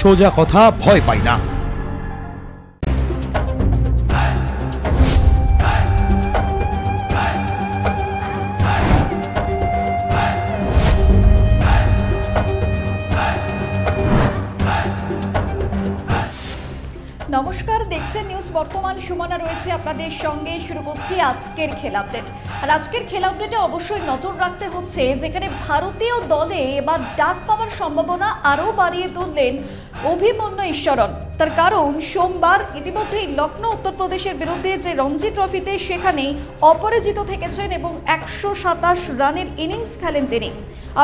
সোজা কথা, ভয় পাই না। নমস্কার, দেখছেন নিউজ বর্তমান। সুমনা রয়েছে আপনাদের সঙ্গে। শুরু করছি আজকের খেলা আপডেট। আর আজকের খেলা আপডেটে অবশ্যই নজর রাখতে হচ্ছে, যেখানে ভারতীয় দলে এবার ডাক পাওয়ার সম্ভাবনা আরও বাড়িয়ে তুললেন অভিমন্যু ঈশ্বরন। তার কারণ, সোমবার ইতিমধ্যেই লখনৌ উত্তরপ্রদেশের বিরুদ্ধে যে রঞ্জি ট্রফিতে সেখানে অপরাজিত থেকেছেন এবং 127 রানের ইনিংস খেলেন তিনি।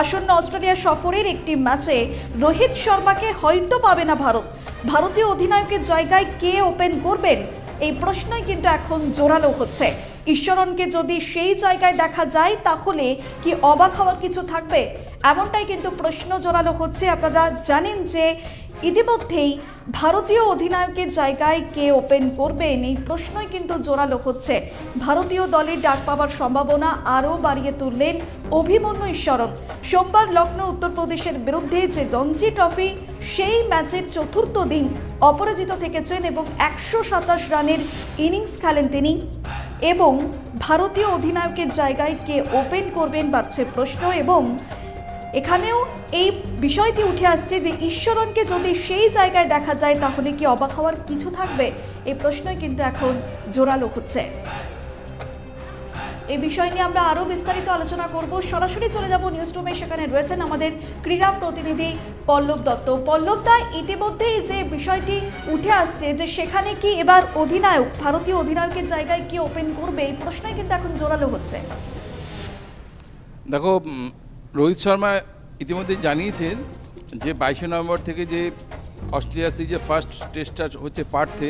আসন্ন অস্ট্রেলিয়া সফরের একটি ম্যাচে রোহিত শর্মাকে হয়তো পাবে না ভারত। ভারতীয় অধিনায়কের জায়গায় কে ওপেন করবেন, এই প্রশ্নই কিন্তু এখন জোরালো হচ্ছে। ঈশ্বরনকে যদি সেই জায়গায় দেখা যায়, তাহলে কি অবাক হওয়ার কিছু থাকবে? এমনটাই কিন্তু প্রশ্ন জোরালো হচ্ছে। আপনারা জানেন যে ইতিমধ্যেই ভারতীয় অধিনায়কের জায়গায় কে ওপেন করবেন, এই প্রশ্নই কিন্তু জোরালো হচ্ছে। ভারতীয় দলে ডাক পাওয়ার সম্ভাবনা আরও বাড়িয়ে তুললেন অভিমন্যু ঈশ্বরন। সোমবার লখনৌ উত্তরপ্রদেশের বিরুদ্ধে যে রঞ্জি ট্রফি, সেই ম্যাচের চতুর্থ দিন অপরাজিত থেকেছেন এবং 127 রানের ইনিংস খেলেন তিনি। এবং ভারতীয় অধিনায়কের জায়গায় কে ওপেন করবেন বাড়ছে প্রশ্ন। এবং এখানেও এই বিষয়টি উঠে আসছে যে ঈশ্বরনকে যদি সেই জায়গায় দেখা যায়, তাহলে কি অবাক হওয়ার কিছু থাকবে? এই প্রশ্নই কিন্তু এখন জোরালো হচ্ছে। এই বিষয় নিয়ে আমরা আরও বিস্তারিত আলোচনা করব। সরাসরি চলে যাব নিউজ রুমে। সেখানে রয়েছেন আমাদের ক্রীড়া প্রতিনিধি পল্লব দত্ত। পল্লব দা, ইতিমধ্যেই যে বিষয়টি উঠে আসছে যে সেখানে কি এবার অধিনায়ক, ভারতীয় অধিনায়কের জায়গায় কি ওপেন করবে, এই প্রশ্নই কিন্তু এখন জোরালো হচ্ছে। দেখো, রোহিত শর্মা ইতিমধ্যে জানিয়েছেন যে 22 নভেম্বর থেকে যে অস্ট্রেলিয়া সিরিজের ফার্স্ট টেস্টটা হচ্ছে পার্থে,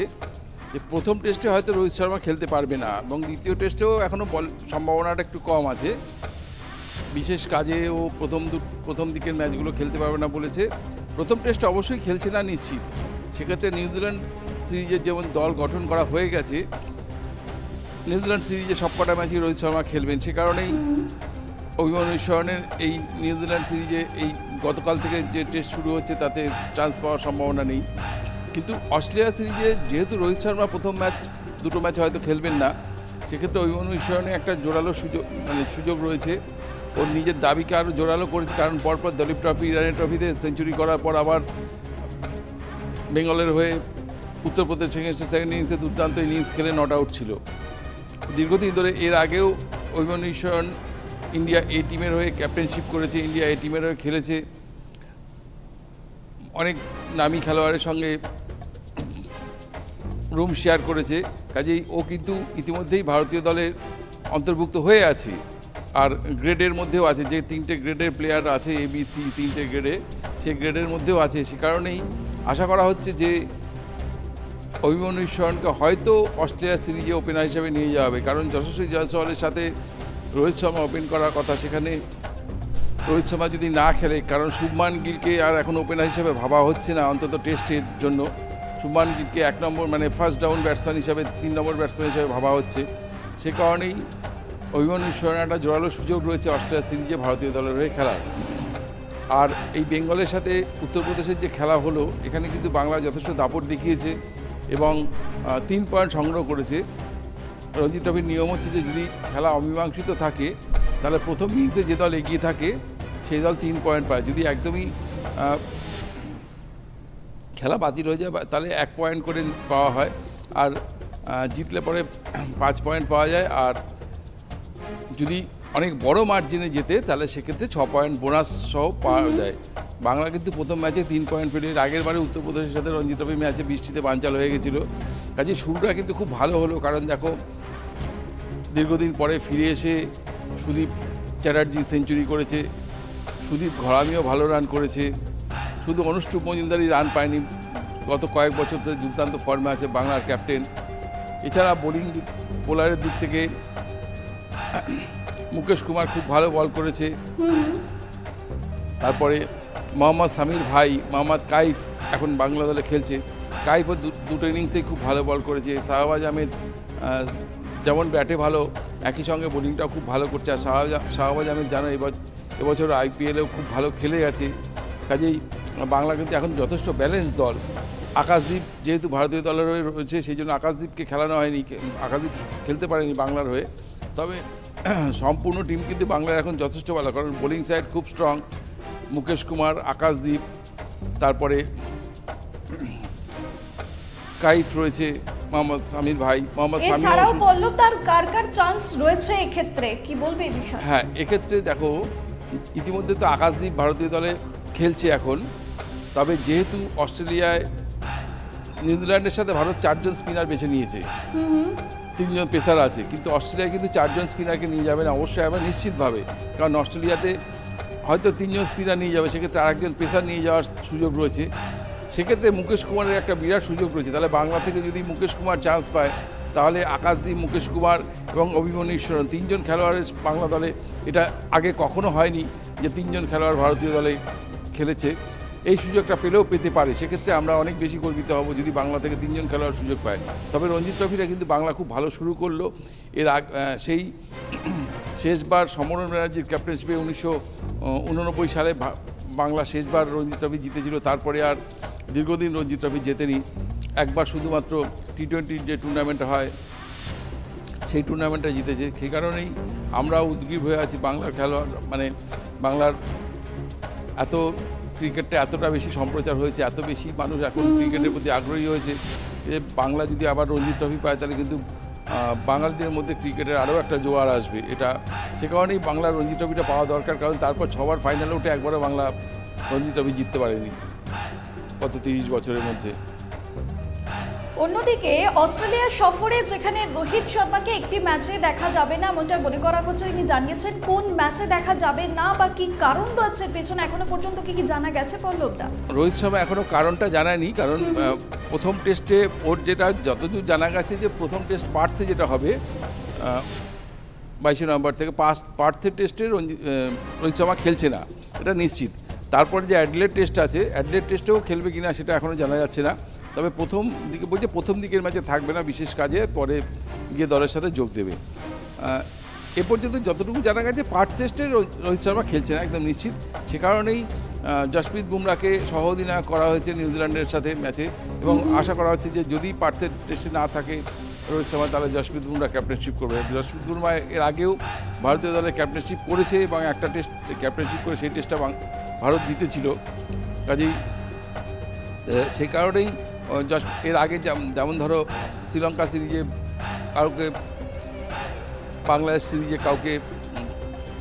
যে প্রথম টেস্টে হয়তো রোহিত শর্মা খেলতে পারবে না এবং দ্বিতীয় টেস্টেও এখনও সম্ভাবনাটা একটু কম আছে। বিশেষ কাজে ও প্রথম দিকের ম্যাচগুলো খেলতে পারবে না বলেছে। প্রথম টেস্টে অবশ্যই খেলছে না নিশ্চিত। সেক্ষেত্রে নিউজিল্যান্ড সিরিজের যেমন দল গঠন করা হয়ে গেছে, নিউজিল্যান্ড সিরিজে সবকটা ম্যাচই রোহিত শর্মা খেলবেন। সে কারণেই অভিমন্যু ঈশ্বরনের এই নিউজিল্যান্ড সিরিজে এই গতকাল থেকে যে টেস্ট শুরু হচ্ছে, তাতে চান্স পাওয়ার সম্ভাবনা নেই। কিন্তু অস্ট্রেলিয়া সিরিজে যেহেতু রোহিত শর্মা প্রথম দুটো ম্যাচে হয়তো খেলবেন না, সেক্ষেত্রে অভিমন্যু ঈশ্বরনের একটা জোরালো সুযোগ রয়েছে। ওর নিজের দাবিকে আরও জোরালো করেছে, কারণ পরপর দলীপ ট্রফি, ইরানি ট্রফিতে সেঞ্চুরি করার পর আবার বেঙ্গলের হয়ে উত্তরপ্রদেশ সেকেন্ড ইনিংসে দুর্দান্ত ইনিংস খেলে নট আউট ছিল দীর্ঘদিন ধরে। এর আগেও অভিমন্যু ঈশ্বরন ইন্ডিয়া এ টিমের হয়ে ক্যাপ্টেনশিপ করেছে, ইন্ডিয়া এ টিমের হয়ে খেলেছে, অনেক নামী খেলোয়াড়ের সঙ্গে রুম শেয়ার করেছে। কাজেই ও কিন্তু ইতিমধ্যেই ভারতীয় দলের অন্তর্ভুক্ত হয়ে আছে। আর গ্রেডের মধ্যেও আছে, যে 3টে গ্রেডের প্লেয়ার আছে, ABC 3টে গ্রেডে, সেই গ্রেডের মধ্যেও আছে। সে কারণেই আশা করা হচ্ছে যে অভিমন্যু ঈশ্বরনকে হয়তো অস্ট্রেলিয়া সিরিজে ওপেনার হিসেবে নিয়ে যাওয়া হবে। কারণ যশস্বী জয়সওয়ালের সাথে রোহিত শর্মা ওপেন করার কথা, সেখানে রোহিত শর্মা যদি না খেলে, কারণ শুভমান গিলকে আর এখন ওপেনার হিসেবে ভাবা হচ্ছে না, অন্তত টেস্টের জন্য। শুভমান গিলকে 1 নম্বর মানে ফার্স্ট ডাউন ব্যাটসম্যান হিসাবে, 3 নম্বর ব্যাটসম্যান হিসেবে ভাবা হচ্ছে। সে কারণেই অভিমন্যু ঈশ্বরনের একটা জোরালো সুযোগ রয়েছে অস্ট্রেলিয়া সিরিজে ভারতীয় দলের হয়ে খেলার। আর এই বেঙ্গলের সাথে উত্তরপ্রদেশের যে খেলা হলো, এখানে কিন্তু বাংলা যথেষ্ট দাপট দেখিয়েছে এবং 3 পয়েন্ট সংগ্রহ করেছে। রঞ্জি ট্রফির নিয়ম হচ্ছে যে যদি খেলা অমীমাংসিত থাকে, তাহলে প্রথম ইনিংসে যে দল এগিয়ে থাকে সেই দল 3 পয়েন্ট পায়। যদি একদমই খেলা বাতিল হয়ে যায়, তাহলে 1 পয়েন্ট করে পাওয়া হয়। আর জিতলে পরে 5 পয়েন্ট পাওয়া যায়। আর যদি অনেক বড় মার্জিনে জেতে, তাহলে সেক্ষেত্রে 6 পয়েন্ট বোনাস সহ পাওয়া যায়। বাংলা কিন্তু প্রথম ম্যাচে 3 পয়েন্ট পেলে, আগের বারে উত্তরপ্রদেশের সাথে রঞ্জি ট্রফির ম্যাচে বৃষ্টিতে বানচাল হয়ে গেছিলো। কাজে শুরুটা কিন্তু খুব ভালো হলো, কারণ দেখো দীর্ঘদিন পরে ফিরে এসে সুদীপ চ্যাটার্জি সেঞ্চুরি করেছে, সুদীপ ঘরামিও ভালো রান করেছে, শুধু অনুষ্ঠুপ মজুমদারই রান পায়নি। গত কয়েক বছর ধরে দুর্দান্ত ফর্মে আছে বাংলার ক্যাপ্টেন। এছাড়া বোলারের দিক থেকে মুকেশ কুমার খুব ভালো বল করেছে। তারপরে মোহাম্মদ সামির ভাই মোহাম্মদ কাইফ এখন বাংলা দলে খেলছে। কাইফও দুটো ইনিংসেই খুব ভালো বল করেছে। শাহবাজ আহমেদ যেমন ব্যাটে ভালো, একই সঙ্গে বোলিংটাও খুব ভালো করছে। আর শাহবাজ আহমেদ জানো এবছর IPL-এও খুব ভালো খেলে গেছে। কাজেই বাংলা কিন্তু এখন যথেষ্ট ব্যালেন্স দল। আকাশদ্বীপ যেহেতু ভারতীয় দলের হয়ে রয়েছে, সেই জন্য আকাশদ্বীপকে খেলানো হয়নি, আকাশদ্বীপ খেলতে পারেনি বাংলার হয়ে। তবে সম্পূর্ণ টিম কিন্তু বাংলার এখন যথেষ্ট ভালো, কারণ বোলিং সাইড খুব স্ট্রং। মুকেশ কুমার, আকাশদ্বীপ, তারপরে কাইফ রয়েছে, মোহাম্মদ সামির ভাই, মোহাম্মদ সামির। এছাড়াও পল্লবদার কার চান্স রয়েছে এক্ষেত্রে, কি বলবে এই বিষয়ে? হ্যাঁ, এক্ষেত্রে দেখো ইতিমধ্যে তো আকাশদ্বীপ ভারতীয় দলে খেলছে এখন। তবে যেহেতু অস্ট্রেলিয়ায় নিউজিল্যান্ডের সাথে ভারত 4 জন স্পিনার বেছে নিয়েছে, 3 জন পেসার আছে, কিন্তু অস্ট্রেলিয়া কিন্তু 4 জন স্পিনারকে নিয়ে যাবে না অবশ্যই, আবার নিশ্চিতভাবে। কারণ অস্ট্রেলিয়াতে হয়তো 3 জন স্পিনার নিয়ে যাবে, সেক্ষেত্রে আরেকজন পেসার নিয়ে যাওয়ার সুযোগ রয়েছে। সেক্ষেত্রে মুকেশ কুমারের একটা বিরাট সুযোগ রয়েছে। তাহলে বাংলা থেকে যদি মুকেশ কুমার চান্স পায়, তাহলে আকাশদ্বীপ, মুকেশ কুমার এবং অভিমন্যু ঈশ্বরন 3 জন খেলোয়াড়ের বাংলা দলে, এটা আগে কখনো হয়নি যে 3 জন খেলোয়াড় ভারতীয় দলে খেলেছে। এই সুযোগটা পেলেও পেতে পারে, সেক্ষেত্রে আমরা অনেক বেশি গর্বিত হব যদি বাংলা থেকে 3 জন খেলোয়াড় সুযোগ পায়। তবে রঞ্জি ট্রফিটা কিন্তু বাংলা খুব ভালো শুরু করলো। এর সেই শেষবার সমরণ ব্যানার্জির ক্যাপ্টেনশিপে 1989 সালে বাংলা শেষবার রঞ্জি ট্রফি জিতেছিল। তারপরে আর দীর্ঘদিন রঞ্জি ট্রফি জেতেনি। একবার শুধুমাত্র টি20 যে টুর্নামেন্ট হয় সেই টুর্নামেন্টটা জিতেছে। সেই কারণেই আমরা উদ্গ্রীব হয়ে আছি বাংলার খেলোয়াড়, মানে বাংলার এত ক্রিকেটটা এতটা বেশি সম্প্রচার হয়েছে, এত বেশি মানুষ এখন ক্রিকেটের প্রতি আগ্রহী হয়েছে যে বাংলা যদি আবার রঞ্জি ট্রফি পায়, তাহলে কিন্তু বাঙালিদের মধ্যে ক্রিকেটের আরও একটা জোয়ার আসবে। এটা সে কারণেই বাংলার রঞ্জি ট্রফিটা পাওয়া দরকার, কারণ তারপর 6বার ফাইনালে উঠে একবারও বাংলা রঞ্জি ট্রফি জিততে পারেনি গত 30 বছরের মধ্যে। অন্যদিকে অস্ট্রেলিয়া সফরে যেখানে রোহিত শর্মাকে একটি ম্যাচে দেখা যাবে না এমনটা মনে করা হচ্ছে, তিনি জানিয়েছেন কোন ম্যাচে দেখা যাবে না বা কি কারণ রয়েছে পেছনে এখনো পর্যন্ত কি জানা গেছে পল্লবদা? রোহিত শর্মা এখনো কারণটা জানায়নি, কারণ প্রথম টেস্টে ওর যেটা যতদূর জানা গেছে যে প্রথম টেস্ট পার্থে যেটা হবে 22 নভেম্বর থেকে, পার্থের টেস্টে রোহিত শর্মা খেলছে না, এটা নিশ্চিত। তারপরে যে অ্যাডিলেড টেস্ট আছে, অ্যাডিলেড টেস্টেও খেলবে কিনা সেটা এখনও জানা যাচ্ছে না। তবে প্রথম দিকের ম্যাচে থাকবে না, বিশেষ কাজে পরে গিয়ে দলের সাথে যোগ দেবে। এ পর্যন্ত যতটুকু জানা গেছে পার্থ টেস্টে রোহিত শর্মা খেলছে না, একদম নিশ্চিত। সে কারণেই জসপ্রীত বুমরাকে সহ অধিনায়ক করা হয়েছে নিউজিল্যান্ডের সাথে ম্যাচে, এবং আশা করা হচ্ছে যে যদি পার্থের টেস্টে না থাকে রোহিত শর্মা, তাহলে জসপ্রীত বুমরা ক্যাপ্টেনশিপ করবে। জসপ্রীত বুমরা এর আগেও ভারতীয় দলে ক্যাপ্টেনশিপ করেছে এবং একটা টেস্ট ক্যাপ্টেনশিপ করে সেই টেস্টটা ভারত জিতেছিল। কাজেই সেই কারণেই এর আগে যেমন ধরো শ্রীলঙ্কা সিরিজে কাউকে, বাংলাদেশ সিরিজে কাউকে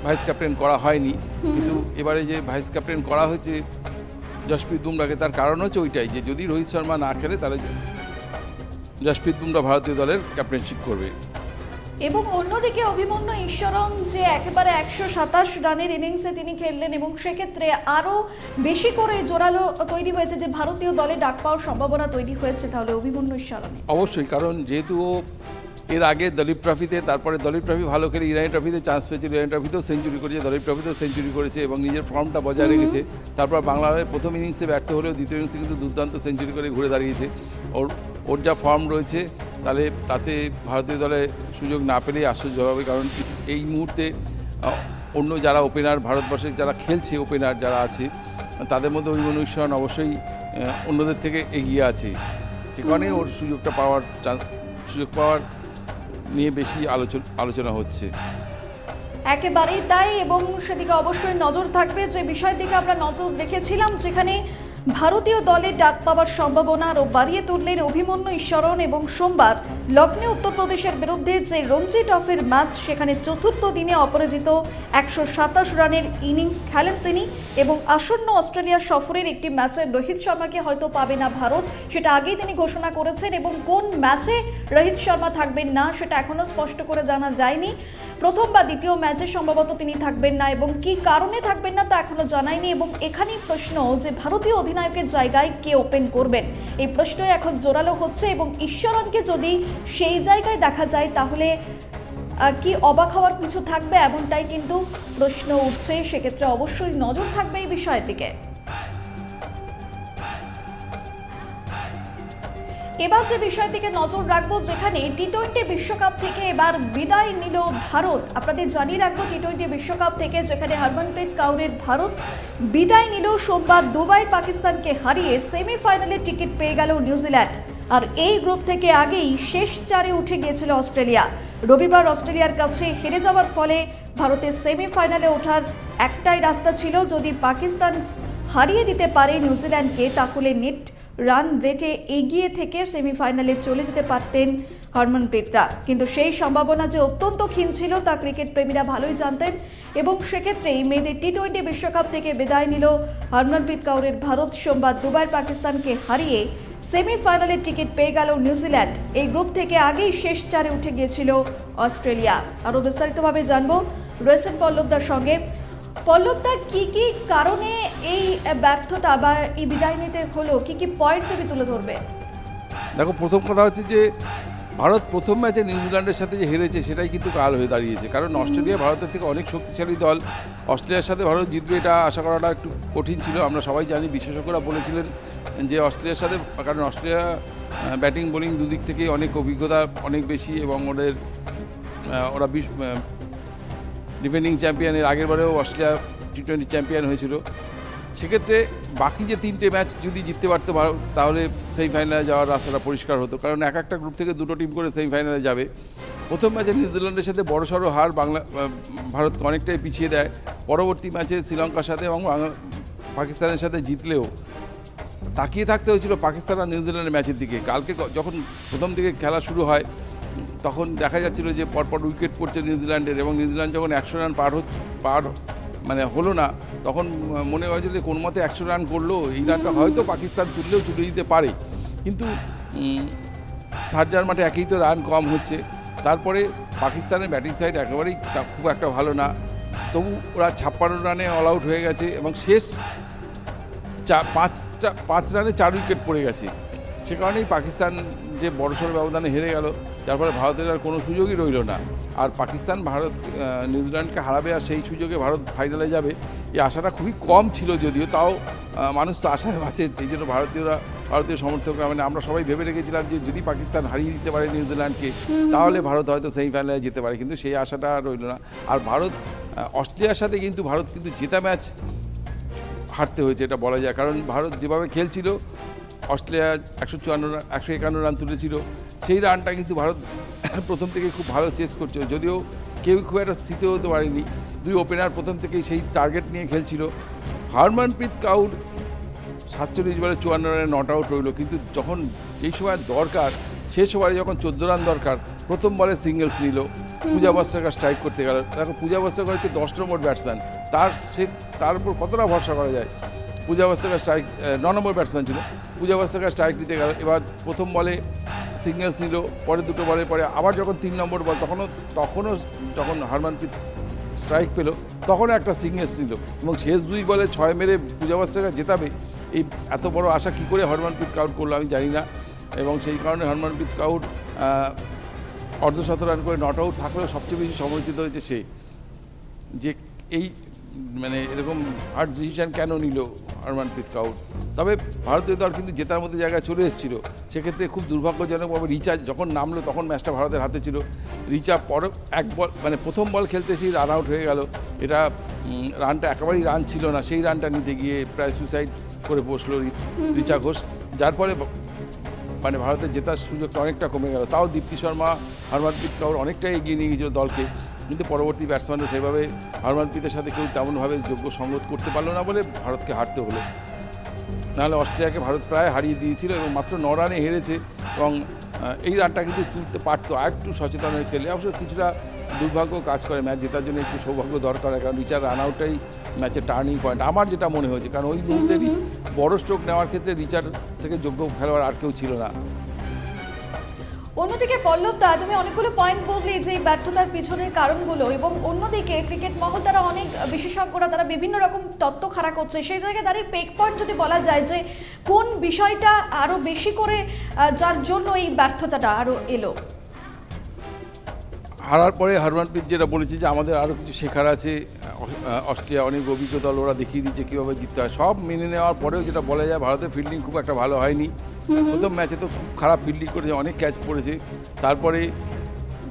ভাইস ক্যাপ্টেন করা হয়নি, কিন্তু এবারে যে ভাইস ক্যাপ্টেন করা হয়েছে জসপ্রীত বুমরাকে, তার কারণ হচ্ছে ওইটাই যে যদি রোহিত শর্মা না খেলে তাহলে জসপ্রীত বুমরা ভারতীয় দলের ক্যাপ্টেনশিপ করবে। এবং অন্যদিকে অভিমন্যু ঈশ্বরন যে একেবারে 127 রানের ইনিংসে তিনি খেললেন, এবং সেক্ষেত্রে আরও বেশি করে জোরালো তৈরি হয়েছে যে ভারতীয় দলে ডাক পাওয়ার সম্ভাবনা তৈরি হয়েছে তাহলে অভিমন্যু ঈশ্বরনে। অবশ্যই, কারণ যেহেতু ও এর আগে দলীপ ট্রফিতে, তারপরে দলীপ ট্রফি ভালো খেলে ইরানি ট্রফিতে চান্স পেয়েছিল, ইরানি ট্রফিতেও সেঞ্চুরি করেছে, দলীপ ট্রফিতেও সেঞ্চুরি করেছে এবং নিজের ফর্মটা বজায় রেখেছে। তারপর বাংলাদেশ প্রথম ইনিংসে ব্যর্থ হলেও দ্বিতীয় ইনিংসে কিন্তু দুর্দান্ত সেঞ্চুরি করে ঘুরে দাঁড়িয়েছে। ওর যা ফর্ম রয়েছে তাহলে তাতে ভারতীয় দলে সুযোগ না পেলেই আশ্চর্য হবে, কারণ এই মুহূর্তে অন্য যারা ওপেনার ভারতবর্ষের যারা খেলছে, ওপেনার যারা আছে তাদের মধ্যে অভিমন্যু ঈশ্বরন অবশ্যই অন্যদের থেকে এগিয়ে আছে। সে কারণে ওর সুযোগ পাওয়ার নিয়ে বেশি আলোচনা হচ্ছে। একেবারেই তাই, এবং সেদিকে অবশ্যই নজর থাকবে। যে বিষয়ের দিকে আমরা নজর রেখেছিলাম, যেখানে ভারতীয় দলে ডাক পাওয়ার সম্ভাবনা আরও বাড়িয়ে তুললেন অভিমন্যু ঈশ্বরন, এবং সোমবার লখনৌ উত্তরপ্রদেশের বিরুদ্ধে যে রঞ্জি ট্রফির ম্যাচ, সেখানে চতুর্থ দিনে অপরাজিত 127 রানের ইনিংস খেলেন তিনি। এবং আসন্ন অস্ট্রেলিয়া সফরের একটি ম্যাচে রোহিত শর্মাকে হয়তো পাবে না ভারত, সেটা আগেই তিনি ঘোষণা করেছেন, এবং কোন ম্যাচে রোহিত শর্মা থাকবেন না সেটা এখনও স্পষ্ট করে জানা যায়নি। প্রথম বা দ্বিতীয় ম্যাচে সম্ভবত তিনি থাকবেন না, এবং কি কারণে থাকবেন না তা এখনো জানায়নি। এবং এখানেই প্রশ্ন যে ভারতীয় অধিনায়কের জায়গায় কে ওপেন করবেন, এই প্রশ্নই এখন জোরালো হচ্ছে। এবং ঈশ্বরনকে যদি সেই জায়গায় দেখা যায় তাহলে কি অবাক হওয়ার কিছু থাকবে, এমনটাই কিন্তু প্রশ্ন উঠছে। সেক্ষেত্রে অবশ্যই নজর থাকবে এই বিষয়ের দিকে। এবার যে বিষয়ের দিকে নজর রাখবো, যেখানে টি-20 বিশ্বকাপ থেকে এবার বিদায় নিল ভারত। আপনাদের জানিয়ে রাখবো, টি-20 বিশ্বকাপ থেকে যেখানে হরমনপ্রীত কৌরের ভারত বিদায় নিল সোমবার দুবাই পাকিস্তানকে হারিয়ে সেমিফাইনালের টিকিট পেয়ে গেল নিউজিল্যান্ড। আর এই গ্রুপ থেকে আগেই শেষ চারে উঠে গিয়েছিল অস্ট্রেলিয়া। রবিবার অস্ট্রেলিয়ার কাছে হেরে যাওয়ার ফলে ভারতের সেমিফাইনালে ওঠার একটাই রাস্তা ছিল, যদি পাকিস্তান হারিয়ে দিতে পারে নিউজিল্যান্ডকে তাহলে নেট রান রেটে এগিয়ে থেকে সেমিফাইনালে চলে যেতে পারতেন হরমনপ্রীতরা। কিন্তু সেই সম্ভাবনা যে অত্যন্ত ক্ষীণ ছিল তা ক্রিকেট প্রেমীরা ভালোই জানতেন, এবং সেক্ষেত্রেই মেয়েদের টি-20 বিশ্বকাপ থেকে বিদায় নিল হরমনপ্রীত কৌরের ভারত। সোমবার দুবাই পাকিস্তানকে হারিয়ে সেমিফাইনালের টিকিট পেয়ে গেল নিউজিল্যান্ড। এই গ্রুপ থেকে আগেই শেষ চারে উঠে গিয়েছিল অস্ট্রেলিয়া। আরও বিস্তারিতভাবে জানবো রয়েছেন পল্লবদার সঙ্গে। পল্লবদা, কি কি কারণে এই ব্যর্থতা বা এই বিদায় নিতে হলো, কি কি পয়েন্ট তুমি তুলে ধরবে? দেখো, প্রথম কথা হচ্ছে যে ভারত প্রথম ম্যাচে নিউজিল্যান্ডের সাথে যে হেরেছে সেটাই কিন্তু কাল হয়ে দাঁড়িয়েছে, কারণ অস্ট্রেলিয়া ভারতের থেকে অনেক শক্তিশালী দল। অস্ট্রেলিয়ার সাথে ভারত জিতবে এটা আশা করাটা একটু কঠিন ছিল। আমরা সবাই জানি, বিশেষজ্ঞরা বলেছিলেন যে অস্ট্রেলিয়ার সাথে, কারণ অস্ট্রেলিয়া ব্যাটিং বোলিং দুদিক থেকেই অনেক অভিজ্ঞতা অনেক বেশি, এবং ওরা ডিফেন্ডিং চ্যাম্পিয়নের আগের বারেও অস্ট্রেলিয়া টি-20 চ্যাম্পিয়ন হয়েছিল। সেক্ষেত্রে বাকি যে 3টে ম্যাচ যদি জিততে পারতো ভারত, তাহলে সেমিফাইনালে যাওয়ার রাস্তাটা পরিষ্কার হতো, কারণ একটা গ্রুপ থেকে 2টো টিম করে সেমিফাইনালে যাবে। প্রথম ম্যাচে নিউজিল্যান্ডের সাথে বড়সড় হার ভারতকে অনেকটাই পিছিয়ে দেয়। পরবর্তী ম্যাচে শ্রীলঙ্কার সাথে এবং পাকিস্তানের সাথে জিতলেও তাকিয়ে থাকতে হয়েছিল পাকিস্তান আর নিউজিল্যান্ডের ম্যাচের দিকে। কালকে যখন প্রথম দিকে খেলা শুরু হয় তখন দেখা যাচ্ছিল যে পরপর উইকেট পড়ছে নিউজিল্যান্ডের, এবং নিউজিল্যান্ড যখন 100 রান পার হলো না, তখন মনে হয়েছিল যে কোন মতে 100 রান করলো, এই রানটা হয়তো পাকিস্তান তুলে দিতে পারে। কিন্তু শারজার মাঠে একই তো রান কম হচ্ছে। তারপরে পাকিস্তানের ব্যাটিং সাইড একেবারেই খুব একটা ভালো না, তবু ওরা 56 রানে অল আউট হয়ে গেছে, এবং শেষ 5 রানে 4 উইকেট পড়ে গেছে। সে কারণেই পাকিস্তান যে বড়সড় ব্যবধানে হেরে গেল, যার ফলে ভারতের আর কোনো সুযোগই রইল না। আর পাকিস্তান নিউজিল্যান্ডকে হারাবে আর সেই সুযোগে ভারত ফাইনালে যাবে, এই আশাটা খুবই কম ছিল। যদিও তাও মানুষ তো আশায় আছে, এই জন্য ভারতীয় সমর্থকরা, মানে আমরা সবাই ভেবে রেখেছিলাম যে যদি পাকিস্তান হারিয়ে দিতে পারে নিউজিল্যান্ডকে, তাহলে ভারত হয়তো সেমিফাইনালে যেতে পারে, কিন্তু সেই আশাটা রইল না। আর অস্ট্রেলিয়ার সাথে কিন্তু ভারত জেতা ম্যাচ হারতে হয়েছে, এটা বলা যায়, কারণ ভারত যেভাবে খেলছিল, অস্ট্রেলিয়া 151 রান তুলেছিল, সেই রানটা কিন্তু ভারত প্রথম থেকে খুব ভালো চেস করছিল, যদিও কেউ খুব একটা স্থিত হতে পারেনি। 2 ওপেনার প্রথম থেকেই সেই টার্গেট নিয়ে খেলছিল। হরমনপ্রীত কৌর 47 বলে 54 রানে নট আউট রইল, কিন্তু যখন যেই সময় দরকার, শেষ ওভারে যখন 14 রান দরকার, প্রথম বলে সিঙ্গেলস নিল। পূজা বস্ত্রাকর স্ট্রাইক করতে গেল। দেখো, পূজা বস্ত্রাকর হচ্ছে 10 নম্বর ব্যাটসম্যান, তার উপর কতটা ভরসা করা যায়। পূজা বস্ত্রাকর 9 নম্বর ব্যাটসম্যান ছিল। পূজা বস্ত্রাকর স্ট্রাইক দিতে গেল, এবার প্রথম বলে সিঙ্গেলস নিল, পরে 2টো বলের পরে আবার যখন 3 নম্বর বল, তখনও যখন হরমনপ্রীত স্ট্রাইক পেল, তখনও একটা সিঙ্গেলস নিল, এবং শেষ 2 বলে 6 মেরে পূজা বস্ত্রাকর জেতাবে, এই এত বড় আশা কী করে হরমনপ্রীত কৌর করলো আমি জানি না। এবং সেই কারণে হরমনপ্রীত কৌর অর্ধশত রান করে নট আউট থাকলেও সবচেয়ে বেশি সমালোচিত হয়েছে সে, যে এই এরকম হার্ড ডিসিশন কেন নিল হরমনপ্রীত কৌর। তবে ভারতীয় দল কিন্তু জেতার মতো জায়গায় চলে এসেছিল। সেক্ষেত্রে খুব দুর্ভাগ্যজনকভাবে রিচা যখন নামলো, তখন ম্যাচটা ভারতের হাতে ছিল। রিচা প্রথম বল খেলতে সেই রান আউট হয়ে গেল। এটা রানটা একেবারেই রান ছিল না, সেই রানটা নিতে গিয়ে প্রায় সুইসাইড করে বসলো রিচা ঘোষ, যার ফলে ভারতের জেতার সুযোগটা অনেকটা কমে গেল। তাও দীপ্তি শর্মা, হরমনপ্রীত কৌর অনেকটাই এগিয়ে নিয়ে গিয়েছিল দলকে, কিন্তু পরবর্তী ব্যাটসম্যানরা সেভাবে হরমনপ্রীতের সাথে কেউ তেমনভাবে যোগ্য সংগত করতে পারলো না বলে ভারতকে হারতে হলো। নাহলে অস্ট্রেলিয়াকে ভারত প্রায় হারিয়ে দিয়েছিল, এবং মাত্র 9 রানে হেরেছে, এবং এই রানটা কিন্তু তুলতে পারতো আর একটু সচেতনের খেলে। অবশ্য কিছুটা দুর্ভাগ্য কাজ করে, ম্যাচ জেতার জন্য একটু সৌভাগ্য দরকার, কারণ রিচার রান আউটটাই ম্যাচের টার্নিং পয়েন্ট আমার যেটা মনে হয়েছে, কারণ ওই মুহূর্তেরই বড় স্ট্রোক নেওয়ার ক্ষেত্রে রিচার থেকে যোগ্য খেলোয়াড় আর কেউ ছিল না। অন্যদিকে পল্লবদা, তুমি অনেকগুলো পয়েন্ট বললে যে ব্যর্থতার পিছনের কারণগুলো, এবং অন্যদিকে ক্রিকেট মহল তারা অনেক বিশেষজ্ঞরা তারা বিভিন্ন রকম তত্ত্ব খাড়া করছে। সেই জায়গায় দাঁড়িয়ে পেক পয়েন্ট যদি বলা যায় যে কোন বিষয়টা আরো বেশি করে যার জন্য এই ব্যর্থতাটা আরো এলো? হারার পরে হারমানপ্রীত যেটা বলেছে যে আমাদের আরও কিছু শেখার আছে, অস্ট্রেলিয়া অনেক অভিজ্ঞ দল, ওরা দেখিয়ে দিচ্ছে কীভাবে জিততে হয়। সব মেনে নেওয়ার পরেও যেটা বলা যায়, ভারতের ফিল্ডিং খুব একটা ভালো হয়নি। প্রথম ম্যাচে তো খুব খারাপ ফিল্ডিং করেছে, অনেক ক্যাচ পড়েছে। তারপরে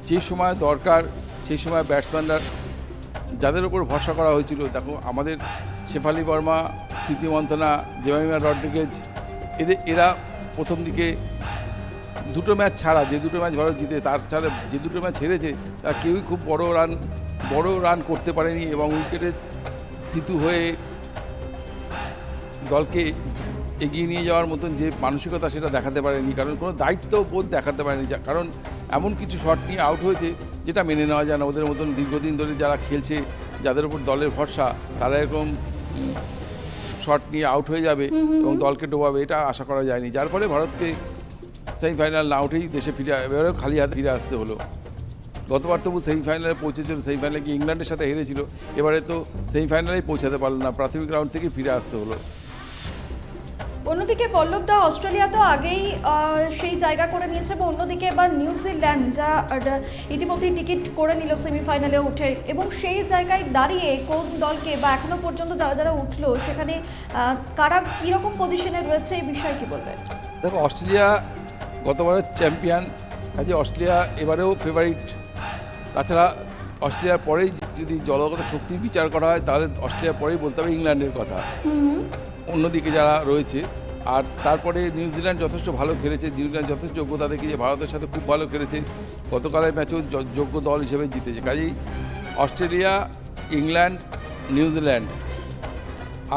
যে সময় দরকার সেই সময় ব্যাটসম্যানরা যাদের উপর ভরসা করা হয়েছিল, দেখো আমাদের শেফালি বর্মা, স্মৃতি মন্থনা, জেমাইমা রড্রিগেজ, এরা প্রথম দিকে দুটো ম্যাচ ছাড়া, যে দুটো ম্যাচ ভারত জিতে তার ছাড়া যে দুটো ম্যাচ হেরেছে তার কেউই খুব বড় রান করতে পারেনি এবং উইকেটে থিতু হয়ে দলকে এগিয়ে নিয়ে যাওয়ার মতন যে মানসিকতা সেটা দেখাতে পারেনি, কারণ কোনো দায়িত্ববোধ দেখাতে পারেনি। কারণ এমন কিছু শট নিয়ে আউট হয়েছে যেটা মেনে নেওয়া যায় না। ওদের মতন দীর্ঘদিন ধরে যারা খেলছে, যাদের উপর দলের ভরসা, তারা এরকম শট নিয়ে আউট হয়ে যাবে এবং দলকে ডোবাবে, এটা আশা করা যায়নি। যার ফলে ভারতকে সেমিফাইনাল না উঠেই দেশে এবারেও খালি হাতে ফিরে আসতে হলো। গতবার তবু সেমিফাইনালে পৌঁছেছিল, সেমিফাইনালে গিয়ে ইংল্যান্ডের সাথে হেরেছিল, এবারে তো সেমিফাইনালেই পৌঁছাতে পারলো না, প্রাথমিক রাউন্ড থেকে ফিরে আসতে হলো। অন্যদিকে পল্লবদা, অস্ট্রেলিয়া তো আগেই সেই জায়গা করে নিয়েছে এবং অন্যদিকে এবার নিউজিল্যান্ড যা ইতিমধ্যেই টিকিট করে নিল সেমিফাইনালে উঠে, এবং সেই জায়গায় দাঁড়িয়ে কোন দলকে বা এখনো পর্যন্ত যারা যারা উঠলো সেখানে কারা কীরকম পজিশনে রয়েছে এই বিষয়ে কী বলবেন? দেখো, অস্ট্রেলিয়া গতবারের চ্যাম্পিয়ন, কাজে অস্ট্রেলিয়া এবারেও ফেভারিট। তাছাড়া অস্ট্রেলিয়ার পরেই যদি দলগত শক্তির বিচার করা হয় তাহলে অস্ট্রেলিয়ার পরেই বলতে হবে ইংল্যান্ডের কথা, অন্যদিকে যারা রয়েছে। আর তারপরে নিউজিল্যান্ড যথেষ্ট ভালো খেলেছে, নিউজিল্যান্ড যথেষ্ট যোগ্যতা দেখিয়ে ভারতের সাথে খুব ভালো খেলেছে, গতকালের ম্যাচেও যোগ্য দল হিসেবে জিতেছে। কাজেই অস্ট্রেলিয়া, ইংল্যান্ড, নিউজিল্যান্ড,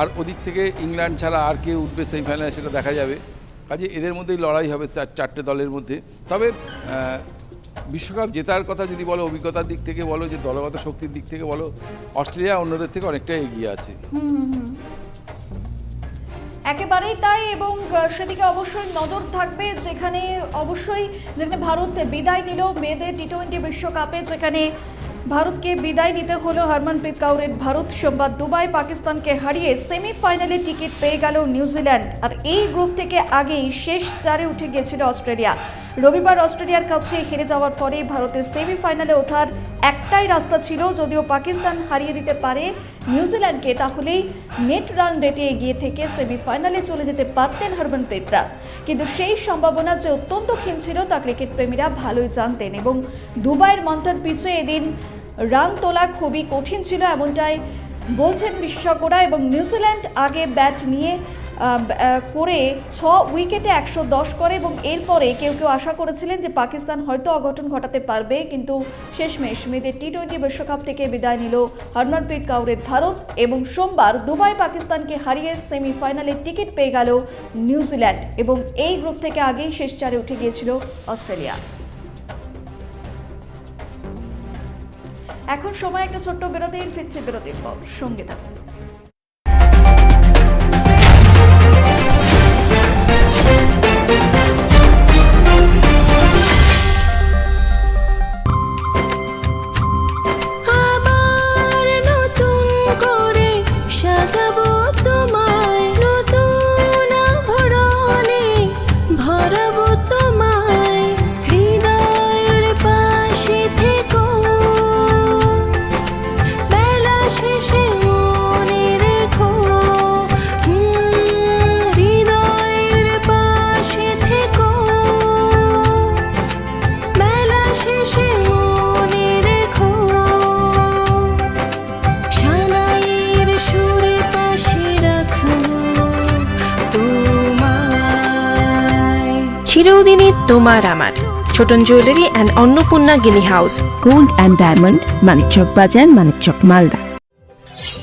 আর ওদিক থেকে ইংল্যান্ড ছাড়া আর কে উঠবে সেমিফাইনালে সেটা দেখা যাবে। কাজে এদের মধ্যেই লড়াই হবে চারটে দলের মধ্যে। তবে বিশ্বকাপ জেতার কথা যদি বলো, অভিজ্ঞতার দিক থেকে বলো, যে দলগত শক্তির দিক থেকে বলো, অস্ট্রেলিয়া অন্যদের থেকে অনেকটাই এগিয়ে আছে। একেবারেই তাই, এবং সেদিকে অবশ্যই নজর থাকবে, যেখানে ভারত বিদায় নিল মেয়েদের টি-20 বিশ্বকাপে, যেখানে ভারতকে বিদায় নিতে হলো হরমনপ্রীত কৌরের ভারত। সোমবার দুবাই পাকিস্তানকে হারিয়ে সেমিফাইনালে টিকিট পেয়ে গেল নিউজিল্যান্ড। আর এই গ্রুপ থেকে আগেই শেষ চারে উঠে গিয়েছিল অস্ট্রেলিয়া। রবিবার অস্ট্রেলিয়ার কাছে হেরে যাওয়ার পরে ভারতের সেমিফাইনালে ওঠার একটাই রাস্তা ছিল, যদিও পাকিস্তান হারিয়ে দিতে পারে নিউজিল্যান্ডকে, তাহলেই নেট রান রেটে এগিয়ে থেকে সেমিফাইনালে চলে যেতে পারতেন হরমনপ্রীতরা। কিন্তু সেই সম্ভাবনা যে অত্যন্ত ক্ষীণ ছিল তা ক্রিকেট প্রেমীরা ভালোই জানতেন, এবং দুবাইয়ের মন্থর পিচে এদিন রান তোলা খুবই কঠিন ছিল, এমনটাই বলছেন বিশেষজ্ঞরা। এবং নিউজিল্যান্ড আগে ব্যাট নিয়ে করে 6 উইকেটে 110 করে, এবং এরপরে কেউ কেউ আশা করেছিলেন যে পাকিস্তান হয়তো অঘটন ঘটাতে পারবে, কিন্তু শেষমেশ মেয়েদের টি-20 বিশ্বকাপ থেকে বিদায় নিল হরমনপ্রীত কৌরের ভারত, এবং সোমবার দুবাই পাকিস্তানকে হারিয়ে সেমিফাইনালে টিকিট পেয়ে গেল নিউজিল্যান্ড, এবং এই গ্রুপ থেকে আগেই শেষ চারে উঠে গিয়েছিল অস্ট্রেলিয়া। এখন সময় একটা ছোট্ট বিরতির, ফিরছে বিরতির পর, সঙ্গে থাকুন। চিরদিনই তোমার আমার। Chhoton jewellery and Annapurna Guinea house, gold and diamond, Manikchak Bazar, Manikchak, Malda.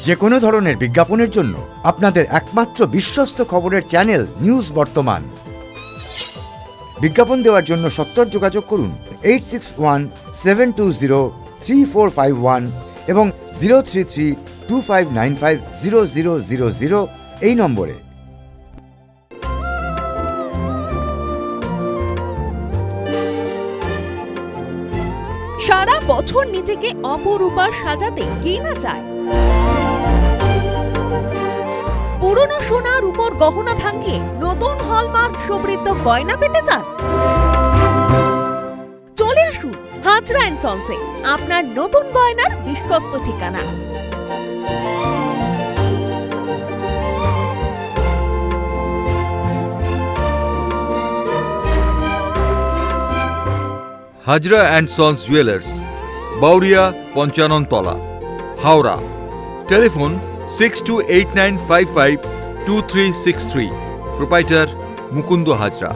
যে কোনো ধরনের বিজ্ঞাপনের জন্য আপনাদের একমাত্র বিশ্বস্ত খবরের চ্যানেল নিউজ বর্তমান। বিজ্ঞাপন দেওয়ার জন্য সত্তর যোগাযোগ করুন 8617203451 এবং 03325950000 এই নম্বরে। সারা বছর নিজেকে অপরূপা সাজাতে কে না চায়? পুরনো সোনার উপর গহনা ভাঙিয়ে নতুন হলমার্ক সমৃদ্ধ গয়না পেতে চান? চলে আসুন হাজরা অ্যান্ড সন্সে আপনার নতুন গয়নার বিশ্বস্ত ঠিকানা। Hazra and sons jewellers, Bauria Panchanantala, Howrah. Telephone 6289552363। Proprietor Mukunda Hazra.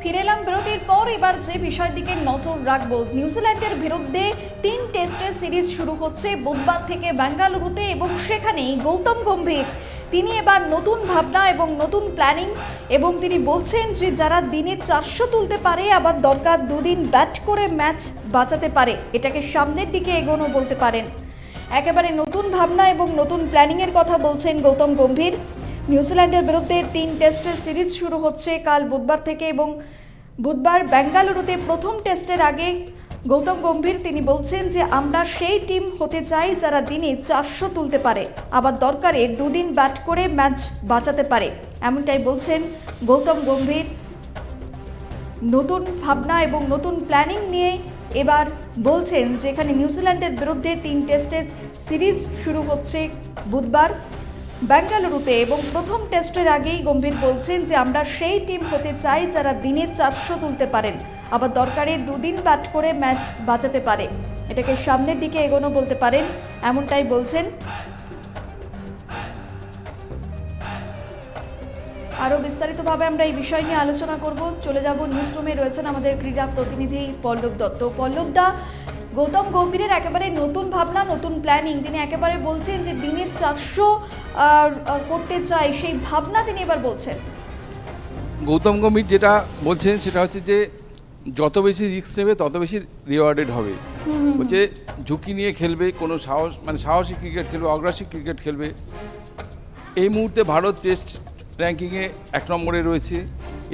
ফিরে এলাম বিরতির পর। এবার যে বিষয়ের দিকে নজর রাখবো, নিউজিল্যান্ডের বিরুদ্ধে 3 টেস্টের সিরিজ শুরু হচ্ছে বুধবার থেকে বেঙ্গালুরুতে, এবং সেখানেই গৌতম গম্ভীর তিনি এবার নতুন ভাবনা এবং নতুন প্ল্যানিং, এবং তিনি বলছেন যে যারা দিনে 400 তুলতে পারে, আবার দরকার 2 দিন ব্যাট করে ম্যাচ বাঁচাতে পারে, এটাকে সামনের দিকে এগোনো বলতে পারেন। একেবারে নতুন ভাবনা এবং নতুন প্ল্যানিংয়ের কথা বলছেন গৌতম গম্ভীর। নিউজিল্যান্ডের বিরুদ্ধে 3 টেস্টের সিরিজ শুরু হচ্ছে কাল বুধবার থেকে, এবং বুধবার বেঙ্গালুরুতে প্রথম টেস্টের আগে গৌতম গম্ভীর তিনি বলছেন যে আমরা সেই টিম হতে চাই যারা দিনে 400 তুলতে পারে, আবার দরকারে 2 দিন ব্যাট করে ম্যাচ বাঁচাতে পারে, এমনটাই বলছেন গৌতম গম্ভীর। নতুন ভাবনা এবং নতুন প্ল্যানিং নিয়ে এবার বলছেন যেখানে নিউজিল্যান্ডের বিরুদ্ধে 3 টেস্টের সিরিজ শুরু হচ্ছে বুধবার বেঙ্গালুরুতে, এবং প্রথম টেস্টের আগেই গম্ভীর বলছেন যে আমরা সেই টিম হতে চাই যারা দিনে 400 তুলতে পারেন, আবার দরকারে 2 দিন ব্যাট করে ম্যাচ বাঁচাতে পারে, এটাকে সামনের দিকে এগোনো বলতে পারেন, এমনটাই বলছেন। আরও বিস্তারিতভাবে আমরা এই বিষয় নিয়ে আলোচনা করব। চলে যাব নিউজ রুমে, রয়েছেন আমাদের ক্রীড়া প্রতিনিধি পল্লব দত্ত। পল্লব দা, গৌতম গম্ভীরের একেবারে নতুন ভাবনা, নতুন প্ল্যানিং, তিনি একেবারে বলছেন যে দিনে 400 করতে চাই, সেই ভাবনা তিনি এবার বলছেন। গৌতম গম্ভীর যেটা বলছেন সেটা হচ্ছে যে যত বেশি রিস্ক নেবে তত বেশি রিওয়ার্ডেড হবে। বলছে ঝুঁকি নিয়ে খেলবে, কোনো সাহসী ক্রিকেট খেলবে, অগ্রাসী ক্রিকেট খেলবে। এই মুহূর্তে ভারত টেস্ট র্যাঙ্কিংয়ে 1 নম্বরে রয়েছে।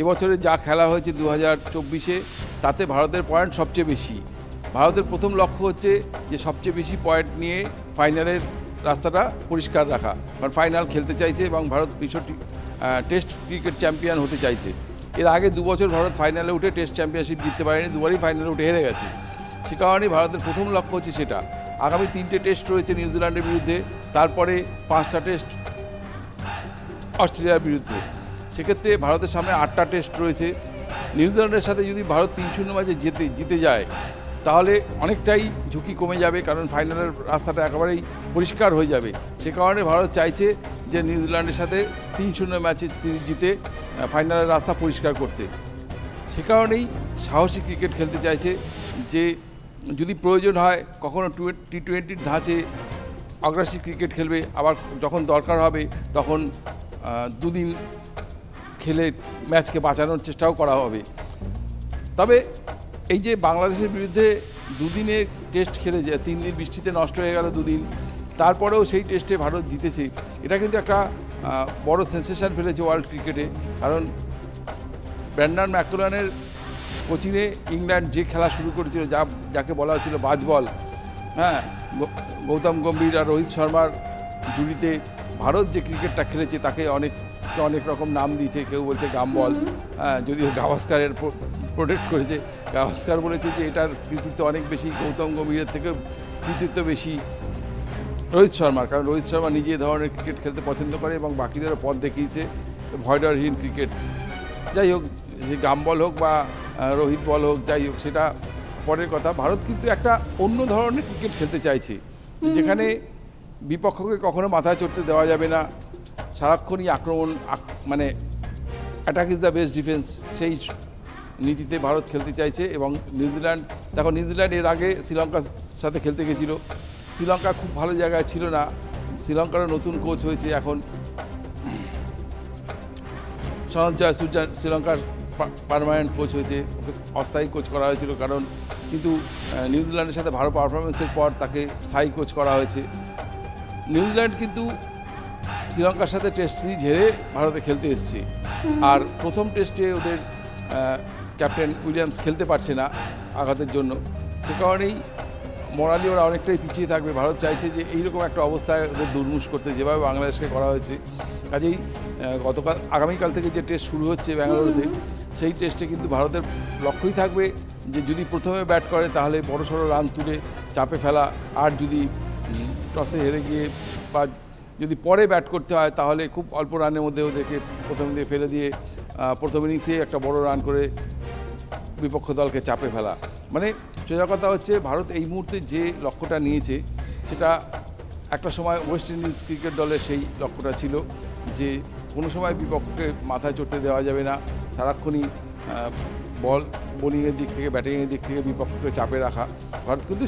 এবছরে যা খেলা হয়েছে 2024-এ, তাতে ভারতের পয়েন্ট সবচেয়ে বেশি। ভারতের প্রথম লক্ষ্য হচ্ছে যে সবচেয়ে বেশি পয়েন্ট নিয়ে ফাইনালের রাস্তাটা পরিষ্কার রাখা, কারণ ফাইনাল খেলতে চাইছে এবং ভারত বিশ্ব টেস্ট ক্রিকেট চ্যাম্পিয়ন হতে চাইছে। এর আগে 2 বছর ভারত ফাইনালে উঠে টেস্ট চ্যাম্পিয়নশিপ জিততে পারেনি, দুবারই ফাইনালে উঠে হেরে গেছে। সে কারণেই ভারতের প্রথম লক্ষ্য হচ্ছে সেটা। আগামী 3টে টেস্ট রয়েছে নিউজিল্যান্ডের বিরুদ্ধে, তারপরে 5টা টেস্ট অস্ট্রেলিয়ার বিরুদ্ধে। সেক্ষেত্রে ভারতের সামনে 8টা টেস্ট রয়েছে। নিউজিল্যান্ডের সাথে যদি ভারত 3-0 ম্যাচে জিতে যায় তাহলে অনেকটাই ঝুঁকি কমে যাবে, কারণ ফাইনালের রাস্তাটা একেবারেই পরিষ্কার হয়ে যাবে। সে কারণে ভারত চাইছে যে নিউজিল্যান্ডের সাথে 3-0 ম্যাচে সিরিজ জিতে ফাইনালের রাস্তা পরিষ্কার করতে। সে কারণেই সাহসী ক্রিকেট খেলতে চাইছে, যে যদি প্রয়োজন হয় কখনো টি20-র ধাঁচে অগ্রাসী ক্রিকেট খেলবে, আবার যখন দরকার হবে তখন 2 দিন খেলে ম্যাচকে বাঁচানোর চেষ্টাও করা হবে। তবে এই যে বাংলাদেশের বিরুদ্ধে 2 দিনের টেস্ট খেলে যে 3 দিন বৃষ্টিতে নষ্ট হয়ে গেল 2 দিন, তারপরেও সেই টেস্টে ভারত জিতেছে, এটা কিন্তু একটা বড় সেন্সেশন ফেলেছে ওয়ার্ল্ড ক্রিকেটে। কারণ ব্র্যান্ডন ম্যাককুলানের কোচিংয়ে ইংল্যান্ড যে খেলা শুরু করেছিল, যাকে বলা হচ্ছিল বাজবল, হ্যাঁ, গৌতম গম্ভীর আর রোহিত শর্মার জুড়িতে ভারত যে ক্রিকেটটা খেলেছে তাকে অনেক রকম নাম দিয়েছে। কেউ বলছে গামবল, হ্যাঁ, যদিও গাভাস্কারের প্রোটেক্ট করেছে। গাভাস্কার বলেছে যে এটার কৃতিত্ব অনেক বেশি গৌতম গম্ভীরের থেকে, কৃতিত্ব বেশি রোহিত শর্মার, কারণ রোহিত শর্মা নিজে ধরনের ক্রিকেট খেলতে পছন্দ করে এবং বাকিদেরও পথ দেখিয়েছে ভয়ডরহীন ক্রিকেট। যাই হোক, যে গামবল হোক বা রোহিত বল হোক, যাই হোক সেটা পরের কথা। ভারত কিন্তু একটা অন্য ধরনের ক্রিকেট খেলতে চাইছে, যেখানে বিপক্ষকে কখনো মাথায় চড়তে দেওয়া যাবে না, সারাক্ষণই আক্রমণ, মানে attack is the best defence, সেই নীতিতে ভারত খেলতে চাইছে। এবং নিউজিল্যান্ড এর আগে শ্রীলঙ্কার সাথে খেলতে গেছিল। শ্রীলঙ্কা খুব ভালো জায়গায় ছিল না। শ্রীলঙ্কারও নতুন কোচ হয়েছে এখন, সনৎ জয়সূর্যা শ্রীলঙ্কার পার্মানেন্ট কোচ হয়েছে, ওকে অস্থায়ী কোচ করা হয়েছিল কারণ, কিন্তু নিউজিল্যান্ডের সাথে ভালো পারফরমেন্সের পর তাকে স্থায়ী কোচ করা হয়েছে। নিউজিল্যান্ড কিন্তু শ্রীলঙ্কার সাথে টেস্ট সিরিজ হেরে ভারতে খেলতে এসছে, আর প্রথম টেস্টে ওদের ক্যাপ্টেন উইলিয়ামস খেলতে পারছে না আঘাতের জন্য। সে কারণেই মোরালি ওরা অনেকটাই পিছিয়ে থাকবে। ভারত চাইছে যে এইরকম একটা অবস্থায় ওদের দুর্মুষ করতে, যেভাবে বাংলাদেশকে করা হয়েছে। কাজেই আগামীকাল থেকে যে টেস্ট শুরু হচ্ছে ব্যাঙ্গালুরুতে, সেই টেস্টে কিন্তু ভারতের লক্ষ্যই থাকবে যে যদি প্রথমে ব্যাট করে তাহলে বড়সড় রান তুলে চাপে ফেলা, আর যদি টসে হেরে গিয়ে বা যদি পরে ব্যাট করতে হয় তাহলে খুব অল্প রানের মধ্যে ওদেরকে প্রথম দিয়ে ফেলে দিয়ে প্রথম ইনিংসে একটা বড় রান করে বিপক্ষ দলকে চাপে ফেলা। মানে সোজা কথা হচ্ছে, ভারত এই মুহূর্তে যে লক্ষ্যটা নিয়েছে সেটা একটা সময় ওয়েস্ট ইন্ডিজ ক্রিকেট দলের সেই লক্ষ্যটা ছিল যে কোনো সময় বিপক্ষকে মাথায় চড়তে দেওয়া যাবে না, সারাক্ষণই বোলিংয়ের দিক থেকে ব্যাটিংয়ের দিক থেকে বিপক্ষকে চাপে রাখা। ভারত কিন্তু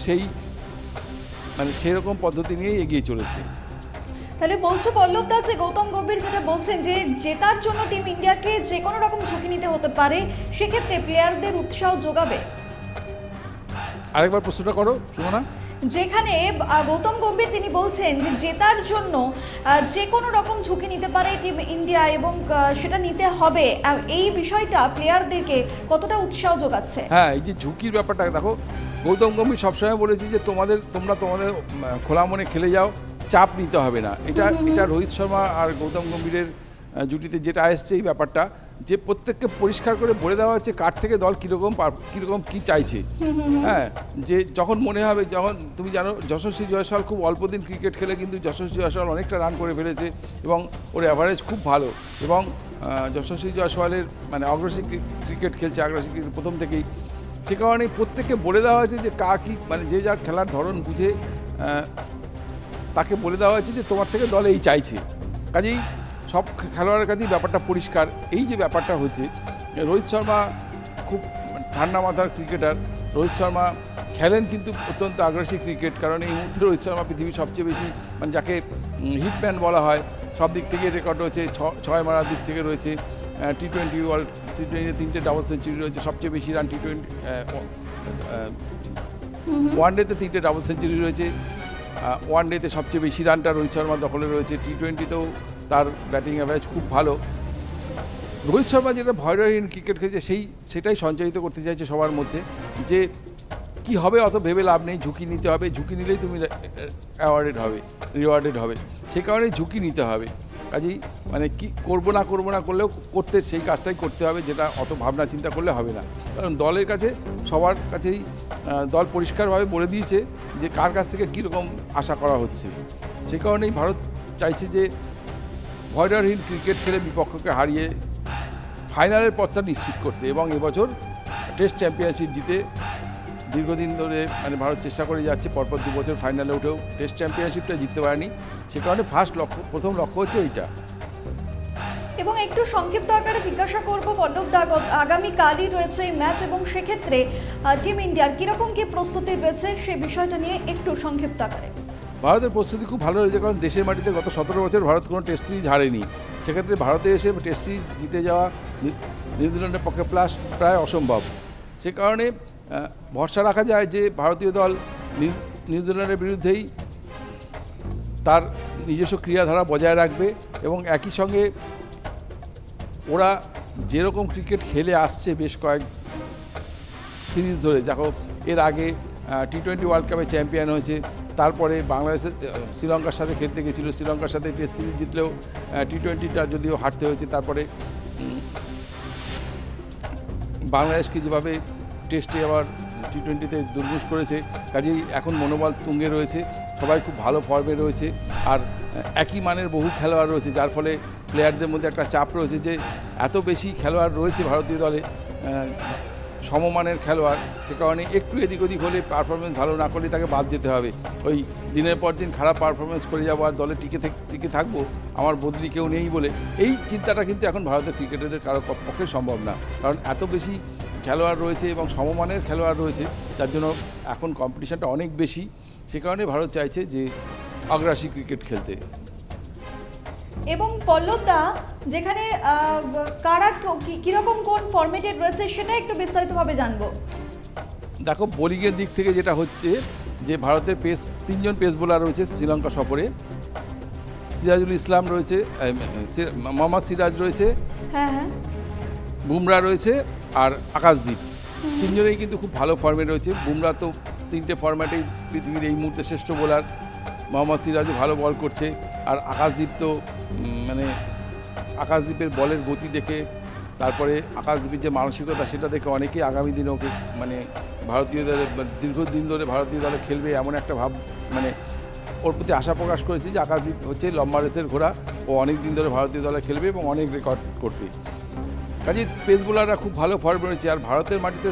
সেরকম পদ্ধতি নিয়েই এগিয়ে চলেছে। তাহলে বলছো পল্লব দা যে গৌতম গম্ভীর যেটা বলছেন যে জেতার জন্য টিম ইন্ডিয়াকে যে কোনো রকম ঝুঁকি নিতে হতে পারে, সেক্ষেত্রে প্লেয়ারদের উৎসাহ যোগাবে। আরেকবার প্রশ্নটা করো সুমনা। যেখানে গৌতম গম্ভীর তিনি বলছেন যে জেতার জন্য যে কোনো রকম ঝুঁকি নিতে পারে টিম ইন্ডিয়া এবং সেটা নিতে হবে, এই বিষয়টা প্লেয়ারদেরকে কতটা উৎসাহ যোগাচ্ছে? হ্যাঁ, এই যে ঝুঁকির ব্যাপারটা দেখো, গৌতম গম্ভীর সবসময় বলেছে যে তোমরা তোমাদের খোলা মনে খেলে যাও, চাপ নিতে হবে না। এটা রোহিত শর্মা আর গৌতম গম্ভীরের জুটিতে যেটা আসছে এই ব্যাপারটা, যে প্রত্যেককে পরিষ্কার করে বলে দেওয়া হচ্ছে কার থেকে দল কীরকম কী চাইছে। হ্যাঁ, যে যখন মনে হবে, যখন তুমি জানো যশস্বী জয়সওয়াল খুব অল্প দিন ক্রিকেট খেলে কিন্তু যশস্বী জয়সওয়াল অনেকটা রান করে ফেলেছে এবং ওর অ্যাভারেজ খুব ভালো, এবং যশস্বী জয়সওয়ালের অগ্রসী ক্রিকেট খেলছে, আগ্রাসী ক্রিকেট প্রথম থেকেই। সে কারণে প্রত্যেককে বলে দেওয়া হয়েছে যে কার কী, যে যার খেলার ধরন বুঝে তাকে বলে দেওয়া হয়েছে যে তোমার থেকে দল এই চাইছে। কাজেই সব খেলোয়াড়ের কাছেই ব্যাপারটা পরিষ্কার। এই যে ব্যাপারটা হচ্ছে, রোহিত শর্মা খুব ঠান্ডা মাথার ক্রিকেটার। রোহিত শর্মা খেলেন কিন্তু অত্যন্ত আগ্রাসী ক্রিকেট, কারণ এই মুহূর্তে রোহিত শর্মা পৃথিবীর সবচেয়ে বেশি যাকে হিটম্যান বলা হয়, সব দিক থেকে রেকর্ড রয়েছে, ছয় মারার দিক থেকে রয়েছে, টি-20 টি-20 3টে ডাবল সেঞ্চুরি রয়েছে, সবচেয়ে বেশি রান টি-20 ওয়ানডেতে 3টে ডাবল সেঞ্চুরি রয়েছে, ওয়ানডেতে সবচেয়ে বেশি রানটা রোহিত শর্মার দখলে রয়েছে, টি-20তেও তার ব্যাটিং অ্যাভারেজ খুব ভালো। রোহিত শর্মা যেটা ভয়হীন ক্রিকেট খেলছে সেটাই সঞ্চারিত করতে চাইছে সবার মধ্যে, যে কি হবে অত ভেবে লাভ নেই, ঝুঁকি নিতে হবে, ঝুঁকি নিলেই তুমি রিওয়ার্ডেড হবে। সেই কারণে ঝুঁকি নিতে হবে। কাজেই কি করবো না করলেও সেই কাজটাই করতে হবে, যেটা অত ভাবনা চিন্তা করলে হবে না। কারণ দলের কাছে, সবার কাছেই দল পরিষ্কারভাবে বলে দিয়েছে যে কার কাছ থেকে কীরকম আশা করা হচ্ছে। সেই কারণেই ভারত চাইছে যে ভয়হীন ক্রিকেট খেলে বিপক্ষকে হারিয়ে ফাইনালের পথটা নিশ্চিত করতে, এবং এবছর টেস্ট চ্যাম্পিয়নশিপ জিতে দীর্ঘদিন ধরে ভারত চেষ্টা করে যাচ্ছে, পরপর 2 বছর ফাইনালে উঠেও টেস্ট চ্যাম্পিয়নশিপটা জিততে পারেনি। সে কারণে প্রথম লক্ষ্য হচ্ছে ওইটা। এবং একটু সংক্ষিপ্ত আকারে জিজ্ঞাসা করবো পল্লব দা, আগামীকালই রয়েছে এই ম্যাচ, এবং সেক্ষেত্রে টিম ইন্ডিয়ার কীরকম কী প্রস্তুতি রয়েছে সেই বিষয়টা নিয়ে একটু সংক্ষিপ্ত আকারে। ভারতের প্রস্তুতি খুব ভালো রয়েছে, কারণ দেশের মাটিতে গত 17 বছর ভারত কোনো টেস্ট সিরিজ হারেনি। সেক্ষেত্রে ভারতে এসে টেস্ট সিরিজ জিতে যাওয়া নিউজিল্যান্ডের পক্ষে প্রায় অসম্ভব। সে কারণে ভরসা রাখা যায় যে ভারতীয় দল নিউজিল্যান্ডের বিরুদ্ধেই তার নিজস্ব ক্রীড়াধারা বজায় রাখবে, এবং একই সঙ্গে ওরা যেরকম ক্রিকেট খেলে আসছে বেশ কয়েক সিরিজ ধরে, দেখো এর আগে টি-20 ওয়ার্ল্ড কাপে চ্যাম্পিয়ন হয়েছে, তারপরে বাংলাদেশের শ্রীলঙ্কার সাথে খেলতে গেছিলো, শ্রীলঙ্কার সাথে টেস্ট সিরিজ জিতলেও টি-20টা যদিও হারতে হয়েছে, তারপরে বাংলাদেশকে যেভাবে টেস্টে আবার টি-20তে দুর্মুষ করেছে। কাজেই এখন মনোবল তুঙ্গে রয়েছে, সবাই খুব ভালো ফর্মে রয়েছে, আর একই মানের বহু খেলোয়াড় রয়েছে, যার ফলে প্লেয়ারদের মধ্যে একটা চাপ রয়েছে যে এত বেশি খেলোয়াড় রয়েছে ভারতীয় দলে, সমমানের খেলোয়াড়। সে কারণে একটু এদিক ওদিক হলে, পারফরমেন্স ভালো না করলে তাকে বাদ যেতে হবে। ওই দিনের পর দিন খারাপ পারফরমেন্স করে যাবো আর দলে টিকে থাকবো, আমার বদলি কেউ নেই বলে, এই চিন্তাটা কিন্তু এখন ভারতের ক্রিকেটারদের কারোর পক্ষে সম্ভব না। কারণ এত বেশি খেলোয়াড় রয়েছে এবং সমমানের খেলোয়াড় রয়েছে, যার জন্য এখন কম্পিটিশনটা অনেক বেশি। সে কারণে ভারত চাইছে যে আগ্রাসী ক্রিকেট খেলতে। এবং পল্লব দা, যেখানে কারা কীরকম কোন ফরম্যাটেড রয়েছে সেটা একটু বিস্তারিতভাবে জানবো। দেখো, বোলিংয়ের দিক থেকে যেটা হচ্ছে যে ভারতের 3জন পেস বোলার রয়েছে শ্রীলঙ্কা সফরে। সিরাজুল ইসলাম রয়েছে, মোহাম্মদ সিরাজ রয়েছে, হ্যাঁ, বুমরা রয়েছে, আর আকাশদীপ। 3জনেই কিন্তু খুব ভালো ফর্মে রয়েছে। বুমরা তো তিনটে ফরম্যাটেই পৃথিবীর এই মুহূর্তে শ্রেষ্ঠ বোলার। মোহাম্মদ সিরাজও ভালো বল করছে, আর আকাশদীপ তো মানে আকাশদীপের বলের গতি দেখে, তারপরে আকাশদীপের যে মানসিকতা সেটা দেখে অনেকেই আগামী দিনে ওকে মানে ভারতীয় দলে দীর্ঘদিন ধরে ভারতীয় দলে খেলবে এমন একটা ভাব মানে ওর প্রতি আশা প্রকাশ করেছে যে আকাশদীপ হচ্ছে লম্বা রেসের ঘোড়া, ও অনেক দিন ধরে ভারতীয় দলে খেলবে এবং অনেক রেকর্ড করবে। কাজে পেস বোলাররা খুব ভালো ফর্ম রয়েছে, আর ভারতের মাটিতে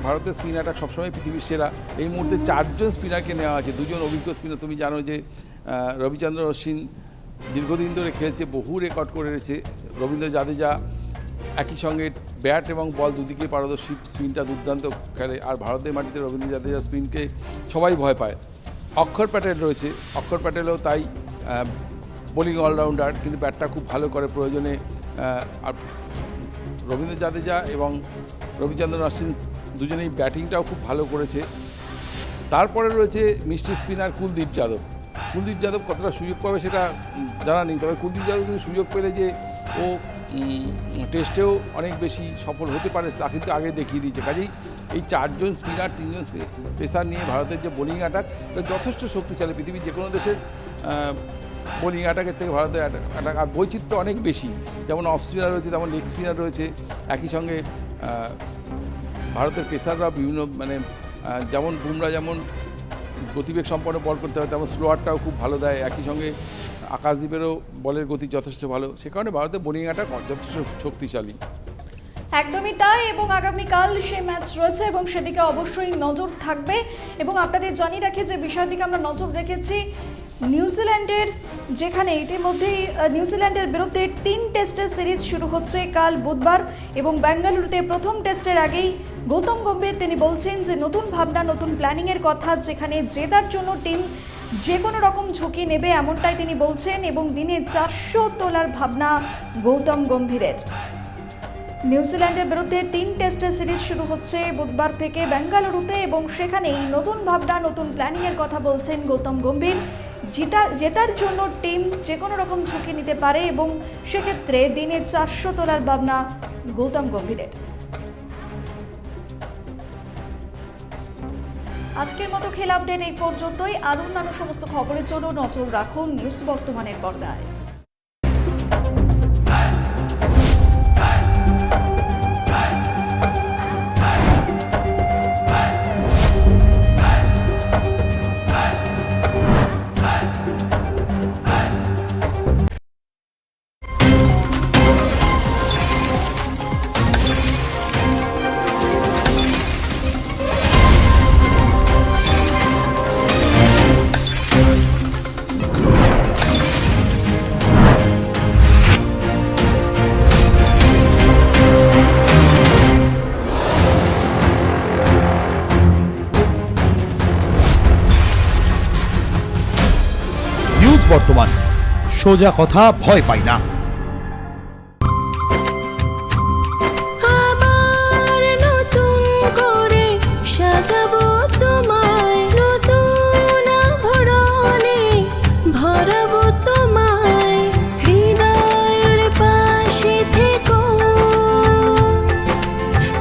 ভারতের স্পিন অ্যাটাক সবসময় পৃথিবীর সেরা। এই মুহূর্তে 4 জন স্পিনারকে নেওয়া আছে, 2 জন অভিজ্ঞ স্পিনার। তুমি জানো যে রবিচন্দ্র অশ্বিন দীর্ঘদিন ধরে খেলছে, বহু রেকর্ড করে রয়েছে। রবীন্দ্র জাদেজা একই সঙ্গে ব্যাট এবং বল দুদিকে পারদর্শী, স্পিনটা দুর্দান্ত খেলে। আর ভারতের মাটিতে রবীন্দ্র জাদেজার স্পিনকে সবাই ভয় পায়। অক্ষর প্যাটেল রয়েছে, অক্ষর প্যাটেলও তাই বোলিং অলরাউন্ডার, কিন্তু ব্যাটটা খুব ভালো করে প্রয়োজনে। আর রবীন্দ্র জাদেজা এবং রবিচন্দ্রন অশ্বিন দুজনেই ব্যাটিংটাও খুব ভালো করেছে। তারপরে রয়েছে মিষ্টি স্পিনার কুলদীপ যাদব। কুলদীপ যাদব কতটা সুযোগ পাবে সেটা জানা নেই, তবে কুলদীপ যাদব কিন্তু সুযোগ পেলে যে ও টেস্টেও অনেক বেশি সফল হতে পারে তা কিন্তু আগে দেখিয়ে দিয়েছে। কাজেই এই 4 জন স্পিনার, 3 জন পেসার নিয়ে ভারতের যে বোলিং অ্যাটাক যথেষ্ট শক্তিশালী। পৃথিবীর যে কোনো দেশের বোলিং অ্যাটাকের থেকে ভারতের অ্যাটাক আর বৈচিত্র্য অনেক বেশি। যেমন অফ স্পিনার রয়েছে, তেমন লেগ স্পিনার রয়েছে। একই সঙ্গে ভারতের পেসাররা বিভিন্ন মানে যেমন বুমরা যেমন গতিবেগ সম্পন্ন বল করতে হয়, তেমন স্লোয়ারটাও খুব ভালো দেয়। একই সঙ্গে আকাশদীপেরও বলের গতি যথেষ্ট ভালো, সে কারণে ভারতের বোলিং অ্যাটাক যথেষ্ট শক্তিশালী। একদমই তাই, এবং আগামীকাল সেই ম্যাচ রয়েছে এবং সেদিকে অবশ্যই নজর থাকবে। এবং আপনাদের জানিয়ে রাখি যে বিষয়ের দিকে আমরা নজর রেখেছি নিউজিল্যান্ডের, যেখানে ইতিমধ্যেই নিউজিল্যান্ডের বিরুদ্ধে 3 টেস্টের সিরিজ শুরু হচ্ছে কাল বুধবার। এবং বেঙ্গালুরুতে প্রথম টেস্টের আগেই গৌতম গম্ভীর তিনি বলছেন যে নতুন ভাবনা, নতুন প্ল্যানিংয়ের কথা, যেখানে জেতার জন্য টিম যে কোনো রকম ঝুঁকি নেবে এমনটাই তিনি বলছেন। এবং দিনে 400 তোলার ভাবনা গৌতম গম্ভীরের। নিউজিল্যান্ডের বিরুদ্ধে 3 টেস্টের সিরিজ শুরু হচ্ছে বুধবার থেকে বেঙ্গালুরুতে, এবং সেখানেই নতুন ভাবনা, নতুন প্ল্যানিংয়ের কথা বলছেন গৌতম গম্ভীর। জেতার জন্য টিম যে কোনো রকম ঝুঁকি নিতে পারে এবং সেক্ষেত্রে দিনে 400 তোলার ভাবনা গৌতম গম্ভীরের। আজকের মতো খেলা আপডেট এই পর্যন্তই। আর অন্যান্য সমস্ত খবরের জন্য নজর রাখুন নিউজ বর্তমানের পর্দায়। বর্তমান, সোজা কথা, ভয় পাই না। আবার নতুন করে সাজাবো তোমায়, নতুন আভরণে ভরাবো তোমায়, হৃদয়ের পাশে থেকো,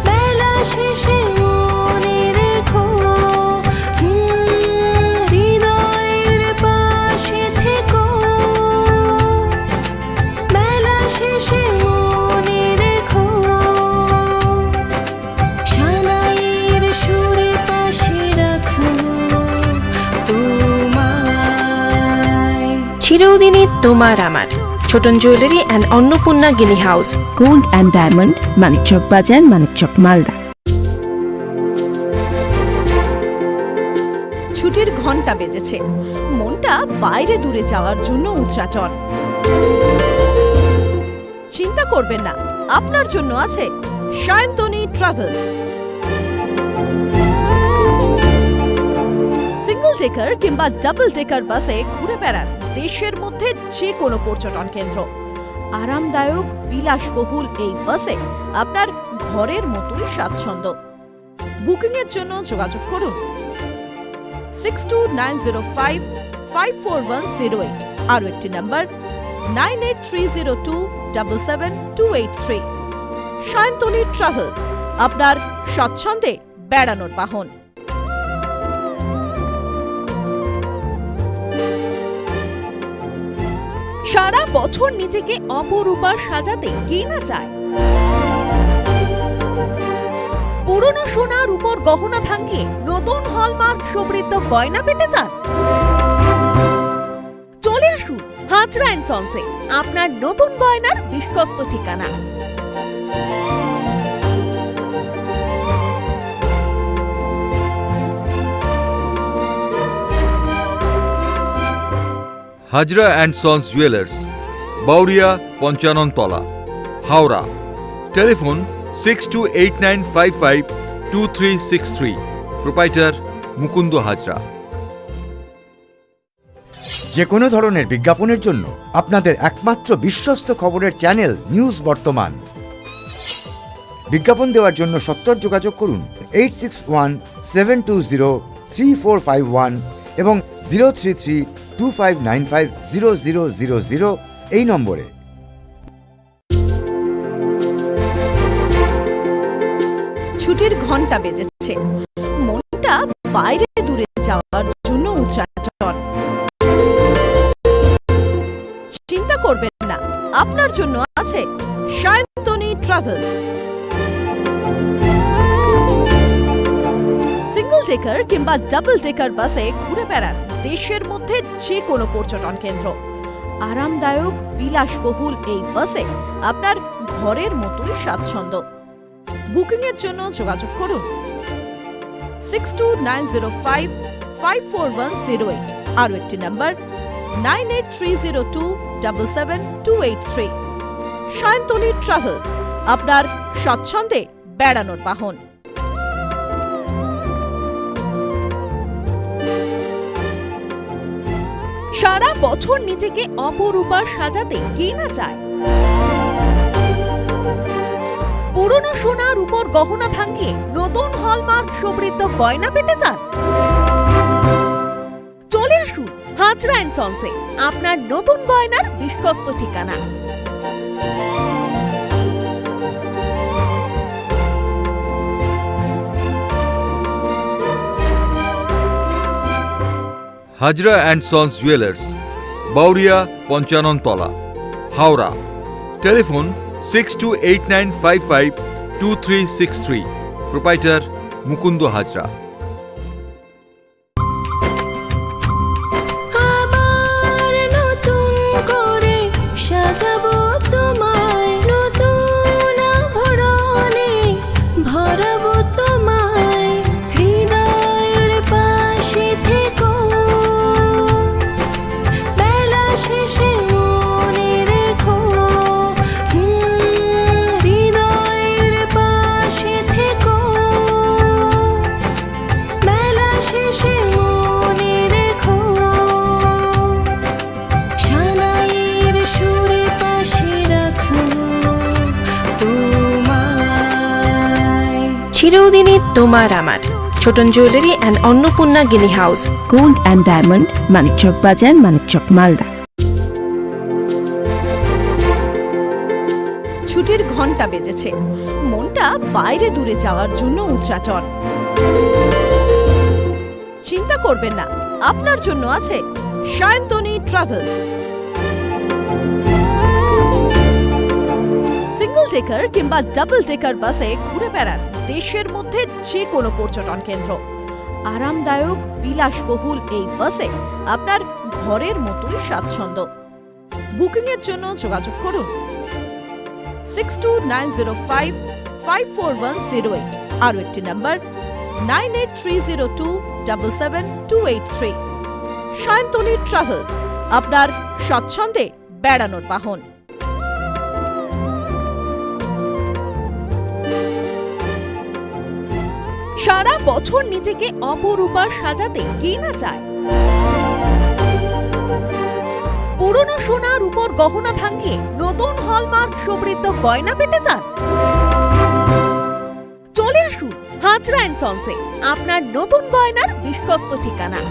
বেলা শেষে মনে রেখো, হৃদয়ের পাশে থেকো, বেলা শেষে মনে রেখো, সানাইয়ের সুরে পাশে রাখবো তোমায়। চিরদিনই তোমার আমার। Chhoton jewellery and Annapurna Guinea house, gold and diamond, Manikchak Bazar, Manikchak Malda. ছুটির ঘন্টা বেজেছে, মনটা বাইরে দূরে যাওয়ার জন্য উচ্চাটন। চিন্তা করবেন না, আপনার জন্য আছে সায়ন্তনী ট্রাভেলস। সিঙ্গল ডেকার কিংবা ডাবল ডেকার বাসে ঘুরে বেড়ান দেশের মধ্যে যে কোনো পর্যটন কেন্দ্র। আরামদায়ক বিলাসবহুল এই বাসে আপনার ঘরের মতোই স্বাচ্ছন্দ্য। বুকিংয়ের জন্য যোগাযোগ করুন 6290554108, আরও একটি নাম্বার 9830277283। সায়ন্তনী ট্রাভেলস, আপনার স্বাচ্ছন্দ্যে বেড়ানোর বাহন। সারা বছর নিজেকে অপরূপা সাজাতে কে না চায়? পুরনো সোনার উপর গহনা ভাঙিয়ে নতুন হলমার্ক সমৃদ্ধ গয়না পেতে চান? চলে আসুন হাজরা অ্যান্ড সন্সে, আপনার নতুন গয়নার বিশ্বস্ত ঠিকানা। Hazra and sons jewellers, Bauria Panchanantala, Howrah. Telephone 6289552363। Proprietor Mukunda Hazra. যে কোনো ধরনের বিজ্ঞাপনের জন্য আপনাদের একমাত্র বিশ্বস্ত খবরের চ্যানেল নিউজ বর্তমান। বিজ্ঞাপন দেওয়ার জন্য সত্তর যোগাযোগ করুন 8617203451 এবং 03325950000 এই নম্বরে। ছুটির ঘন্টা বেজেছে, মনটা বাইরে দূরে যাওয়ার জন্য উচ্চাটন। চিন্তা করবেন না, আপনার জন্য আছে সায়ন্তনী ট্রাভেলস। সিঙ্গল ডেকার কিংবা ডাবল ডেকার বাসে ঘুরে বেড়ান দেশের মধ্যে যে কোনো পর্যটন কেন্দ্র। আরামদায়ক বিলাসবহুল এই বাসে আপনার ঘরের মতোই স্বাচ্ছন্দ্য। বুকিং এর জন্য যোগাযোগ করুন 6290554108, আরো একটি নাম্বার 9830277283। সায়ন্তনী ট্রাভেলস, আপনার স্বাচ্ছন্দ্যে বেড়ানোর বাহন। সারা বছর নিজেকে অপরূপা সাজাতে কে না চায়? পুরনো সোনার উপর গহনা ভাঙিয়ে নতুন হলমার্ক সমৃদ্ধ গয়না পেতে চান? চলে আসুন হাজরা অ্যান্ড সন্সে, আপনার নতুন গয়নার বিশ্বস্ত ঠিকানা। Hazra and sons jewellers, Bauria Panchanantala, Howrah. Telephone 6289552363। Proprietor Mukunda Hazra. আবার নতুন করে সাজাবো তোমায়, নতুন আভরণে ভরাবো তোমায়, হৃদয়ের পাশে থেকো, বেলা শেষে মনে রেখো, হৃদয়ের পাশে থেকো, বেলা শেষে মনে রেখো, সানাইয়ের সুরে পাশে রাখবো তোমায়। চিরদিনই তোমার আমার Chhoton jewellery and Annapurna Guinea house, gold and diamond, Manikchak Bazar, Manikchak Malda. ছুটির ঘন্টা বেজেছে, মনটা বাইরে দূরে যাওয়ার জন্য উচ্চাটন। চিন্তা করবেন না, আপনার জন্য আছে সায়ন্তনী ট্রাভেলস। সিঙ্গল ডেকার কিংবা ডাবল ডেকার বাসে ঘুরে বেড়ান দেশের মধ্যে যে কোনো পর্যটন কেন্দ্র। আরামদায়ক বিলাসবহুল এই বাসে আপনার ঘরের মতোই স্বাচ্ছন্দ্য। বুকিং এর জন্য যোগাযোগ করুন 6290554108, আরো একটি নাম্বার 9830277283। সায়ন্তনী ট্রাভেলস, আপনার স্বাচ্ছন্দ্যে বেড়ানোর বাহন। সারা বছর নিজেকে অপরূপা সাজাতে কে না চায়? পুরনো সোনার উপর গহনা ভাঙিয়ে নতুন হলমার্ক সমৃদ্ধ গয়না পেতে চান? চলে আসুন হাজরা অ্যান্ড সন্সে, আপনার নতুন গয়নার বিশ্বস্ত ঠিকানা।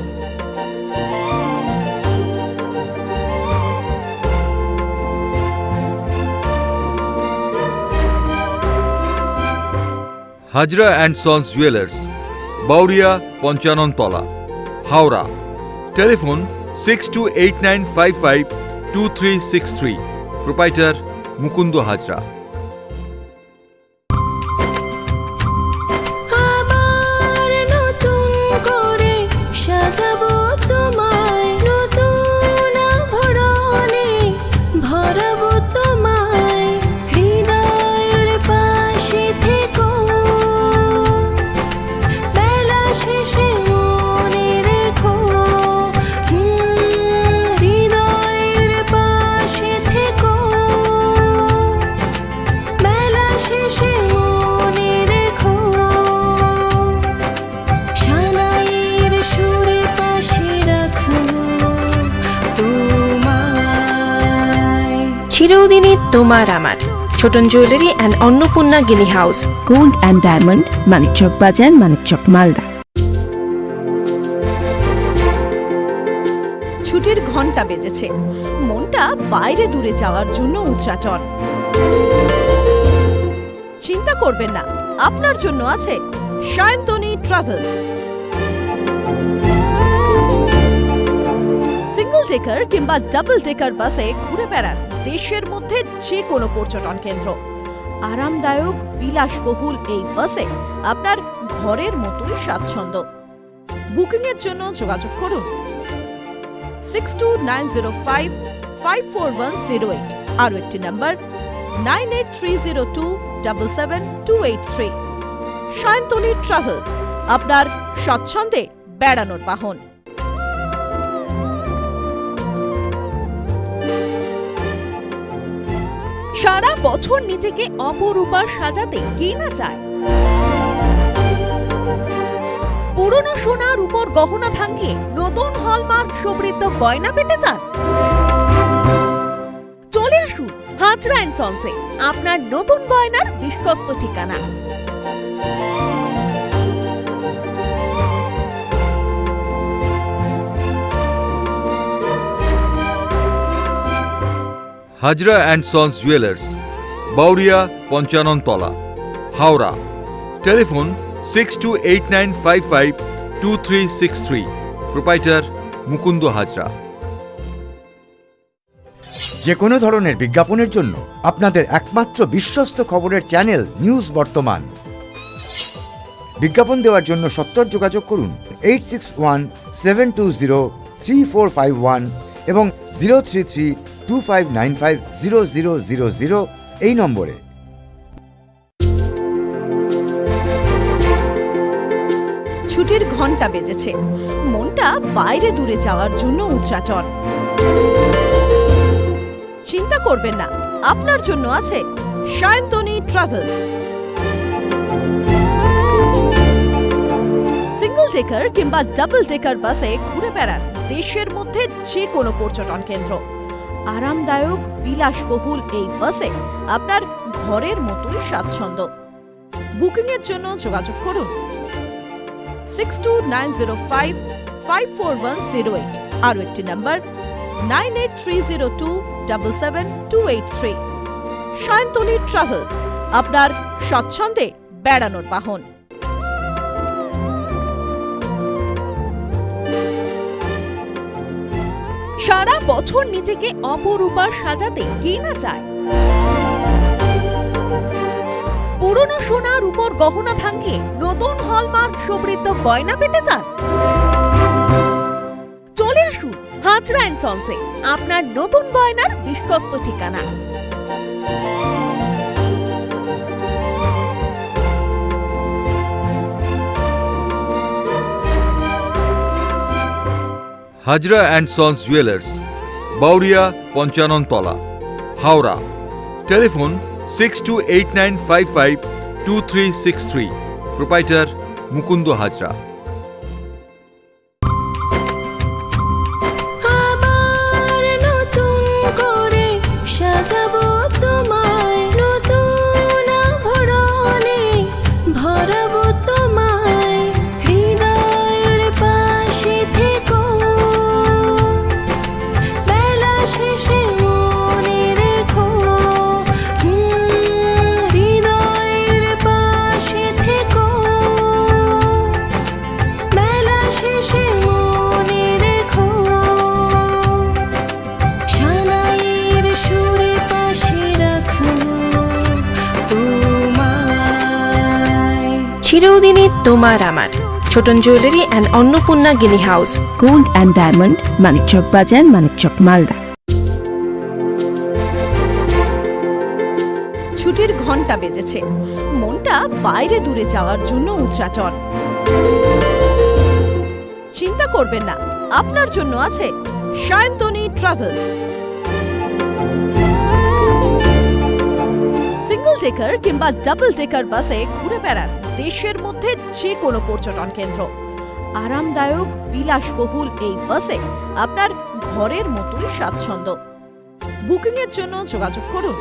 Hazra and sons jewellers, Bauria Panchanantala, Howrah. Telephone 628955 2363. Proprietor Mukundo Hajra. আবার নতুন করে সাজাবো তোমায়, নতুন আভরণে ভরাবো তোমায়, হৃদয়ের পাশে থেকো, বেলা শেষে মনে রেখো, হৃদয়ের পাশে থেকো, বেলা শেষে মনে রেখো, সানাইয়ের সুরে পাশে রাখবো তোমায়। চিরদিনই তোমার আমার Chhoton jewellery and Annapurna Guinea house, gold and diamond, Manikchak Bazar, Manikchak Malda. ছুটির ঘন্টা বেজেছে, মনটা বাইরে দূরে যাওয়ার জন্য উচ্চাটন। চিন্তা করবেন না, আপনার জন্য আছে সায়ন্তনী ট্রাভেলস। সিঙ্গল টেকার কিংবা ডাবল টেকার বাসে ঘুরে বেড়ান দেশের মধ্যে যে কোনো পর্যটন কেন্দ্র। আরামদায়ক বিলাসবহুল এই বাসে আপনার ঘরের মতোই স্বাচ্ছন্দ্য। বুকিং এর জন্য যোগাযোগ করুন 6290554108, আরও একটি নাম্বার 9830277283। সায়ন্তনী ট্রাভেলস, আপনার স্বাচ্ছন্দ্যে বেড়ানোর বাহন। সারা বছর নিজেকে অপরূপা সাজাতে কে না চায়? পুরনো সোনার উপর গহনা ভাঙিয়ে নতুন হলমার্ক সমৃদ্ধ গয়না পেতে চান? চলে আসুন হাজরা অ্যান্ড সন্সে, আপনার নতুন গয়নার বিশ্বস্ত ঠিকানা। Hajra and Sons Jewelers, Bauria, Ponchanontola, Howrah. Telephone 6289552363. Proprietor Mukundo Hajra. যে কোনো ধরনের বিজ্ঞাপনের জন্য আপনাদের একমাত্র বিশ্বস্ত খবরের চ্যানেল নিউজ বর্তমান। বিজ্ঞাপন দেওয়ার জন্য সত্বর যোগাযোগ করুন 8617203451 এবং 03325950000 এই নম্বরে। ছুটির ঘন্টা বেজেছে, মনটা বাইরে দূরে যাওয়ার জন্য উচ্চাটন। চিন্তা করবেন না, আপনার জন্য আছে সায়ন্তনী ট্রাভেলস। সিঙ্গল টেকার কিংবা ডাবল টেকার বাসে ঘুরে বেড়ান দেশের মধ্যে যে কোনো পর্যটন কেন্দ্র। আরামদায়ক বিলাসবহুল এই বাসে আপনার ঘরের মতোই স্বাচ্ছন্দ্য। বুকিং এর জন্য যোগাযোগ করুন 6290554108, আরও একটি নাম্বার 9830277283। সায়ন্তনী ট্রাভেলস, আপনার স্বাচ্ছন্দ্যে বেড়ানোর বাহন। সারা বছর নিজেকে অপরূপা সাজাতে কে না চায়? পুরনো সোনার উপর গহনা ভাঙিয়ে নতুন হলমার্ক সমৃদ্ধ গয়না পেতে চান? চলে আসুন হাজরা অ্যান্ড সন্সে, আপনার নতুন গয়নার বিশ্বস্ত ঠিকানা। Hajra and Sons Jewelers, Bauria, Ponchanontola, Howrah. Telephone 6289552363. Proprietor Mukundo Hajra. আবার নতুন করে সাজাবো তোমায়, নতুন আভরণে ভরাবো তোমায়, হৃদয়ের পাশে থেকো, বেলা শেষে মনে রেখো, হৃদয়ের পাশে থেকো, চিরদিনই তোমার আমার Chhoton jewellery and Annapurna Guinea house, gold and diamond, Manikchak Bazar, Manikchak Malda. ছুটির ঘন্টা বেজেছে, মনটা বাইরে দূরে যাওয়ার জন্য উচ্চাটন। চিন্তা করবেন না, আপনার জন্য আছে সায়ন্তনী ট্রাভেলস। সিঙ্গল ডেকার কিংবা ডাবল ডেকার বাসে ঘুরে বেড়ান দেশের মধ্যে যে কোনো পর্যটন কেন্দ্র। আরামদায়ক বিলাসবহুল এই বাসে আপনার ঘরের মতোই স্বাচ্ছন্দ্য। বুকিং এর জন্য যোগাযোগ করুন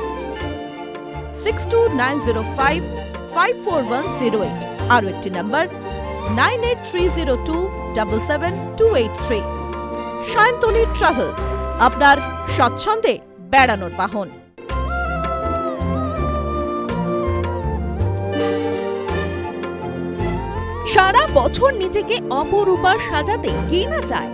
6290554108, আরও একটি নাম্বার 9830277283। সায়ন্তনী ট্রাভেলস, আপনার স্বাচ্ছন্দ্যে বেড়ানোর বাহন। সারা বছর নিজেকে অপরূপা সাজাতে কে না চায়?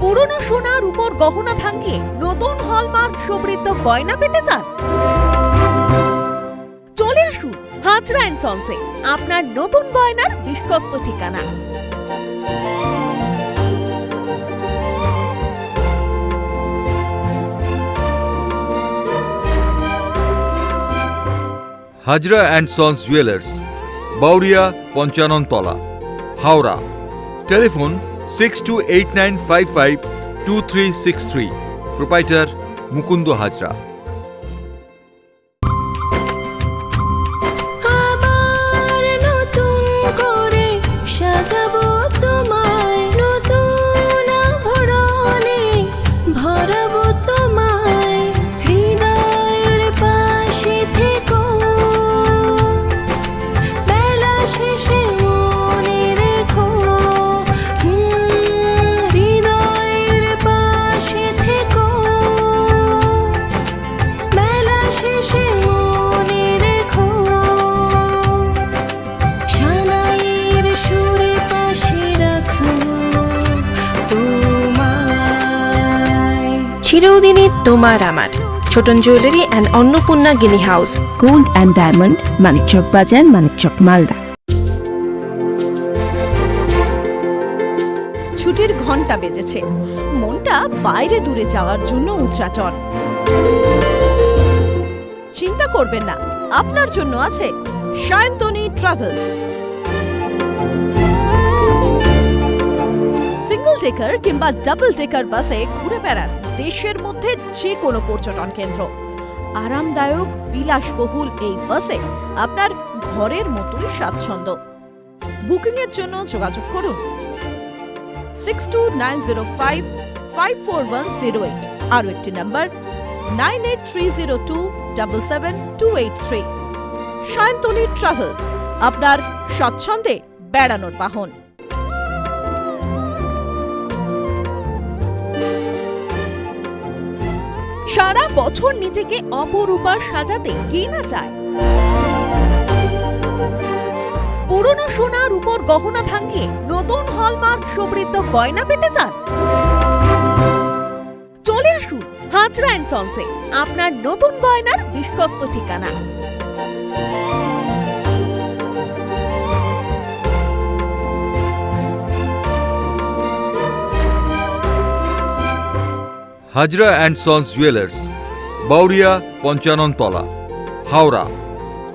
পুরনো সোনার উপর গহনা ভাঙিয়ে নতুন হলমার্ক সমৃদ্ধ গয়না পেতে চান? চলে আসুন হাজরা এন্ড সন্সে, আপনার নতুন গয়নার বিশ্বস্ত ঠিকানা। Hazra and sons jewellers, Bauria Panchanantala, Howrah. Telephone 6289552363। Proprietor Mukunda Hazra. চিরদিনই তোমার আমার Chhoton jewellery and Annapurna Guinea house, gold and diamond, Manikchak Bazar, Manikchak Malda. ছুটির ঘন্টা বেজেছে, মনটা বাইরে দূরে যাওয়ার জন্য উচ্চাটন। চিন্তা করবেন না, আপনার জন্য আছে সায়ন্তনী ট্রাভেলস। সিঙ্গল ডেকার কিংবা ডাবল ডেকার বাসে ঘুরে বেড়ান দেশের মধ্যে যে কোনো পর্যটন কেন্দ্র। আরামদায়ক বিলাসবহুল এই বাসে আপনার ঘরের মতোই স্বাচ্ছন্দ্য। বুকিং এর জন্য যোগাযোগ করুন 6290554108, আরও একটি নাম্বার 9830277283। সায়ন্তনী ট্রাভেলস, আপনার স্বাচ্ছন্দ্যে বেড়ানোর বাহন। সারা বছর নিজেকে অপরূপা সাজাতে কে না চায়? পুরনো সোনার উপর গহনা ভাঙিয়ে নতুন হলমার্ক সমৃদ্ধ গয়না পেতে চান? চলে আসুন হাজরা এন্ড সন্সে, আপনার নতুন গয়নার বিশ্বস্ত ঠিকানা। Hazra and sons jewellers, Bauria Panchanantala, Howrah.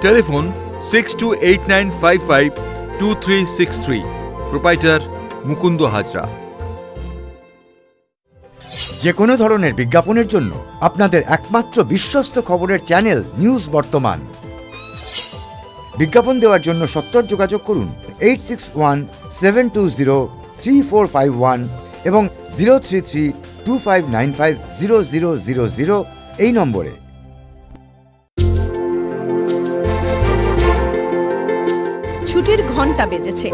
Telephone 6289552363। Proprietor Mukunda Hazra. যে কোনো ধরনের বিজ্ঞাপনের জন্য আপনাদের একমাত্র বিশ্বস্ত খবরের চ্যানেল নিউজ বর্তমান। বিজ্ঞাপন দেওয়ার জন্য সত্বর যোগাযোগ করুন 8617203451 এবং 03325950000 এই নম্বরে। ছুটির ঘন্টা বেজেছে,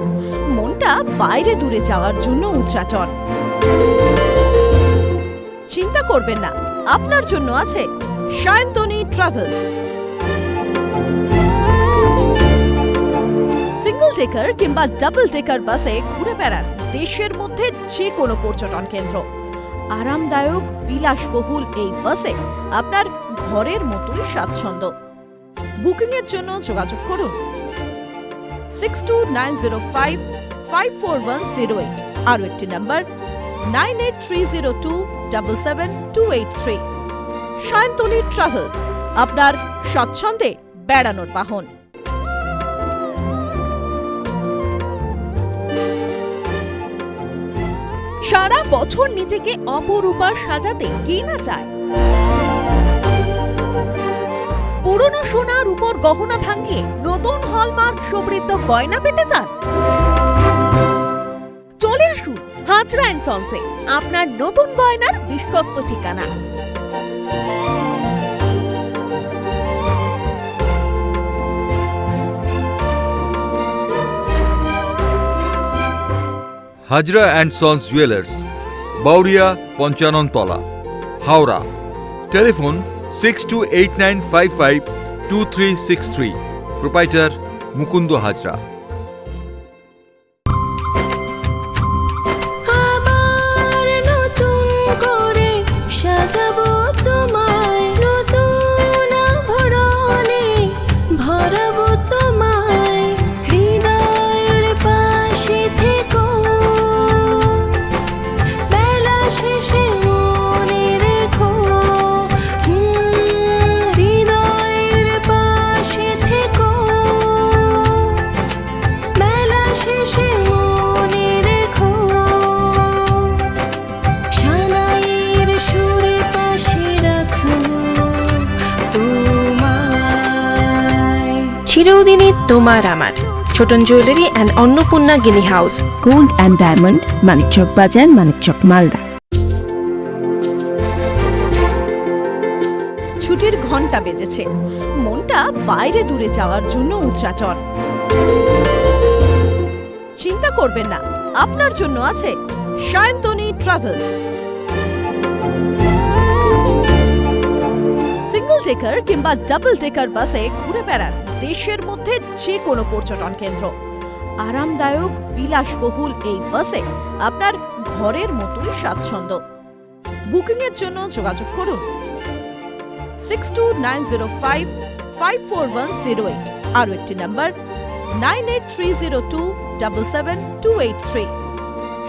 মনটা বাইরে দূরে যাওয়ার জন্য উচ্চাটন। চিন্তা করবেন না, আপনার জন্য আছে সায়ন্তনী ট্রাভেলস। সিঙ্গল ডেকার কিংবা ডাবল ডেকার বাসে ঘুরে বেড়ান দেশের মধ্যে যে কোনো পর্যটন কেন্দ্র। আরামদায়ক বিলাসবহুল এই বাসে আপনার ঘরের মতোই স্বাচ্ছন্দ্য। বুকিং এর জন্য যোগাযোগ করুন 6290554108, আরো একটি নাম্বার 9830277283। সায়ন্তনী ট্রাভেলস, আপনার স্বচ্ছন্দে বেড়ানোর বাহন। সারা বছর নিজেকে অপরূপা সাজাতে কে না চায়? পুরনো সোনার উপর গহনা ভাঙিয়ে নতুন হলমার্ক সমৃদ্ধ গয়না পেতে চান? চলে আসুন হাজরা অ্যান্ড সন্সে, আপনার নতুন গয়নার বিশ্বস্ত ঠিকানা। Hazra and sons jewellers, Bauria Panchanantala, Howrah. Telephone 6289552363। Proprietor Mukunda Hazra. আবার নতুন করে সাজাবো তোমায়, নতুন আভরণে ভরাবো তোমায়, হৃদয়ের পাশে থেকো, বেলা শেষে মনে রেখো, হৃদয়ের পাশে থেকো, বেলা শেষে মনে রেখো, সানাইয়ের সুরে পাশে রাখবো তোমায়। চিরদিনই তোমার আমার Chhoton jewellery and Annapurna Guinea house, gold and diamond, Manikchak Bazar, Manikchak Malda. ছুটির ঘন্টা বেজেছে, মনটা বাইরে দূরে যাওয়ার জন্য উচ্চাটন। চিন্তা করবেন না, আপনার জন্য আছে সায়ন্তনী ট্রাভেলস। সিঙ্গল ডেকার কিংবা ডাবল ডেকার বাসে ঘুরে বেড়ান দেশের মধ্যে যে কোনো পর্যটন কেন্দ্র। আরামদায়ক বিলাসবহুল এই বাসে আপনার ঘরের মতোই স্বাচ্ছন্দ্য। বুকিং এর জন্য যোগাযোগ করুন 6290554108, আরো একটি নাম্বার 9830277283।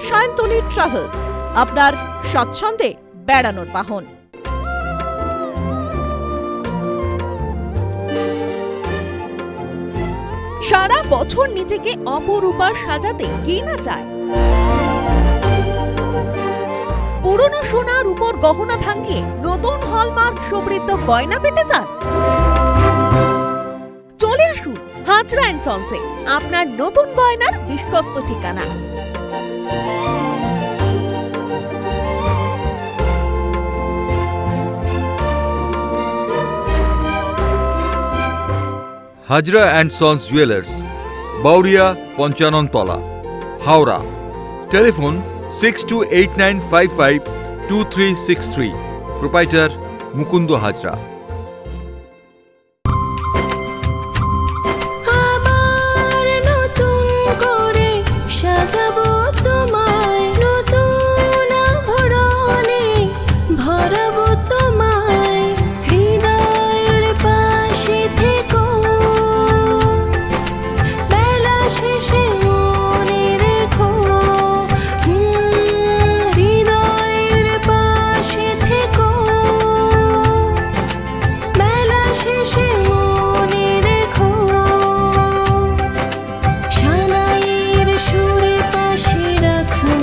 সায়ন্তনী ট্রাভেলস, আপনার স্বচ্ছন্দে বেড়ানোর বাহন। সারা বছর নিজেকে অপরূপা সাজাতে কে না চায়? পুরনো সোনার উপর গহনা ভাঙিয়ে নতুন হলমার্ক সমৃদ্ধ গয়না পেতে চান? চলে আসুন হাজরা অ্যান্ড সন্সে, আপনার নতুন গয়নার বিশ্বস্ত ঠিকানা। Hazra and sons jewellers, Bauria Panchanantala, Howrah. Telephone 6289552363। Proprietor Mukunda Hazra. আবার নতুন করে সাজাবো তোমায়, নতুন আভরণে ভরাবো তোমায়, হৃদয়ের পাশে থেকো, বেলা শেষে মনে রেখো, হৃদয়ের পাশে থেকো, বেলা শেষে মনে রেখো, সানাইয়ের সুরে পাশে রাখবো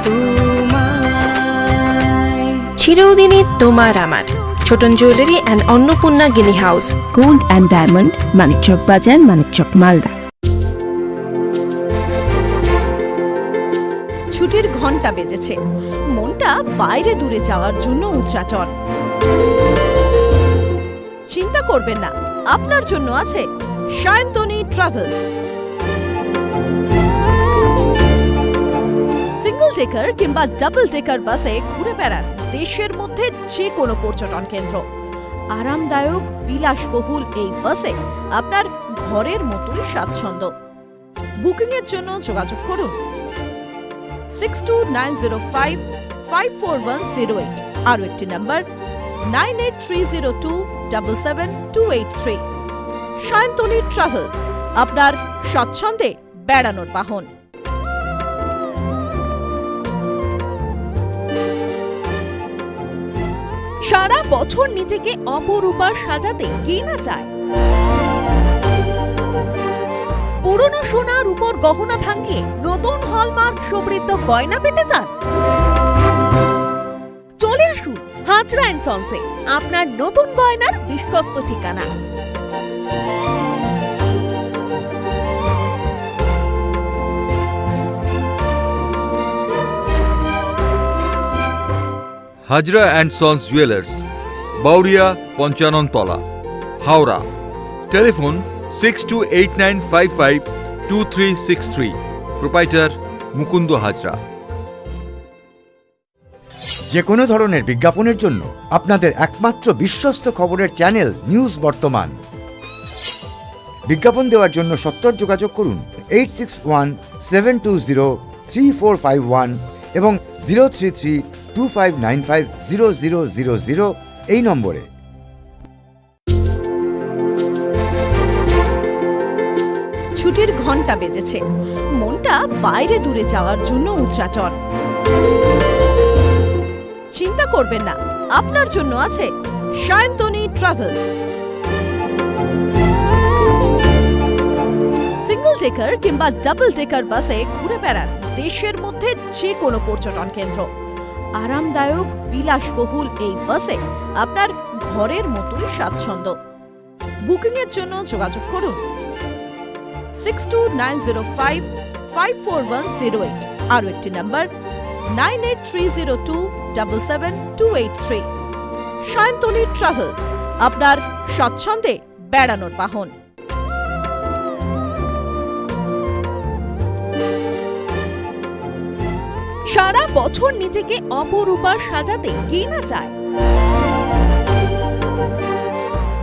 তোমায়। চিরদিনই তোমার আমার Chhoton jewellery and Annapurna Guinea house, gold and diamond, Manikchak Bazar, Manikchak Malda. ছুটির ঘন্টা বেজেছে, মনটা বাইরে দূরে যাওয়ার জন্য উচ্চাটন। চিন্তা করবেন না, আপনার জন্য আছে সায়ন্তনী ট্রাভেলস। সিঙ্গল ডেকার কিংবা ডাবল ডেকার বাসে ঘুরে বেড়ান দেশের মধ্যে যে কোনো পর্যটন কেন্দ্র। আরামদায়ক বিলাসবহুল এই বাসে আপনার ঘরের মতোই স্বাচ্ছন্দ্য। বুকিং এর জন্য যোগাযোগ করুন 6290554108, আরো একটি নাম্বার 9830277283। 283 সায়ন্তনী ট্রাভেলস, আপনার স্বাচ্ছন্দ্যে বেড়ানোর বাহন। সারা বছর নিজেকে অপরূপা সাজাতে কে না চায়? পুরনো সোনার উপর গহনা ভাঙিয়ে নতুন হলমার্ক সমৃদ্ধ গয়না পেতে চান? চলে আসুন হাজরা অ্যান্ড সন্সে, আপনার নতুন গয়নার বিশ্বস্ত ঠিকানা। Hazra and sons jewellers, Bauria Panchanantala, Howrah. Telephone 6289552363। Proprietor Mukunda Hazra. যে কোনো ধরনের বিজ্ঞাপনের জন্য আপনাদের একমাত্র বিশ্বস্ত খবরের চ্যানেল নিউজ বর্তমান। বিজ্ঞাপন দেওয়ার জন্য সত্তর যোগাযোগ করুন 8617203451 এবং 03325950000 এই নম্বরে। ছুটির ঘন্টা বেজেছে, মনটা বাইরে দূরে যাওয়ার জন্য উচ্চাটন। চিন্তা করবেন না, আপনার জন্য আছে সায়ন্তনী ট্রাভেলস। সিঙ্গল ডেকার কিংবা ডাবল ডেকার বাসে ঘুরে বেড়ান দেশের মধ্যে যে কোনো পর্যটন কেন্দ্র। আরামদায়ক বিলাসবহুল এই বাসে আপনার ঘরের মতোই স্বাচ্ছন্দ্য। বুকিং এর জন্য যোগাযোগ করুন 6290554108, আরো একটি নাম্বার 9830277283। সায়ন্তনী ট্রাভেলস, আপনার স্বাচ্ছন্দ্যে বেড়ানোর বাহন। সারা বছর নিজেকে অপরূপা সাজাতে কে না চায়?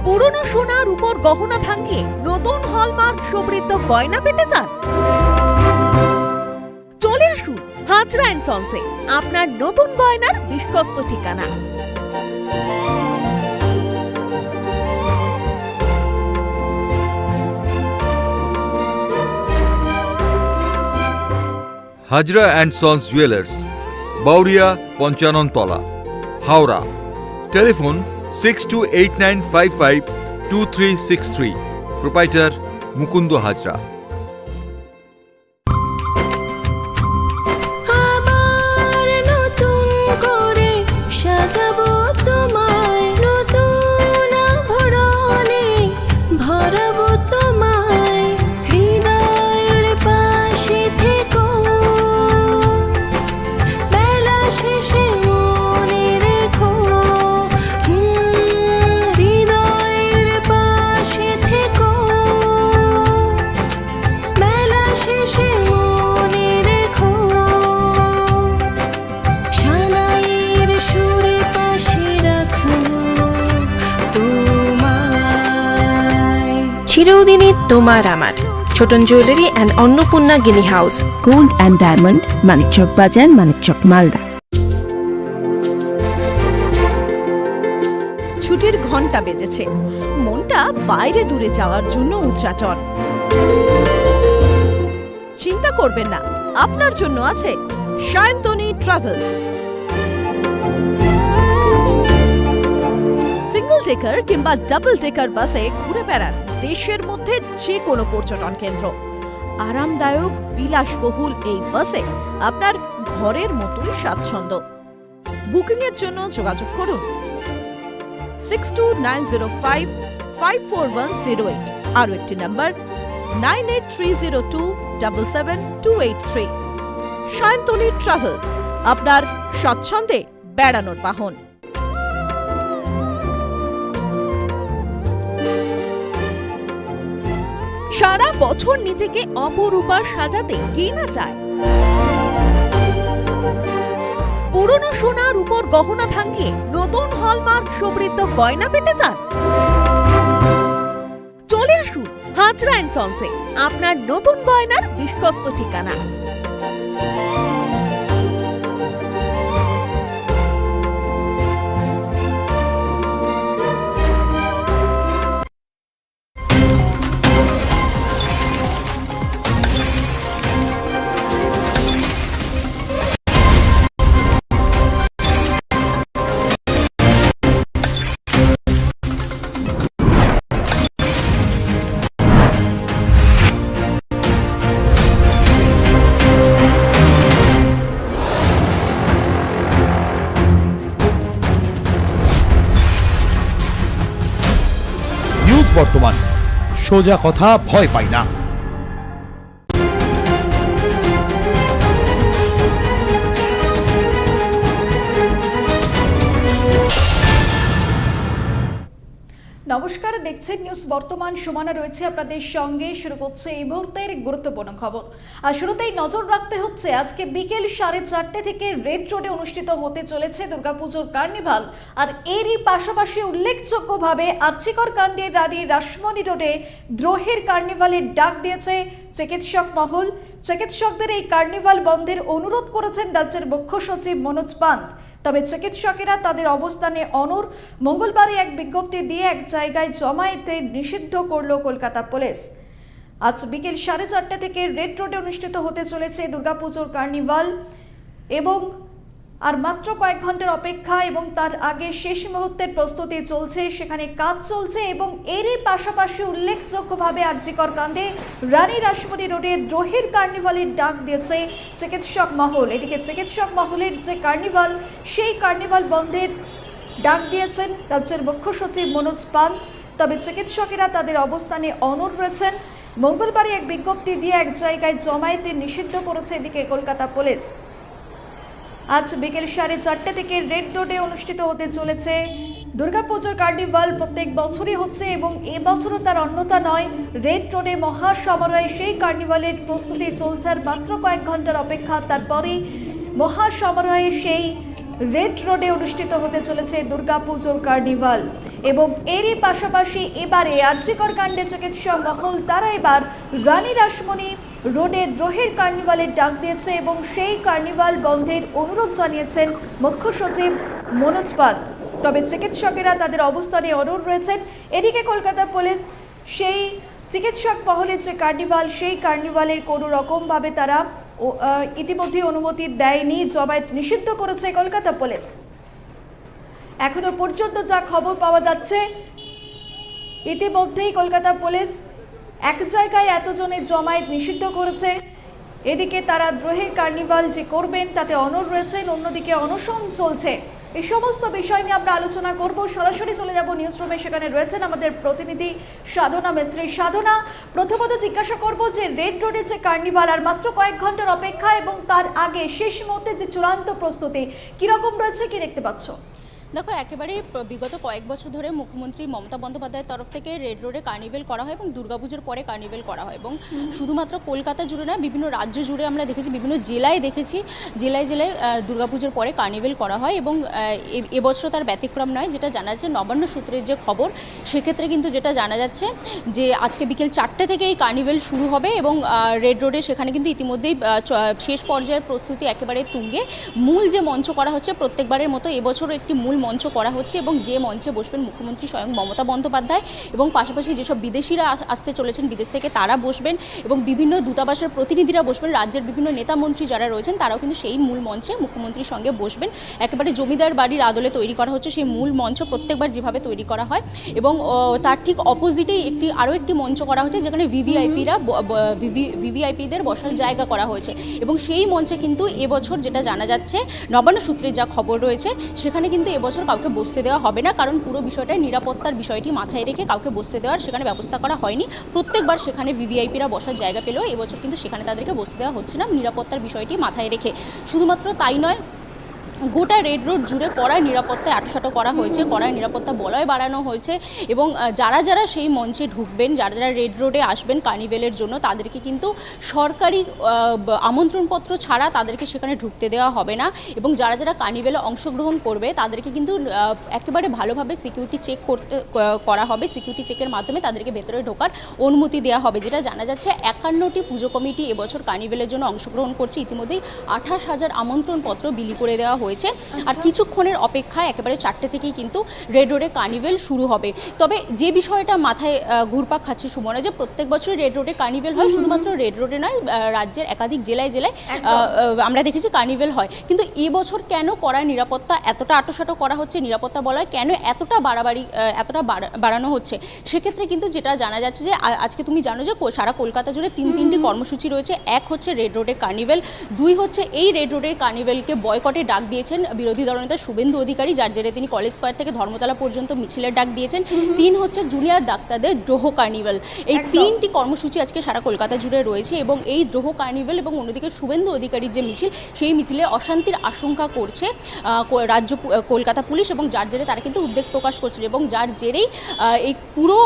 পুরনো সোনার উপর গহনা ভাঙিয়ে নতুন হলমার্ক সমৃদ্ধ গয়না পেতে চান? চলে আসুন হাজরা অ্যান্ড সন্সে, আপনার নতুন গয়নার বিশ্বস্ত ঠিকানা। Hazra and sons jewellers, Bauria Panchanantala, Howrah. Telephone 6289552363। Proprietor Mukunda Hazra. আবার নতুন করে সাজাবো তোমায়, নতুন আভরণে ভরাবো তোমায়, হৃদয়ের পাশে থেকো, বেলা শেষে মনে রেখো, হৃদয়ের পাশে থেকো, বেলা শেষে মনে রেখো, সানাইয়ের সুরে পাশে রাখবো তোমায়। চিরদিনই তোমার আমার। Chhoton jewellery and Annapurna Guinea house, gold and diamond, Manikchak Bazar, Manikchak Malda. ছুটির ঘন্টা বেজেছে, মনটা বাইরে দূরে যাওয়ার জন্য উচ্চাটন। চিন্তা করবেন না, আপনার জন্য আছে সায়ন্তনী ট্রাভেলস। সিঙ্গল ডেকার কিংবা ডাবল ডেকার বাসে ঘুরে বেড়ান দেশের মধ্যে যে কোনো পর্যটন কেন্দ্র। আরামদায়ক বিলাসবহুল এই বাসে আপনার ঘরের মতোই স্বাচ্ছন্দ্য। বুকিং এর জন্য যোগাযোগ করুন 6290554108, আরো একটি নাম্বার 9830277283। সায়ন্তনী ট্রাভেলস, আপনার স্বাচ্ছন্দ্যে বেড়ানোর বাহন। সারা বছর নিজেকে অপরূপা সাজাতে কে না চায়? পুরনো সোনার উপর গহনা ভাঙিয়ে নতুন হলমার্ক সমৃদ্ধ গয়না পেতে চান? চলে আসুন হাজরা অ্যান্ড সন্সে, আপনার নতুন গয়নার বিশ্বস্ত ঠিকানা। বর্তমান, সোজা কথা ভয় পাই না। নমস্কার, দেখছেন নিউজ বর্তমান। সমানা রয়েছে আপনাদের সঙ্গে। শুরু করছে এই মুহূর্তের গুরুত্বপূর্ণ খবর। আর শুরুতেই নজর রাখতে হচ্ছে আজকে বিকেল 4:30 থেকে রেড রোডে অনুষ্ঠিত হতে চলেছে দুর্গাপুজোর কার্নিভাল। আর এরই পাশাপাশি উল্লেখযোগ্যভাবে আর্চিকর কাণ্ডে রানী রাসমণি রোডে দ্রোহের কার্নিভালের ডাক দিয়েছে চিকিৎসক মহল। চিকিৎসকদের এই কার্নিভাল বন্ধের অনুরোধ করেছেন রাজ্যের মুখ্য সচিব মনোজ পান্ত। তবে চিকিৎসকেরা তাদের অবস্থানে অনড়। মঙ্গলবারই এক বিজ্ঞপ্তি দিয়ে এক জায়গায় জমায়েতে নিষিদ্ধ করল কলকাতা পুলিশ। আজ বিকেল 4:30 থেকে রেড রোডে অনুষ্ঠিত হতে চলেছে দুর্গাপুজোর কার্নিভাল এবং আর মাত্র কয়েক ঘন্টার অপেক্ষা এবং তার আগে শেষ মুহূর্তের প্রস্তুতি চলছে, সেখানে কাজ চলছে। এবং এরই পাশাপাশি উল্লেখযোগ্যভাবে আরজিকর কাণ্ডে রানী রাসমণি রোডে দ্রোহের কার্নিভালের ডাক দিয়েছে চিকিৎসক মহল। এদিকে চিকিৎসক মহলের যে কার্নিভাল, সেই কার্নিভাল বন্ধের ডাক দিয়েছেন রাজ্যের মুখ্য সচিব মনোজ পান্ত। তবে চিকিৎসকেরা তাদের অবস্থানে অনড় রয়েছেন। মঙ্গলবারই এক বিজ্ঞপ্তি দিয়ে এক জায়গায় জমায়েতে নিষিদ্ধ করেছে এদিকে কলকাতা পুলিশ। আজ বিকেল 4:30 থেকে রেড রোডে অনুষ্ঠিত হতে চলেছে দুর্গাপুজোর কার্নিভাল। প্রত্যেক বছরই হচ্ছে এবং এবছরও তার অন্যতা নয়। রেড রোডে মহাসমারোহে সেই কার্নিভালের প্রস্তুতি চলছে। আর মাত্র কয়েক ঘন্টার অপেক্ষা, তারপরেই মহাসমারোহে সেই রেড রোডে অনুষ্ঠিত হতে চলেছে দুর্গাপুজোর কার্নিভাল। এবং এরই পাশাপাশি এবারে আরজিকর কাণ্ডে চিকিৎসক মহল তারা এবার রানী রাসমণি রোডে দ্রোহের কার্নিভালের ডাক দিয়েছে এবং সেই কার্নিভাল বন্ধের অনুরোধ জানিয়েছেন মুখ্য সচিব মনোজ পান্ত। তবে চিকিৎসকেরা তাদের অবস্থানে অনড় রয়েছেন। এদিকে কলকাতা পুলিশ সেই চিকিৎসক মহলের যে কার্নিভাল, সেই কার্নিভালের কোনো রকমভাবে তারা ইতিমধ্যে অনুমতি দেয়নি, জমায়েত নিষিদ্ধ করেছে কলকাতা পুলিশ। এখনো পর্যন্ত যা খবর পাওয়া যাচ্ছে, ইতিমধ্যেই কলকাতা পুলিশ এক জায়গায় এতজনের জমায়েত নিষিদ্ধ করেছে। এদিকে তারা দ্রোহের কার্নিভাল যে করবেন তাতে অনড় রয়েছেন, অন্যদিকে অনশন চলছে। এই সমস্ত বিষয় নিয়ে আমরা আলোচনা করব। সরাসরি চলে যাব নিউজ রুমে, সেখানে রয়েছেন আমাদের প্রতিনিধি সাধনা মিস্ত্রি। সাধনা, প্রথমত জিজ্ঞাসা করব যে রেড রোডে যে কার্নিভাল আর মাত্র কয়েক ঘন্টার অপেক্ষা এবং তার আগে শেষ মুহূর্তে যে চূড়ান্ত প্রস্তুতি কিরকম রয়েছে, কি দেখতে পাচ্ছ? দেখো, একেবারেই বিগত কয়েক বছর ধরে মুখ্যমন্ত্রী মমতা বন্দ্যোপাধ্যায়ের তরফ থেকে রেড রোডে কার্নিভেল করা হয় এবং দুর্গাপুজোর পরে কার্নিভেল করা হয়। এবং শুধুমাত্র কলকাতা জুড়ে না, বিভিন্ন রাজ্য জুড়ে আমরা দেখেছি, বিভিন্ন জেলায় দেখেছি, জেলায় জেলায় দুর্গাপুজোর পরে কার্নিভেল করা হয়। এবং এবছর তার ব্যতিক্রম নয়। যেটা জানা যাচ্ছে নবান্ন সূত্রের যে খবর, সেক্ষেত্রে কিন্তু যেটা জানা যাচ্ছে যে আজকে বিকেল 4টে থেকে এই কার্নিভেল শুরু হবে এবং রেড রোডে সেখানে কিন্তু ইতিমধ্যেই শেষ পর্যায়ের প্রস্তুতি একেবারে তুঙ্গে। মূল যে মঞ্চ করা হচ্ছে প্রত্যেকবারের মতো এবছরও একটি মূল মঞ্চ করা হচ্ছে এবং যে মঞ্চে বসবেন মুখ্যমন্ত্রী স্বয়ং মমতা বন্দ্যোপাধ্যায় এবং পাশাপাশি যেসব বিদেশিরা আসতে চলেছেন বিদেশ থেকে তারা বসবেন এবং বিভিন্ন দূতাবাসের প্রতিনিধিরা বসবেন। রাজ্যের বিভিন্ন নেতা মন্ত্রী যারা রয়েছেন তারাও কিন্তু সেই মূল মঞ্চে মুখ্যমন্ত্রীর সঙ্গে বসবেন। একেবারে জমিদার বাড়ির আদলে তৈরি করা হচ্ছে সেই মূল মঞ্চ, প্রত্যেকবার যেভাবে তৈরি করা হয়। এবং তার ঠিক অপোজিটেই আরও একটি মঞ্চ করা হচ্ছে যেখানে ভিভিআইপিদের বসার জায়গা করা হয়েছে। এবং সেই মঞ্চে কিন্তু এবছর যেটা জানা যাচ্ছে নবান্ন সূত্রে যা খবর রয়েছে, সেখানে কিন্তু এবছর কাউকে বসতে দেওয়া হবে না, কারণ পুরো বিষয়টা নিরাপত্তার বিষয়টি মাথায় রেখে কাউকে বসতে দেওয়ার সেখানে ব্যবস্থা করা হয়নি। প্রত্যেকবার সেখানে ভিভিআইপিরা বসার জায়গা পেলেও এবছর কিন্তু সেখানে তাদেরকে বসতে দেওয়া হচ্ছে না, নিরাপত্তার বিষয়টি মাথায় রেখে। শুধুমাত্র তাই নয়, গোটা রেড রোড জুড়ে কড়া নিরাপত্তায় আটসাঁট করা হয়েছে, কড়া নিরাপত্তা বলয় বাড়ানো হয়েছে। এবং যারা যারা সেই মঞ্চে ঢুকবেন, যারা যারা রেড রোডে আসবেন কার্নিভেলের জন্য, তাদেরকে কিন্তু সরকারি আমন্ত্রণপত্র ছাড়া তাদেরকে সেখানে ঢুকতে দেওয়া হবে না। এবং যারা যারা কার্নিভেলে অংশগ্রহণ করবে তাদেরকে কিন্তু একেবারে ভালোভাবে সিকিউরিটি চেক করা হবে। সিকিউরিটি চেকের মাধ্যমে তাদেরকে ভেতরে ঢোকার অনুমতি দেওয়া হবে। যেটা জানা যাচ্ছে 51টি পুজো কমিটি এবছর কার্নিভেলের জন্য অংশগ্রহণ করছে। ইতিমধ্যেই 28,000 আমন্ত্রণপত্র বিলি করে দেওয়া হয়েছে। আর কিছুক্ষণের অপেক্ষায় একেবারে 4টে থেকেই কিন্তু রেড রোডে কার্নিভেল শুরু হবে। তবে যে বিষয়টা মাথায় ঘুরপাক খাচ্ছে সুমনা, যে প্রত্যেক বছর রেড রোডে কার্নিভেল হয়, শুধুমাত্র রেড রোডে নয়, রাজ্যের একাধিক জেলায় জেলায় আমরা দেখেছি কার্নিভেল হয়। কিন্তু এবছর কেন কড়া নিরাপত্তা এতটা আটোসাটো করা হচ্ছে, নিরাপত্তা বলয় কেন এতটা বাড়ানো হচ্ছে? সেক্ষেত্রে কিন্তু যেটা জানা যাচ্ছে যে আজকে তুমি জানো যে সারা কলকাতা জুড়ে তিনটি কর্মসূচি রয়েছে। এক হচ্ছে রেড রোডে কার্নিভেল, দুই হচ্ছে এই রেড রোডের কার্নিভেলকে বয়কটে ডাক দিয়েছেন বিরোধী দলনেতা শুভেন্দু অধিকারী, যার জেরে তিনি কলেজ স্কোয়ার থেকে ধর্মতলা পর্যন্ত মিছিলের ডাক দিয়েছেন। 3 হচ্ছে জুনিয়র ডাক্তারদের দ্রোহ কার্নিভাল। এই 3টি কর্মসূচি আজকে সারা কলকাতা জুড়ে রয়েছে এবং এই দ্রোহ কার্নিভাল এবং অন্যদিকে শুভেন্দু অধিকারীর যে মিছিল, সেই মিছিলে অশান্তির আশঙ্কা করছে কলকাতা পুলিশ, এবং যার জেরে তারা কিন্তু উদ্বেগ প্রকাশ করছিল এবং যার জেরেই এই পুরো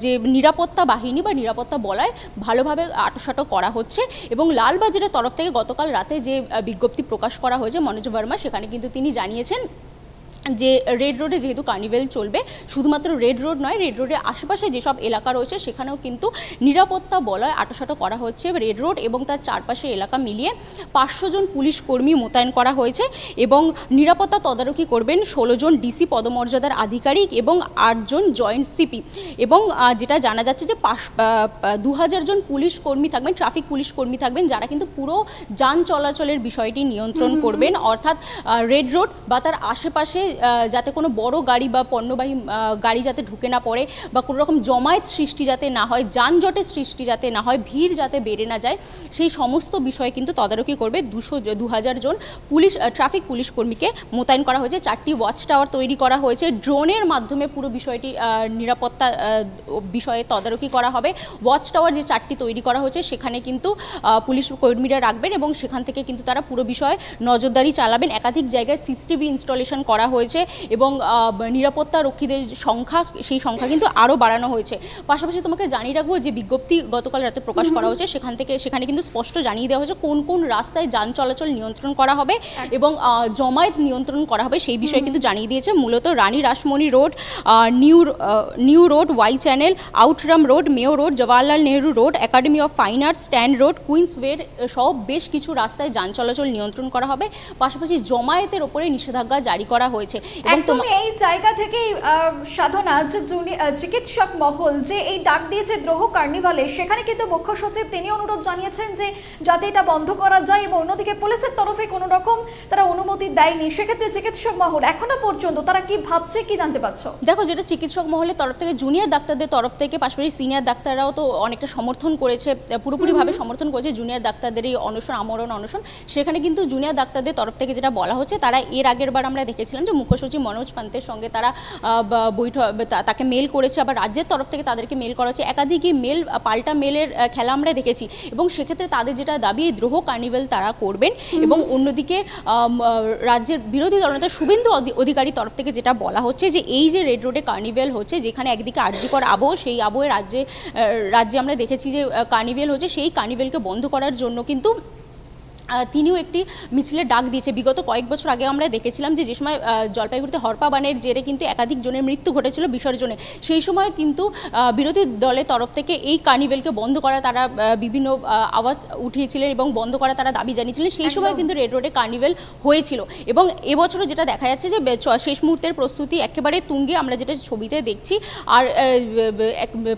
যে নিরাপত্তা বাহিনী বা নিরাপত্তা বলয় ভালোভাবে আঁটোসাঁটো করা হচ্ছে। এবং লালবাজারের তরফ থেকে গতকাল রাতে যে বিজ্ঞপ্তি প্রকাশ করা হয়েছে মনোজ ভার্মা, সেখানে কিন্তু তিনি জানিয়েছেন যে রেড রোডে যেহেতু কার্নিভেল চলবে, শুধুমাত্র রেড রোড নয়, রেড রোডের আশেপাশে যেসব এলাকা রয়েছে সেখানেও কিন্তু নিরাপত্তা বলয় আঁটোসাঁটো করা হচ্ছে। রেড রোড এবং তার চারপাশে এলাকা মিলিয়ে 500 জন পুলিশ কর্মী মোতায়েন করা হয়েছে এবং নিরাপত্তা তদারকি করবেন 16 জন ডিসি পদমর্যাদার আধিকারিক এবং 8 জন জয়েন্ট সিপি। এবং যেটা জানা যাচ্ছে যে 2000 জন পুলিশ কর্মী থাকবেন, ট্রাফিক পুলিশ কর্মী থাকবেন, যারা কিন্তু পুরো যান চলাচলের বিষয়টি নিয়ন্ত্রণ করবেন। অর্থাৎ রেড রোড বা তার আশেপাশে যাতে কোনো বড় গাড়ি বা পণ্যবাহী গাড়ি যাতে ঢুকে না পড়ে বা কোনো রকম জমায়েত সৃষ্টি যাতে না হয়, যানজটের সৃষ্টি যাতে না হয়, ভিড় যাতে বেড়ে না যায়, সেই সমস্ত বিষয়ে কিন্তু তদারকি করবে 2000 জন পুলিশ ট্রাফিক পুলিশ কর্মীকে মোতায়েন করা হয়েছে। 4টি ওয়াচ টাওয়ার তৈরি করা হয়েছে, ড্রোনের মাধ্যমে পুরো বিষয়টি নিরাপত্তা বিষয়ে তদারকি করা হবে। ওয়াচ টাওয়ার যে 4টি তৈরি করা হয়েছে সেখানে কিন্তু পুলিশ কর্মীরা রাখবেন এবং সেখান থেকে কিন্তু তারা পুরো বিষয়ে নজরদারি চালাবেন। একাধিক জায়গায় সিসিটিভি ইনস্টলেশন করা হয়েছে এবং নিরাপত্তা রক্ষীদের সংখ্যা, সেই সংখ্যা কিন্তু আরও বাড়ানো হয়েছে। পাশাপাশি তোমাকে জানিয়ে রাখবো যে বিজ্ঞপ্তি গতকাল রাতে প্রকাশ করা হয়েছে, সেখানে কিন্তু স্পষ্ট জানিয়ে দেওয়া হয়েছে কোন কোন রাস্তায় যান চলাচল নিয়ন্ত্রণ করা হবে এবং জমায়েত নিয়ন্ত্রণ করা হবে সেই বিষয়ে কিন্তু জানিয়ে দিয়েছে। মূলত Rani Rashmoni Road, New Road, Y Channel, Outram Road, Mayo Road, Jawaharlal Nehru Road, Academy of Fine Arts, Strand Road, Queensway সহ বেশ কিছু রাস্তায় যান চলাচল নিয়ন্ত্রণ করা হবে। পাশাপাশি জমায়েতের ওপরে নিষেধাজ্ঞা জারি করা হয়েছে। একদম এই জায়গা থেকে সাধনা, যে চিকিৎসক মহল যে এই ডাক দিয়েছে দ্রোহ কার্নিভালে, সেখানে কিন্তু মুখ্য সচিব তিনি অনুরোধ জানিয়েছেন যে যাতে এটা বন্ধ করা যায় এবং অন্যদিকে পুলিশের তরফে কোনো রকম তারা অনুমতি দেয়নি। সেক্ষেত্রে চিকিৎসক মহল এখনো পর্যন্ত তারা কি ভাবছে, কি জানতে পারছো? দেখো, যেটা চিকিৎসক মহলের তরফ থেকে, জুনিয়র ডাক্তারদের তরফ থেকে, পাশাপাশি সিনিয়র ডাক্তাররাও তো অনেকটা সমর্থন করেছে, পুরোপুরিভাবে সমর্থন করেছে জুনিয়র ডাক্তারদের এই আমরণ অনশন। সেখানে কিন্তু জুনিয়র ডাক্তারদের তরফ থেকে যেটা বলা হচ্ছে, তারা এর আগের বার আমরা দেখেছিলাম যে মুখ্য সচিব মনোজ পান্তের সঙ্গে তারা তাকে মেল করেছে, আবার রাজ্যের তরফ থেকে তাদেরকে মেল করা হচ্ছে, একাধিকই মেল পাল্টা মেলের খেলা আমরা দেখেছি। এবং সেক্ষেত্রে তাদের যেটা দাবি, এই দ্রোহ কার্নিভেল তারা করবেন। এবং অন্যদিকে রাজ্যের বিরোধী দলনেতা শুভেন্দু অধিকারীর তরফ থেকে যেটা বলা হচ্ছে যে এই যে রেড রোডে কার্নিভেল হচ্ছে, যেখানে একদিকে আরজিকর আবহ, সেই আবহে রাজ্যে আমরা দেখেছি যে কার্নিভেল হচ্ছে, সেই কার্নিভেলকে বন্ধ করার জন্য কিন্তু তিনিও একটি মিছিলের ডাক দিয়েছে। বিগত কয়েক বছর আগে আমরা দেখেছিলাম যে সময় জলপাইগুড়িতে হরপাবানের জেরে কিন্তু একাধিক জনের মৃত্যু ঘটেছিল বিসর্জনে, সেই সময় কিন্তু বিরোধী দলের তরফ থেকে এই কার্নিভেলকে বন্ধ করা তারা বিভিন্ন আওয়াজ উঠিয়েছিলেন এবং বন্ধ করা তারা দাবি জানিয়েছিলেন। সেই সময় কিন্তু রেড রোডে কার্নিভেল হয়েছিল এবং এবছরও যেটা দেখা যাচ্ছে যে শেষ মুহূর্তের প্রস্তুতি একেবারে তুঙ্গে, আমরা যেটা ছবিতে দেখছি। আর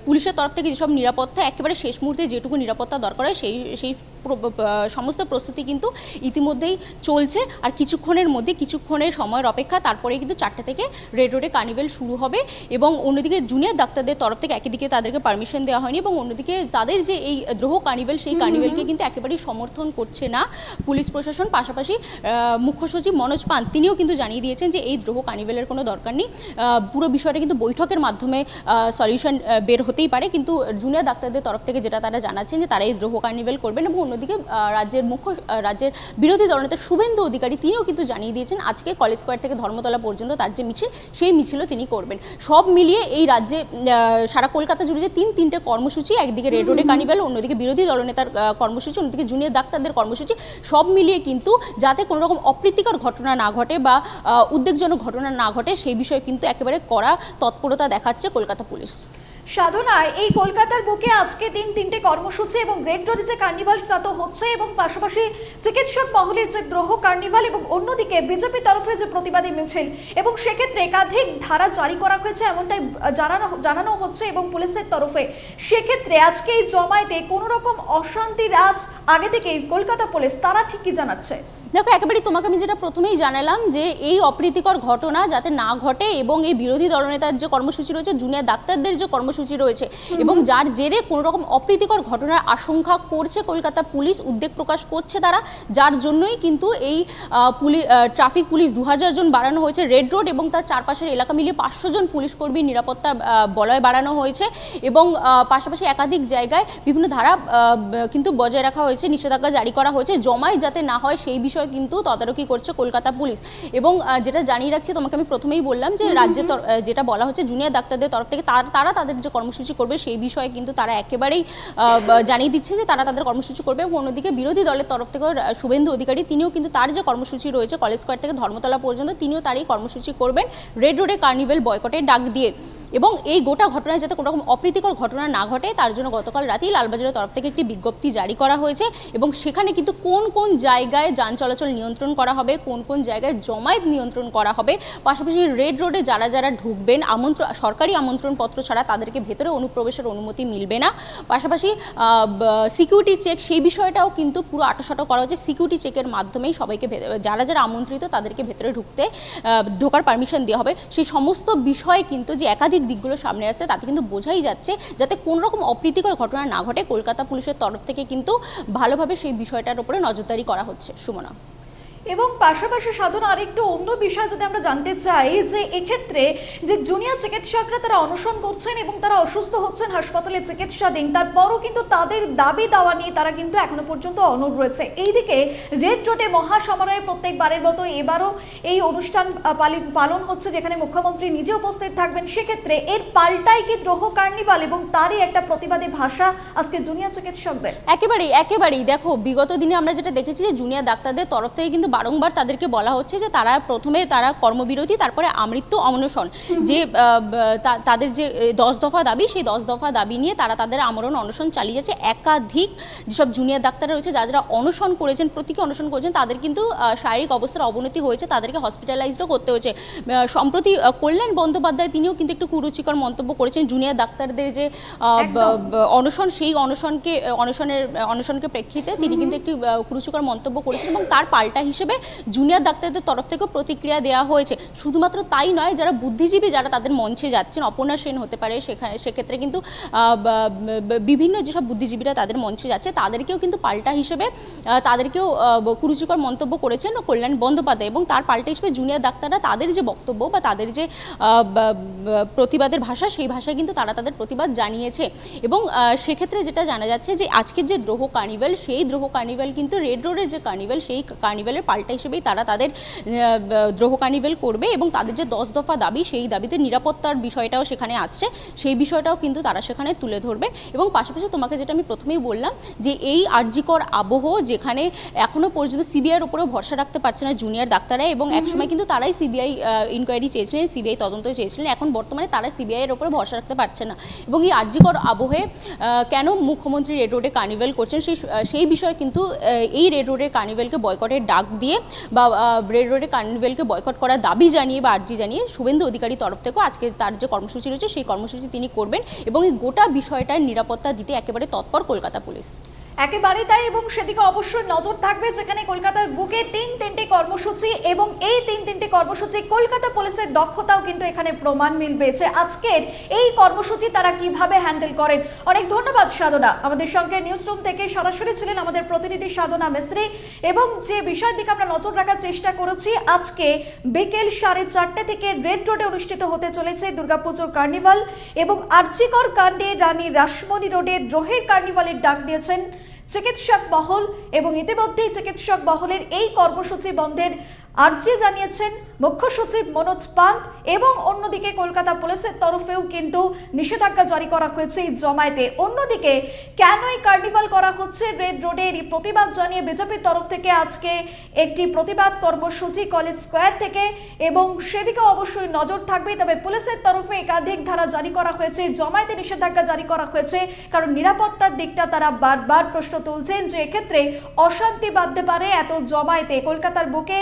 পুলিশের তরফ থেকে যেসব নিরাপত্তা একেবারে শেষ মুহূর্তে যেটুকু নিরাপত্তা দরকার হয় সেই সমস্ত প্রস্তুতি কিন্তু ইতিমধ্যেই চলছে। আর কিছুক্ষণের সময়ের অপেক্ষা, তারপরে কিন্তু 4টা থেকে রেড রোডে কার্নিভেল শুরু হবে। এবং অন্যদিকে জুনিয়র ডাক্তারদের তরফ থেকে একদিকে তাদেরকে পারমিশন দেওয়া হয়নি এবং অন্যদিকে তাদের যে এই দ্রোহ কার্নিভেল, সেই কার্নিভেলকে কিন্তু একেবারেই সমর্থন করছে না পুলিশ প্রশাসন। পাশাপাশি মুখ্য সচিব মনোজ পান্ত তিনিও কিন্তু জানিয়ে দিয়েছেন যে এই দ্রোহ কার্নিভেলের কোনো দরকার নেই, পুরো বিষয়টা কিন্তু বৈঠকের মাধ্যমে সলিউশন বের হতেই পারে। কিন্তু জুনিয়র ডাক্তারদের তরফ থেকে যেটা তারা জানাচ্ছেন যে তারা এই দ্রোহ কার্নিভেল করবেন। এবং অন্যদিকে রাজ্যের বিরোধী দলনেতা শুভেন্দু অধিকারী তিনিও কিন্তু জানিয়ে দিয়েছেন আজকে কলেজ স্কোয়ার থেকে ধর্মতলা পর্যন্ত তার যে মিছিল, সেই মিছিলও তিনি করবেন। সব মিলিয়ে এই রাজ্যে সারা কলকাতা জুড়ে যে 3টে কর্মসূচি, একদিকে রেড রোডে কার্নিভেল, অন্যদিকে বিরোধী দলনেতার কর্মসূচি, অন্যদিকে জুনিয়র ডাক্তারদের কর্মসূচি, সব মিলিয়ে কিন্তু যাতে কোনো রকম অপ্রীতিকর ঘটনা না ঘটে বা উদ্বেগজনক ঘটনা না ঘটে, সেই বিষয়ে কিন্তু একেবারে কড়া তৎপরতা দেখাচ্ছে কলকাতা পুলিশ। সাধনা, এই কলকাতার বুকে আজকে 3টে কর্মসূচি এবং রেড রোডে যে কার্নিভাল তা তো হচ্ছে এবং পাশাপাশি চিকিৎসক মহলের যে দ্রোহ কার্নিভাল এবং অন্যদিকে বিজেপি তরফে যে প্রতিবাদী মিছিল, এবং সেক্ষেত্রে একাধিক ধারা জারি করা হয়েছে এমনটাই জানানো হচ্ছে এবং পুলিশের তরফে। সেক্ষেত্রে আজকে এই জমায়েতে কোনো রকম অশান্তি রাজ আগে থেকেই কলকাতা পুলিশ তারা ঠিক কি জানাচ্ছে? দেখো, একেবারেই তোমাকে আমি যেটা প্রথমেই জানালাম যে এই অপ্রীতিকর ঘটনা যাতে না ঘটে এবং এই বিরোধী দলনেতার যে কর্মসূচি রয়েছে, জুনিয়র ডাক্তারদের যে কর্মসূচি রয়েছে এবং যার জেরে কোনো রকম অপ্রীতিকর ঘটনার আশঙ্কা করছে কলকাতা পুলিশ, উদ্বেগ প্রকাশ করছে তারা, যার জন্যই কিন্তু এই ট্রাফিক পুলিশ 2000 জন বাড়ানো হয়েছে রেড রোড এবং তার চারপাশের এলাকা মিলিয়ে 500 জন পুলিশ কর্মীর নিরাপত্তা বলয় বাড়ানো হয়েছে এবং পাশাপাশি একাধিক জায়গায় বিভিন্ন ধারা কিন্তু বজায় রাখা হয়েছে, নিষেধাজ্ঞা জারি করা হয়েছে, জমায়েত যাতে না হয় সেই বিষয়ে কিন্তু তদারকি করছে কলকাতা পুলিশ। এবং যেটা জানিয়ে রাখছি তোমাকে আমি প্রথমেই বললাম যে রাজ্যের যেটা বলা হচ্ছে জুনিয়র ডাক্তারদের তরফ থেকে তারা তাদের যে কর্মসূচি করবে সেই বিষয়ে কিন্তু তারা একেবারেই জানিয়ে দিচ্ছে যে তারা তাদের কর্মসূচি করবে। এবং অন্যদিকে বিরোধী দলের তরফ থেকে শুভেন্দু অধিকারী তিনিও কিন্তু তার যে কর্মসূচি রয়েছে কলেজ স্কোয়ার থেকে ধর্মতলা পর্যন্ত তিনিও তারই কর্মসূচি করবেন রেড রোডে কার্নিভেল বয়কটের ডাক দিয়ে। এবং এই গোটা ঘটনায় যাতে কোনো রকম অপ্রীতিকর ঘটনা না ঘটে তার জন্য গতকাল রাতেই লালবাজারের তরফ থেকে একটি বিজ্ঞপ্তি জারি করা হয়েছে এবং সেখানে কিন্তু কোন কোন জায়গায় যান চলাচল নিয়ন্ত্রণ করা হবে, কোন কোন জায়গায় জমায়েত নিয়ন্ত্রণ করা হবে, পাশাপাশি রেড রোডে যারা যারা ঢুকবেন সরকারি আমন্ত্রণপত্র ছাড়া তাদেরকে ভেতরে অনুপ্রবেশের অনুমতি মিলবে না, পাশাপাশি সিকিউরিটি চেক সেই বিষয়টাও কিন্তু পুরো আটোসাটো করা হয়েছে। সিকিউরিটি চেকের মাধ্যমেই সবাইকে যারা যারা আমন্ত্রিত তাদেরকে ভেতরে ঢোকার পারমিশন দেওয়া হবে। সেই সমস্ত বিষয়ে কিন্তু যে একাধিক দিকগুলো সামনে আসছে তাতে কিন্তু বোঝাই যাচ্ছে যাতে কোনো রকম অপ্রীতিকর ঘটনা না ঘটে কলকাতা পুলিশের তরফ থেকে কিন্তু ভালোভাবে সেই বিষয়টার উপরে নজরদারি করা হচ্ছে। সুমনা, এবং পাশাপাশি সাধনা আরেকটু অন্য বিষয় যদি আমরা জানতে চাই যে এক্ষেত্রে যে জুনিয়র চিকিৎসকরা তারা অনশন করছেন এবং তারা অসুস্থ হচ্ছেন হাসপাতালে চিকিৎসাধীন, তারপরও কিন্তু তাদের দাবি দাওয়া নিয়ে তারা কিন্তু এখনো পর্যন্ত অনড় রয়েছে। এইদিকে রেড রোডে মহাসমারোহে প্রত্যেকবারের মতো এবারও এই অনুষ্ঠান পালন হচ্ছে যেখানে মুখ্যমন্ত্রী নিজে উপস্থিত থাকবেন। সেক্ষেত্রে এর পাল্টাই কি দ্রোহ কার্নিভাল এবং তারই একটা প্রতিবাদী ভাষা আজকে জুনিয়র চিকিৎসকদের? একেবারেই দেখো, বিগত দিনে আমরা যেটা দেখেছি যে জুনিয়র ডাক্তারদের তরফ থেকে কিন্তু বারংবার তাদেরকে বলা হচ্ছে যে তারা প্রথমে কর্মবিরতি, তারপরে আমৃত্যু অনশন, যে তাদের যে 10 দফা দাবি সেই 10 দফা দাবি নিয়ে তারা তাদের আমরণ অনশন চালিয়ে যাচ্ছে। একাধিক যেসব জুনিয়র ডাক্তার রয়েছে যারা অনশন করেছেন, প্রতীকী অনশন করেছেন, তাদের কিন্তু শারীরিক অবস্থার অবনতি হয়েছে, তাদেরকে হসপিটালাইজডও করতে হয়েছে। সম্প্রতি কল্যাণ বন্দ্যোপাধ্যায় তিনিও কিন্তু একটু কুরুচিকর মন্তব্য করেছেন জুনিয়র ডাক্তারদের যে অনশন, সেই অনশনকে প্রেক্ষিতে তিনি কিন্তু একটি কুরুচিকর মন্তব্য করেছেন এবং তার পাল্টা হিসেবে জুনিয়র ডাক্তারদের তরফ থেকেও প্রতিক্রিয়া দেওয়া হয়েছে। শুধুমাত্র তাই নয়, যারা বুদ্ধিজীবী যারা তাদের মঞ্চে যাচ্ছেন, অপর্ণা সেন হতে পারে, সেক্ষেত্রে কিন্তু বিভিন্ন যেসব বুদ্ধিজীবীরা তাদের মঞ্চে যাচ্ছে তাদেরকেও কিন্তু পাল্টা হিসেবে তাদেরকেও কুরুচিকর মন্তব্য করেছেন কল্যাণ বন্দ্যোপাধ্যায় এবং তার পাল্টা হিসেবে জুনিয়র ডাক্তাররা তাদের যে বক্তব্য বা তাদের যে প্রতিবাদের ভাষা সেই ভাষায় কিন্তু তারা তাদের প্রতিবাদ জানিয়েছে। এবং সেক্ষেত্রে যেটা জানা যাচ্ছে যে আজকের যে দ্রোহ কার্নিভেল, সেই দ্রোহ কার্নিভেল কিন্তু রেড রোডের যে কার্নিভেল সেই কার্নিভেলের পাল্টা হিসেবেই তারা তাদের দ্রোহ কার্নিভেল করবে এবং তাদের যে 10 দফা দাবি সেই দাবিতে নিরাপত্তার বিষয়টাও সেখানে আসছে, সেই বিষয়টাও কিন্তু তারা সেখানে তুলে ধরবে। এবং পাশাপাশি তোমাকে যেটা আমি প্রথমেই বললাম যে এই আরজিকর আবহ যেখানে এখনও পর্যন্ত সিবিআইয়ের উপরেও ভরসা রাখতে পারছে না জুনিয়র ডাক্তাররা এবং একসময় কিন্তু তারাই সিবিআই ইনকোয়ারি চেয়েছিলেন, সিবিআই তদন্ত চেয়েছিলেন, এখন বর্তমানে তারা সিবিআইয়ের উপরে ভরসা রাখতে পারছে না। এবং এই আরজিকর আবহে কেন মুখ্যমন্ত্রী রেড রোডে কার্নিভেল করছেন সেই বিষয়ে কিন্তু এই রেড রোডের কার্নিভেলকে বয়কটের ডাক দিয়ে বা রেড রোডে কার্নিভেলকে বয়কট করার দাবি জানিয়ে বা আর্জি জানিয়ে শুভেন্দু অধিকারী তরফ থেকেও আজকে তার যে কর্মসূচি রয়েছে সেই কর্মসূচি তিনি করবেন এবং এই গোটা বিষয়টার নিরাপত্তা দিতে একেবারে তৎপর কলকাতা পুলিশ। একেবারে তাই, এবং সেদিকে অবশ্যই নজর থাকবে যেখানে কলকাতার বুকে তিনটে কর্মসূচি এবং এই তিনটে কর্মসূচি কলকাতা পুলিশের দক্ষতাও কিন্তু এখানে প্রমাণ মিলবে যে আজকের এই কর্মসূচি তারা কিভাবে হ্যান্ডেল করেন। অনেক ধন্যবাদ সাধনা, আমাদের সঙ্গে নিউজ রুম থেকে সরাসরি ছিলেন আমাদের প্রতিনিধি সাধনা মিস্ত্রি। এবং যে বিষয়ের দিকে আমরা নজর রাখার চেষ্টা করেছি, আজকে বিকেল 4:30 থেকে রেড রোডে অনুষ্ঠিত হতে চলেছে দুর্গাপুজোর কার্নিভাল এবং আরজিকর কাণ্ডে রানী রাসমণি রোডে দ্রোহের কার্নিভালের ডাক দিয়েছেন চিকিৎসক মহল এবং ইতিমধ্যেই চিকিৎসক মহলের এই কর্মসূচি বন্ধের আর্জি জানিয়েছেন মুখ্য সচিব মনোজ পান্ত এবং অন্যদিকে কলকাতা পুলিশের তরফেও কিন্তু নিষেধাজ্ঞা জারি করা হয়েছে এই জমায়েতে। অন্যদিকে কেন এই কার্নিভাল করা হচ্ছে রেড রোডের এই প্রতিবাদ জানিয়ে বিজেপির তরফ থেকে আজকে একটি প্রতিবাদ কর্মসূচি কলেজ স্কোয়ার থেকে এবং সেদিকে অবশ্যই নজর থাকবে। তবে পুলিশের তরফে একাধিক ধারা জারি করা হয়েছে, জমায়েতে নিষেধাজ্ঞা জারি করা হয়েছে, কারণ নিরাপত্তার দিকটা তারা বারবার প্রশ্ন তুলছেন যে এক্ষেত্রে অশান্তি বাঁধতে পারে এত জমায়েতে। কলকাতার বুকে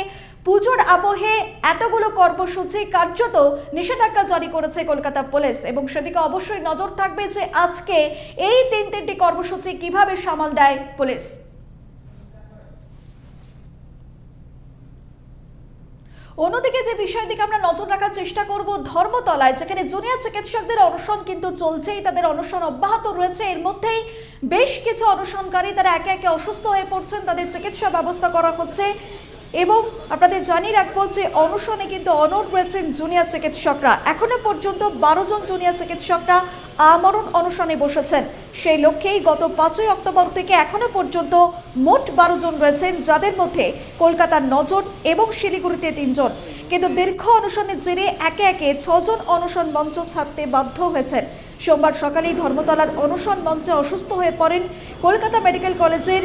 পুজোর আবহে এতগুলো কর্মসূচি কার্যত নিষেধাজ্ঞা জারি করেছে কলকাতা পুলিশ এবং সেদিকে অবশ্যই নজর থাকবে যে আজকে এই তিনটি কর্মসূচি কিভাবে সামাল দেয় পুলিশ। অন্যদিকে যে বিষয়ের দিকে আমরা নজর রাখার চেষ্টা করব, ধর্মতলায় যেখানে জুনিয়র চিকিৎসকদের অনশন কিন্তু চলছেই, তাদের অনশন অব্যাহত রয়েছে। এর মধ্যেই বেশ কিছু অনশনকারী তারা একে একে অসুস্থ হয়ে পড়ছেন, তাদের চিকিৎসা ব্যবস্থা করা হচ্ছে। এবং আপনাদের জানিয়ে রাখবো যে অনশনে কিন্তু অনড় রয়েছেন জুনিয়র চিকিৎসকরা। এখনো পর্যন্ত 12 জন জুনিয়র চিকিৎসকরা আমরণ অনশনে বসেছেন। সেই লক্ষ্যেই গত 5ই অক্টোবর থেকে এখনো পর্যন্ত মোট 12 জন রয়েছেন, যাদের মধ্যে কলকাতার 9 জন এবং শিলিগুড়িতে 3 জন। কিন্তু দীর্ঘ অনশনের জেরে একে একে 6 জন অনশন মঞ্চ ছাড়তে বাধ্য হয়েছেন। সোমবার সকালেই ধর্মতলার অনশন মঞ্চে অসুস্থ হয়ে পড়েন কলকাতা মেডিকেল কলেজের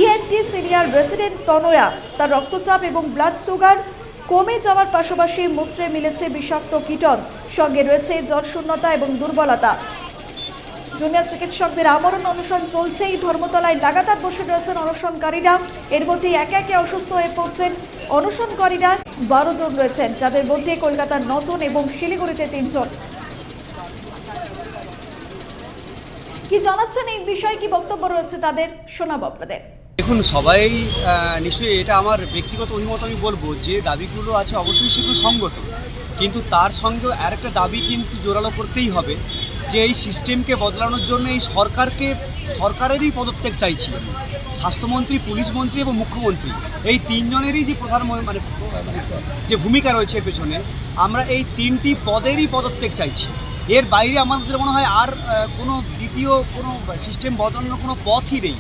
ইএনটি সিনিয়র রেসিডেন্ট তনয়া। তার রক্তচাপ এবং ব্লাড সুগার কমে যাওয়ার পাশাপাশি মূত্রে মিলেছে বিষাক্ত কীটন, সঙ্গে রয়েছে জ্বরশূন্যতা এবং দুর্বলতা। জুনিয়র চিকিৎসকদের আমরণ অনশন চলছেই। ধর্মতলায় লাগাতার বসে রয়েছেন অনশনকারীরা। এর মধ্যে একে একে অসুস্থ হয়ে পড়ছেন অনশনকারীরা। 12 জন রয়েছেন, যাদের মধ্যে কলকাতার 9 জন এবং শিলিগুড়িতে 3 জন। কি জানাচ্ছেন এই বিষয়ে, কি বক্তব্য রয়েছে তাদের, শোনাবো আপনাদের। দেখুন, সবাই নিশ্চয়ই এটা আমার ব্যক্তিগত অভিমত, আমি বলবো যে দাবিগুলো আছে অবশ্যই সেগুলো সঙ্গত, কিন্তু তার সঙ্গেও আরেকটা দাবি কিন্তু জোরালো করতেই হবে যে এই সিস্টেমকে বদলানোর জন্য এই সরকারেরই পদত্যাগ চাইছি। স্বাস্থ্যমন্ত্রী, পুলিশ মন্ত্রী এবং মুখ্যমন্ত্রী, এই 3 জনেরই যে প্রধান যে ভূমিকা রয়েছে পেছনে, আমরা এই 3টি পদেরই পদত্যাগ চাইছি। এর বাইরে আমাদের মনে হয় আর কোনো দ্বিতীয় কোনো সিস্টেম বদলানোর কোনো পথই নেই।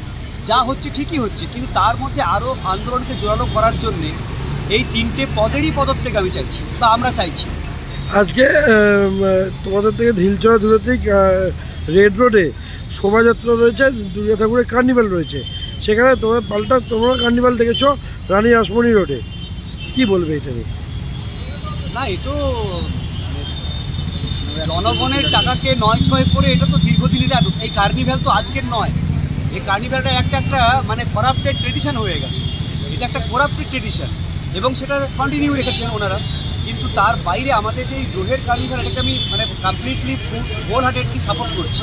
যা হচ্ছে ঠিকই হচ্ছে, কিন্তু তার মধ্যে আরও আন্দোলনকে জোরালো করার জন্যে এই 3টে পদেরই পদত্যাগ আমি চাইছি বা আমরা চাইছি। আজকে তোমাদের থেকে ঢিলচড়া দূরতেই রেড রোডে শোভাযাত্রা রয়েছে, দুর্গা ঠাকুরের কার্নিভাল রয়েছে, সেখানে তোমরা কার্নিভাল দেখেছো রানী রাসমণি রোডে, কি বলবে এটা নিয়ে? না, এ তো জনগণের টাকাকে 9-6 করে, এটা তো দীর্ঘদিনের। এই কার্নিভাল তো আজকের নয়, এই কার্নিভালটা একটা করাপ্টেড ট্রেডিশন হয়ে গেছে। এটা একটা করাপ্টেড ট্রেডিশন এবং সেটা কন্টিনিউ রেখেছেন ওনারা। কিন্তু তার বাইরে আমাদের যে এই গ্রহের কার্নিভাল, এটাকে আমি কমপ্লিটলি হোল হার্টেডলি সাপোর্ট করছি।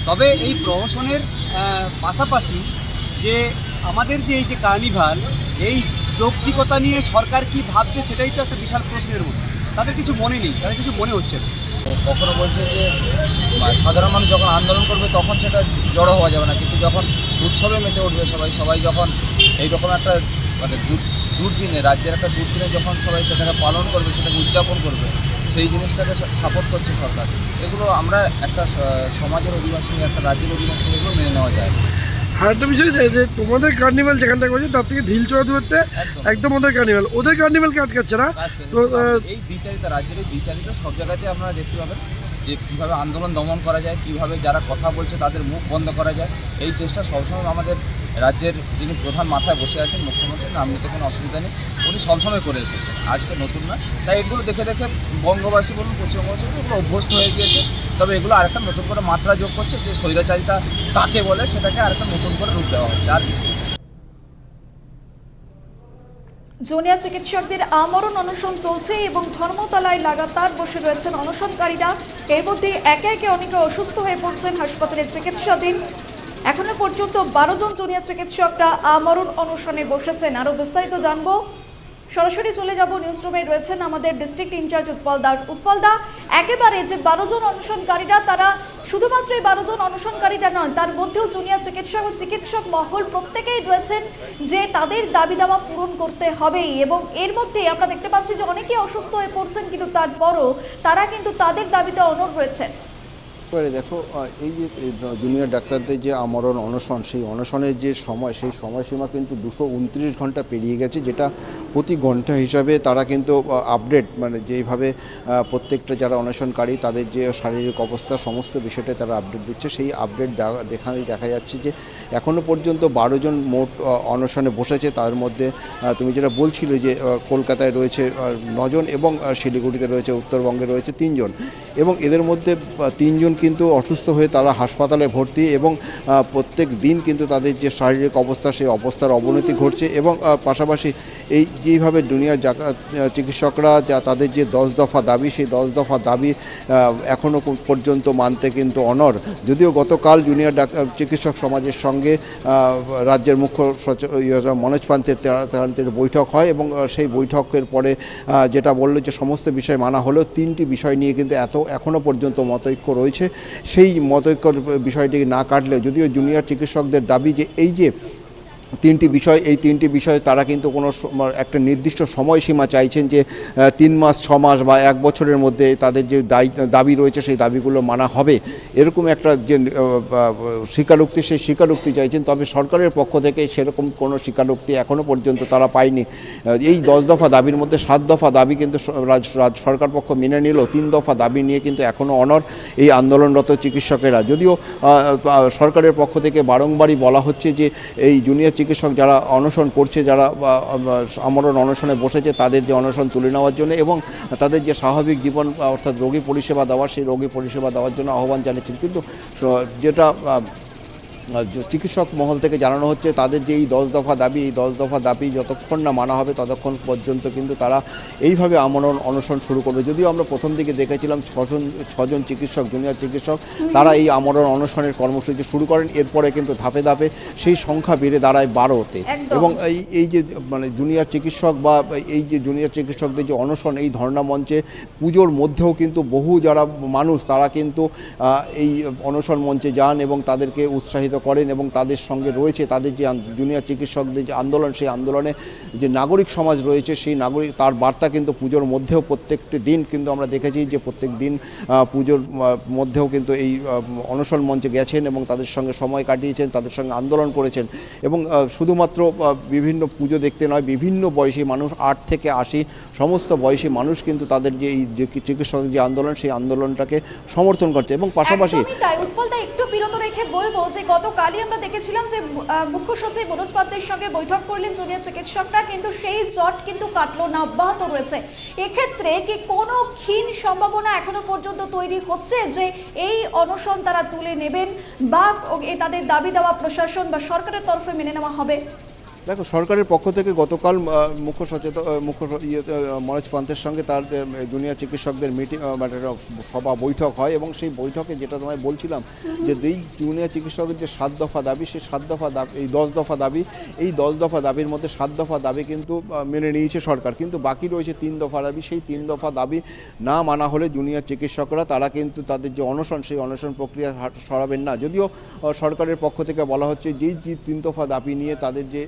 তবে এই প্রহসনের পাশাপাশি যে আমাদের যে এই যে কার্নিভাল, এই যৌক্তিকতা নিয়ে সরকার কি ভাবছে সেটাই তো একটা বিশাল প্রশ্নের মধ্যে। তাদের কিছু মনে নেই, তাদের কিছু মনে হচ্ছে না। কখনো বলছে যে সাধারণ মানুষ যখন আন্দোলন করবে তখন সেটা জড়ো হওয়া যাবে না, কিন্তু যখন উৎসবে মেতে উঠবে সবাই যখন এইরকম একটা দুর্দিনে, রাজ্যের একটা দুর্দিনে যখন সবাই সেটাকে পালন করবে, সেটাকে উদযাপন করবে, সেই জিনিসটাকে সাপোর্ট করছে সরকার। এগুলো আমরা একটা সমাজের অধিবাসী, একটা রাজ্যের অধিবাসী, এগুলো মেনে নেওয়া যায়। আর একটা বিষয় যে তোমাদের কার্নিভাল যেখানটা করছে তার থেকে ঢিলচড়া দূরত্বে একদম ওদের কার্নিভালকে আটকাচ্ছে না। তো এই বিচারিতা, রাজ্যের এই বিচারিতা সব জায়গাতে আপনারা দেখতে পাবেন যে কীভাবে আন্দোলন দমন করা যায়, কীভাবে যারা কথা বলছে তাদের মুখ বন্ধ করা যায়। এই চেষ্টা সবসময় আমাদের রাজ্যের যিনি প্রধান মাথায় বসে আছেন, মুখ্যমন্ত্রী, নাম নিতে কোনো অসুবিধা নেই, উনি সবসময় করে এসেছেন, আজকে নতুন না। তাই এগুলো দেখে বঙ্গবাসী বলুন, পশ্চিমবঙ্গবাসী বলুন, এগুলো অভ্যস্ত হয়ে গিয়েছে। তবে এগুলো আরেকটা নতুন করে মাত্রা যোগ করছে, যে স্বৈরাচারিতা কাকে বলে সেটাকে আরেকটা নতুন করে রূপ দেওয়া হচ্ছে, আর কিছু। জুনিয়র চিকিৎসকদের আমরণ অনশন চলছে এবং ধর্মতলায় লাগাতার বসে রয়েছেন অনশনকারীরা। এর মধ্যে একে একে অনেকে অসুস্থ হয়ে পড়ছেন, হাসপাতালের চিকিৎসাধীন। এখনো পর্যন্ত 12 জন জুনিয়র চিকিৎসকরা আমরণ অনশনে বসেছেন। আরও বিস্তারিত জানবো, সরাসরি চলে যাব নিউজ রুমে। রয়েছেন আমাদের ডিস্ট্রিক্ট ইনচার্জ উৎপল দাস। উৎপল দা, একেবারে যে 12 জন অনশনকারীরা, তারা শুধুমাত্র এই 12 জন অনশনকারীরা নয়, তার মধ্যেও জুনিয়র চিকিৎসক ও চিকিৎসক মহল প্রত্যেকেই রয়েছেন যে তাদের দাবি দাওয়া পূরণ করতে হবেই। এবং এর মধ্যে আমরা দেখতে পাচ্ছি যে অনেকেই অসুস্থ হয়ে পড়ছেন, কিন্তু তারপরও তারা কিন্তু তাদের দাবিতে অনড় রয়েছেন। দেখো, এই যে জুনিয়র ডাক্তারদের যে আমরণ অনশন, সেই অনশনের যে সময়, সেই সময়সীমা কিন্তু 229 ঘন্টা পেরিয়ে গেছে, যেটা প্রতি ঘন্টা হিসাবে তারা কিন্তু আপডেট, যেইভাবে প্রত্যেকটা যারা অনশনকারী তাদের যে শারীরিক অবস্থা, সমস্ত বিষয়টাই তারা আপডেট দিচ্ছে। সেই আপডেট দেখা যাচ্ছে যে এখনও পর্যন্ত 12 জন মোট অনশনে বসেছে। তার মধ্যে তুমি যেটা বলছিলে যে কলকাতায় রয়েছে 9 জন এবং শিলিগুড়িতে রয়েছে, উত্তরবঙ্গে রয়েছে 3 জন, এবং এদের মধ্যে 3 জন কিন্তু অসুস্থ হয়ে তারা হাসপাতালে ভর্তি, এবং প্রত্যেক দিন কিন্তু তাদের যে শারীরিক অবস্থা, সেই অবস্থার অবনতি ঘটছে। এবং পাশাপাশি এই যেইভাবে জুনিয়র চিকিৎসকরা যা তাদের যে 10 দফা দাবি, সেই 10 দফা দাবি এখনও পর্যন্ত মানতে কিন্তু অনড়। যদিও গতকাল জুনিয়র চিকিৎসক সমাজের সঙ্গে রাজ্যের মুখ্য সচিব মনোজ পান্তের বৈঠক হয় এবং সেই বৈঠকের পরে যেটা বললো যে সমস্ত বিষয় মানা হলেও 3টি বিষয় নিয়ে কিন্তু এখনও পর্যন্ত মতৈক্য রয়েছে। সেই মতৈক্যর বিষয়টি না কাটলেও যদিও জুনিয়র চিকিৎসকদের দাবি যে এই যে 3টি বিষয় তারা কিন্তু কোনো একটা নির্দিষ্ট সময়সীমা চাইছেন যে 3 মাস 6 মাস বা 1 বছরের মধ্যে তাদের যে দাবি রয়েছে সেই দাবিগুলো মানা হবে, এরকম একটা যে স্বীকারোক্তি, সেই স্বীকারোক্তি চাইছেন। তবে সরকারের পক্ষ থেকে সেরকম কোনো স্বীকারোক্তি এখনও পর্যন্ত তারা পায়নি। এই 10 দফা দাবির মধ্যে 7 দফা দাবি কিন্তু সরকার পক্ষ মেনে নিল, 3 দফা দাবি নিয়ে কিন্তু এখনও অনড় এই আন্দোলনরত চিকিৎসকেরা। যদিও সরকারের পক্ষ থেকে বারংবারই বলা হচ্ছে যে এই জুনিয়র চিকিৎসক যারা অনশন করছে, যারা আমরণ অনশনে বসেছে, তাদের যে অনশন তুলে নেওয়ার জন্য এবং তাদের যে স্বাভাবিক জীবন অর্থাৎ রোগী পরিষেবা দেওয়ার, সেই রোগী পরিষেবা দেওয়ার জন্য আহ্বান জানিয়েছেন। কিন্তু যেটা চিকিৎসক মহল থেকে জানানো হচ্ছে তাদের যে এই 10 দফা দাবি, এই 10 দফা দাবি যতক্ষণ না মানা হবে ততক্ষণ পর্যন্ত কিন্তু তারা এইভাবে আমরণ অনশন শুরু করবে। যদিও আমরা প্রথম দিকে দেখেছিলাম 6জন চিকিৎসক, জুনিয়র চিকিৎসক, তারা এই আমরণ অনশনের কর্মসূচি শুরু করেন। এরপরে কিন্তু ধাপে ধাপে সেই সংখ্যা বেড়ে দাঁড়ায় 12তে এবং এই যে মানে জুনিয়র চিকিৎসক বা এই যে জুনিয়র চিকিৎসকদের যে অনশন, এই ধর্ণা মঞ্চে পুজোর মধ্যেও কিন্তু বহু যারা মানুষ তারা কিন্তু এই অনশন মঞ্চে যান এবং তাদেরকে উৎসাহিত করেন এবং তাদের সঙ্গে রয়েছে তাদের যে জুনিয়র চিকিৎসকদের যে আন্দোলন, সেই আন্দোলনে যে নাগরিক সমাজ রয়েছে, সেই নাগরিক তার বার্তা কিন্তু পুজোর মধ্যেও প্রত্যেকটি দিন কিন্তু আমরা দেখেছি যে প্রত্যেক দিন পুজোর মধ্যেও কিন্তু এই অনশন মঞ্চে গেছেন এবং তাদের সঙ্গে সময় কাটিয়েছেন, তাদের সঙ্গে আন্দোলন করেছেন। এবং শুধুমাত্র বিভিন্ন পুজো দেখতে নয়, বিভিন্ন বয়সী মানুষ 8 থেকে 80 সমস্ত বয়সী মানুষ কিন্তু তাদের যে এই চিকিৎসক যে আন্দোলন, সেই আন্দোলনটাকে সমর্থন করছে। এবং পাশাপাশি একটু বিরত রেখে বলবো যে গতকালই আমরা দেখেছিলাম যে মুখ্য সচিব মনোজ পান্তের সঙ্গে বৈঠক করলেন জুনিয়র চিকিৎসকরা, কিন্তু সেই জট কিন্তু কাটলো না, অব্যাহত রয়েছে। এক্ষেত্রে কি কোনো ক্ষীণ সম্ভাবনা এখনো পর্যন্ত তৈরি হচ্ছে যে এই অনশন তারা তুলে নেবেন বা তাদের দাবি দেওয়া প্রশাসন বা সরকারের তরফে মেনে নেওয়া হবে? দেখো, সরকারের পক্ষ থেকে গতকাল মুখ্য মনোজ পান্তের সঙ্গে তার জুনিয়র চিকিৎসকদের মিটিং সভা বৈঠক হয় এবং সেই বৈঠকে যেটা তোমায় বলছিলাম যে এই জুনিয়র চিকিৎসকের যে 7 দফা দাবি, সেই 7 দফা দাবি, এই 10 দফা দাবি, এই 10 দফা দাবির মধ্যে 7 দফা দাবি কিন্তু মেনে নিয়েছে সরকার, কিন্তু বাকি রয়েছে 3 দফা দাবি। সেই 3 দফা দাবি না মানা হলে জুনিয়র চিকিৎসকরা তারা কিন্তু তাদের যে অনশন, সেই অনশন প্রক্রিয়া সরাবেন না। যদিও সরকারের পক্ষ থেকে বলা হচ্ছে যে 3 দফা দাবি নিয়ে তাদের যে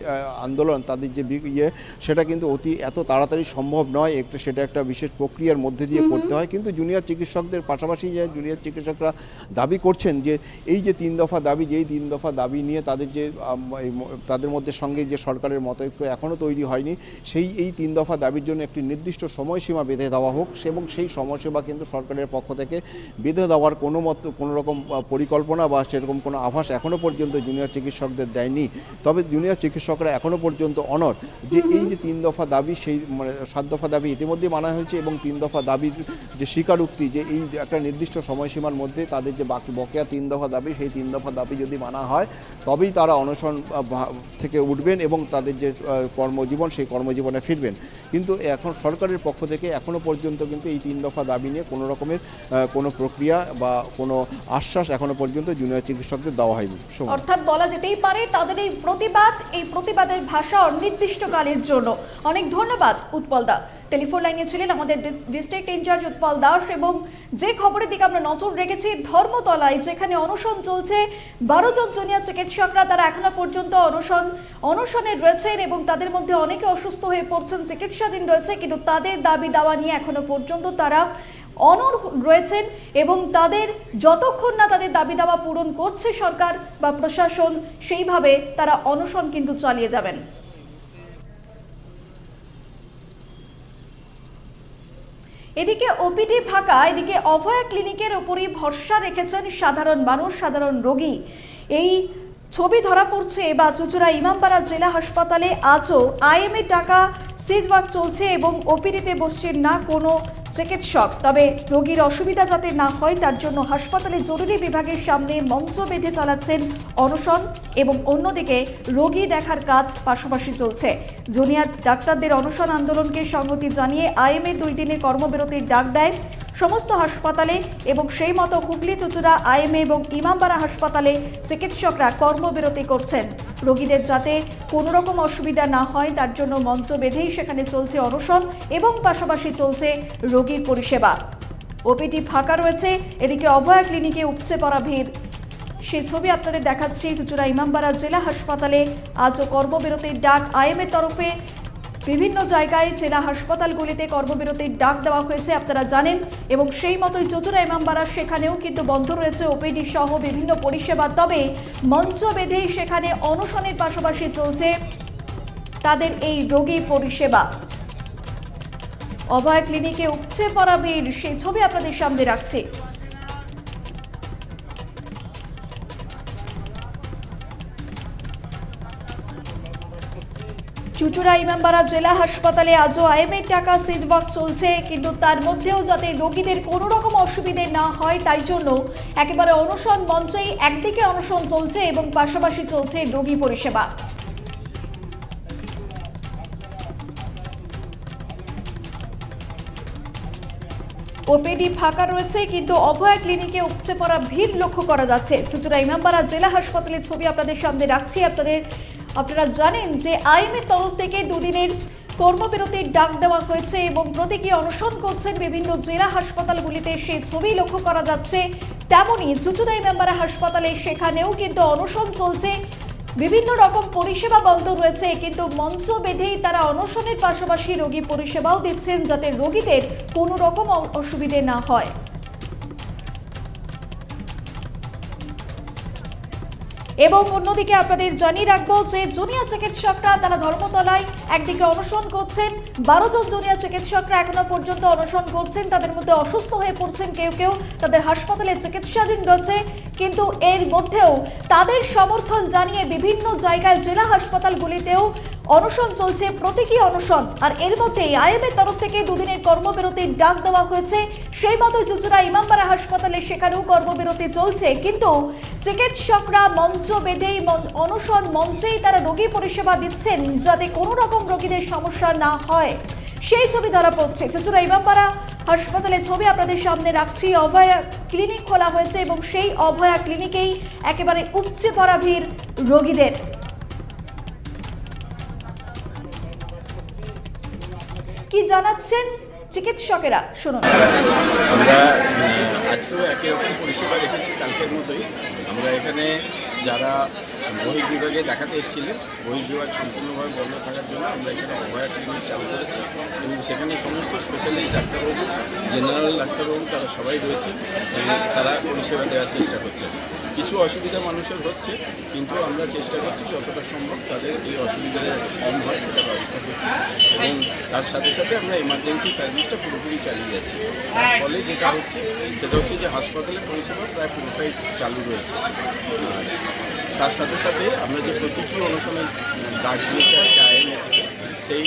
আন্দোলন, তাদের যে সেটা কিন্তু এত তাড়াতাড়ি সম্ভব নয়, সেটা একটা বিশেষ প্রক্রিয়ার মধ্যে দিয়ে করতে হয়। কিন্তু জুনিয়র চিকিৎসকদের পাশাপাশি যে জুনিয়র চিকিৎসকরা দাবি করছেন যে এই যে 3 দফা দাবি, যেই 3 দফা দাবি নিয়ে তাদের মধ্যে সঙ্গে যে সরকারের মতৈক্য এখনও তৈরি হয়নি, এই 3 দফা দাবির জন্য একটি নির্দিষ্ট সময়সীমা বেঁধে দেওয়া হোক এবং সেই সময়সীমা কিন্তু সরকারের পক্ষ থেকে বেঁধে দেওয়ার কোনো রকম পরিকল্পনা বা সেরকম কোনো আভাস এখনও পর্যন্ত জুনিয়র চিকিৎসকদের দেয়নি। তবে জুনিয়র চিকিৎসকরা এখনও পর্যন্ত অনড় যে এই যে 3 দফা দাবি, সেই 7 দফা দাবি ইতিমধ্যে মানা হয়েছে এবং 3 দফা দাবির যে স্বীকারোক্তি যে এই একটা নির্দিষ্ট সময়সীমার মধ্যে তাদের যে বকেয়া 3 দফা দাবি, সেই 3 দফা দাবি যদি মানা হয় তবেই তারা অনশন থেকে উঠবেন এবং তাদের যে কর্মজীবন, সেই কর্মজীবনে ফিরবেন। কিন্তু এখন সরকারের পক্ষ থেকে এখনও পর্যন্ত কিন্তু এই 3 দফা দাবি নিয়ে কোনো রকমের কোনো প্রক্রিয়া বা কোনো আশ্বাস এখনও পর্যন্ত জুনিয়র চিকিৎসকদের দেওয়া হয়নি। অর্থাৎ বলা যেতেই পারে তাদের এই প্রতিবাদের ভাষা অনির্দিষ্টকালের জন্য। অনেক ধন্যবাদ উৎপল দা। টেলিফোন লাইনে ছিলেন আমাদের ডিস্ট্রিক্ট ইনচার্জ উৎপল দাস। এবং যে খবরের দিকে আমরা নজর রেখেছি, ধর্মতলায় যেখানে অনশন চলছে 12 জন জুনিয়র চিকিৎসকরা, তারা এখনো পর্যন্ত অনশনে রয়েছেন এবং তাদের মধ্যে অনেকে অসুস্থ হয়ে পড়ছেন, চিকিৎসাধীন রয়েছে, কিন্তু তাদের দাবি দাওয়া নিয়ে এখনো পর্যন্ত তারা অনড় রয়েছেন এবং তাদের যতক্ষণ না তাদের দাবি দাওয়া পূরণ করছে সরকার বা প্রশাসন, সেইভাবে তারা অনশন কিন্তু চালিয়ে যাবেন। এদিকে ওপিডি ফাঁকা, এদিকে অভয়া ক্লিনিকের উপরই ভরসা রেখেছেন সাধারণ মানুষ, সাধারণ রোগী। এই ছবি ধরা পড়ছে বা চুঁচুড়া ইমামবাড়া জেলা হাসপাতালে আজও আইএমএ টাকা সিজওয়ার্ক চলছে এবং ওপিডিতে বসছেন না কোনো চিকিৎসক। তবে রোগীর অসুবিধা যাতে না হয় তার জন্য হাসপাতালে জরুরি বিভাগের সামনে মঞ্চ বেঁধে চালাচ্ছেন অনশন এবং অন্যদিকে রোগী দেখার কাজ পাশাপাশি চলছে। জুনিয়র ডাক্তারদের অনশন আন্দোলনকে সংহতি জানিয়ে আইএমএ 2 দিনের কর্মবিরতির ডাক দেয় সমস্ত হাসপাতালে এবং সেই মতো হুগলি চুচুড়া আইএমএ এবং ইমামবাড়া হাসপাতালে চিকিৎসকরা কর্মবিরতি করছেন। রোগীদের যাতে কোনো রকম অসুবিধা না হয় তার জন্য মঞ্চ বেঁধেই সেখানে চলছে অনশন এবং পাশাপাশি চলছে রোগীর পরিষেবা। ওপিডি ফাঁকা রয়েছে, এদিকে অভয়া ক্লিনিকে উপচে পড়া ভিড়। সেই ছবি আপনাদের দেখাচ্ছি। চুচুড়া ইমামবাড়া জেলা হাসপাতালে আজও কর্মবিরতির ডাক আইএমএর তরফে। বিভিন্ন জায়গায় জেলা হাসপাতালগুলিতে কর্মবিরতির ডাক দেওয়া হয়েছে আপনারা জানেন, এবং সেই মতোই চুচুড়া ইমামবাড়া সেখানেও কিন্তু বন্ধ রয়েছে ওপিডি সহ বিভিন্ন পরিষেবা। তবে মঞ্চ বেঁধেই সেখানে অনশনের পাশাপাশি চলছে তাদের এই রোগী পরিষেবা। অভয় ক্লিনিকে উপচে পড়া ভিড়, সেই ছবি আপনাদের সামনে রাখছি। চুচুড়া ইমামবাড়া জেলা হাসপাতালে আজও আইএমএর টাকা সিজওয়াক চলছে, কিন্তু তার মধ্যেও যাতে রোগীদের কোনো রকম অসুবিধে না হয় তাই জন্য একেবারে অনশন মঞ্চেই একদিকে অনশন চলছে এবং পাশাপাশি চলছে রোগী পরিষেবা। ওপিডি ফাঁকা রয়েছে, কিন্তু অভয়া ক্লিনিকে উপচে পড়া ভিড় লক্ষ্য করা যাচ্ছে। চুচুড়া ইমামবাড়া জেলা হাসপাতালের ছবি আপনাদের সামনে রাখছি। আপনারা জানেন যে আইএমএর তরফ থেকে 2 দিনের কর্মবিরতির ডাক দেওয়া হয়েছে এবং প্রতীকী অনশন করছেন বিভিন্ন জেলা হাসপাতালগুলিতে, সেই ছবি লক্ষ্য করা যাচ্ছে। তেমনই চুচুড়া ইমামবাড়া হাসপাতালে সেখানেও কিন্তু অনশন চলছে, বিভিন্ন রকম পরিষেবা বন্ধ রয়েছে, কিন্তু মঞ্চ বেঁধেই তারা অনশনের পাশাপাশি রোগী পরিষেবাও দিচ্ছেন যাতে রোগীদের কোনো রকম অসুবিধে না হয়। এবং অন্যদিকে আপনাদের জানিয়ে রাখবো যে জুনিয়র চিকিৎসকরা তারা ধর্মতলায় একদিকে অনশন করছেন। 12 জন জুনিয়র চিকিৎসকরা এখনো পর্যন্ত অনশন করছেন। তাদের মধ্যে অসুস্থ হয়ে পড়ছেন কেউ কেউ, তাদের হাসপাতালে চিকিৎসাধীন রয়েছে, কিন্তু এর মধ্যেও তাদের সমর্থন জানিয়ে বিভিন্ন জায়গায় জেলা হাসপাতালগুলিতেও অনশন চলছে, প্রতীকী অনশন। আর এর মধ্যেই আইএমএর তরফ থেকে 2 দিনের কর্মবিরতির ডাক দেওয়া হয়েছে। সেই মতো চুচুড়া ইমামবাড়া হাসপাতালে সেখানেও কর্মবিরতি চলছে, কিন্তু চিকিৎসকরা মঞ্চ বেঁধেই অনশন মঞ্চেই তারা রোগী পরিষেবা দিচ্ছেন যাতে কোনো রকম রোগীদের সমস্যা না হয়, সেই ছবি ধরা পড়ছে। চুচুড়া ইমামবাড়া হাসপাতালের ছবি আপনাদের সামনে রাখছি। অভয়া ক্লিনিক খোলা হয়েছে এবং সেই অভয়া ক্লিনিকেই একেবারে উপচে পড়া ভিড় রোগীদের। কি জানাচ্ছেন চিকিৎসকেরা, শুনুন। আমরা আজকেও একে অপর পরিষেবা রেখেছি কালকের মতোই। আমরা এখানে যারা বহির্বিভাগে দেখাতে এসেছিলেন, বহির্বিভাগ সম্পূর্ণভাবে বন্ধ থাকার জন্য আমরা এখানে অভয়া ক্লিনিক চালু করেছি এবং সেখানে সমস্ত স্পেশালিস্ট ডাক্তারবাবু, জেনারেল ডাক্তারবাবু তারা সবাই রয়েছে, তারা পরিষেবা দেওয়ার চেষ্টা করছেন। কিছু অসুবিধা মানুষের হচ্ছে, কিন্তু আমরা চেষ্টা করছি যতটা সম্ভব তাদের এই অসুবিধা কম হয় সেটা ব্যবস্থা করছি, এবং তার সাথে সাথে আমরা এমার্জেন্সি সার্ভিসটা পুরোপুরি চালিয়ে যাচ্ছি। তার ফলে যেটা হচ্ছে সেটা হচ্ছে যে হাসপাতালের পরিষেবা প্রায় পুরোটাই চালু রয়েছে। তার সাথে সাথে আমরা যে প্রতীকী অনশনের ডাক দিয়েছি আজকে আইএমএ থেকে, সেই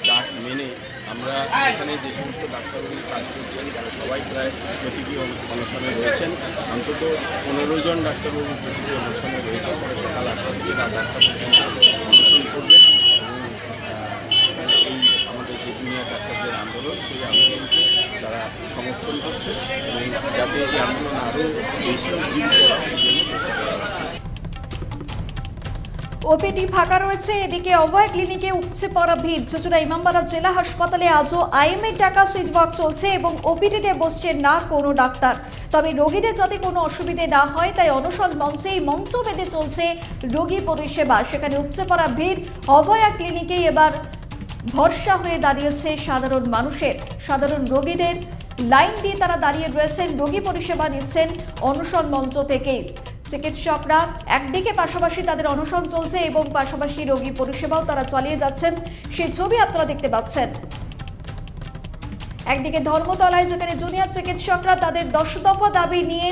ডাক মেনে আমরা এখানে যে সমস্ত ডাক্তারবাবু কাজ করছেন তারা সবাই প্রায় প্রতীকী অনশনে রয়েছেন। অন্তত 15 জন ডাক্তারবাবু প্রতীকী অনশনে রয়েছেন। তারা সকাল 8টা থেকে রাত 8টা পর্যন্ত অনশন করবেন এবং এই আমাদের যে জুনিয়র ডাক্তারদের আন্দোলন, সেই আন্দোলনকে তারা সমর্থন করছে এবং যাতে এই আন্দোলন আরও বেশি উজ্জীবিত হয় সেই জন্য চেষ্টা করা হচ্ছে। ওপিডি ফাঁকা রয়েছে, এদিকে অভয় ক্লিনিকে উপচে পড়া ভিড়। চুচুড়া ইমামবাড়া জেলা হাসপাতালে আজও আইএমএর টাকা সুইচওয়াক চলছে এবং ওপিডিতে বসছে না কোনো ডাক্তার। তবে রোগীদের যাতে কোনো অসুবিধে না হয় তাই অনশন মঞ্চেই মঞ্চ বেঁধে চলছে রোগী পরিষেবা। সেখানে উপচে পড়া ভিড় অভয়া ক্লিনিকেই এবার ভরসা হয়ে দাঁড়িয়েছে সাধারণ মানুষের। সাধারণ রোগীদের লাইন দিয়ে তারা দাঁড়িয়ে রয়েছেন, রোগী পরিষেবা নিচ্ছেন অনশন মঞ্চ থেকেই। চিকিৎসকরা একদিকে পাশাপাশি তাদের অনশন চলছে এবং পাশাপাশি রোগী পরিষেবাও তারা চালিয়ে যাচ্ছেন, সেই ছবি আপনারা দেখতে পাচ্ছেন। একদিকে ধর্মতলায় যেখানে জুনিয়র চিকিৎসকরা তাদের 10 দফা দাবি নিয়ে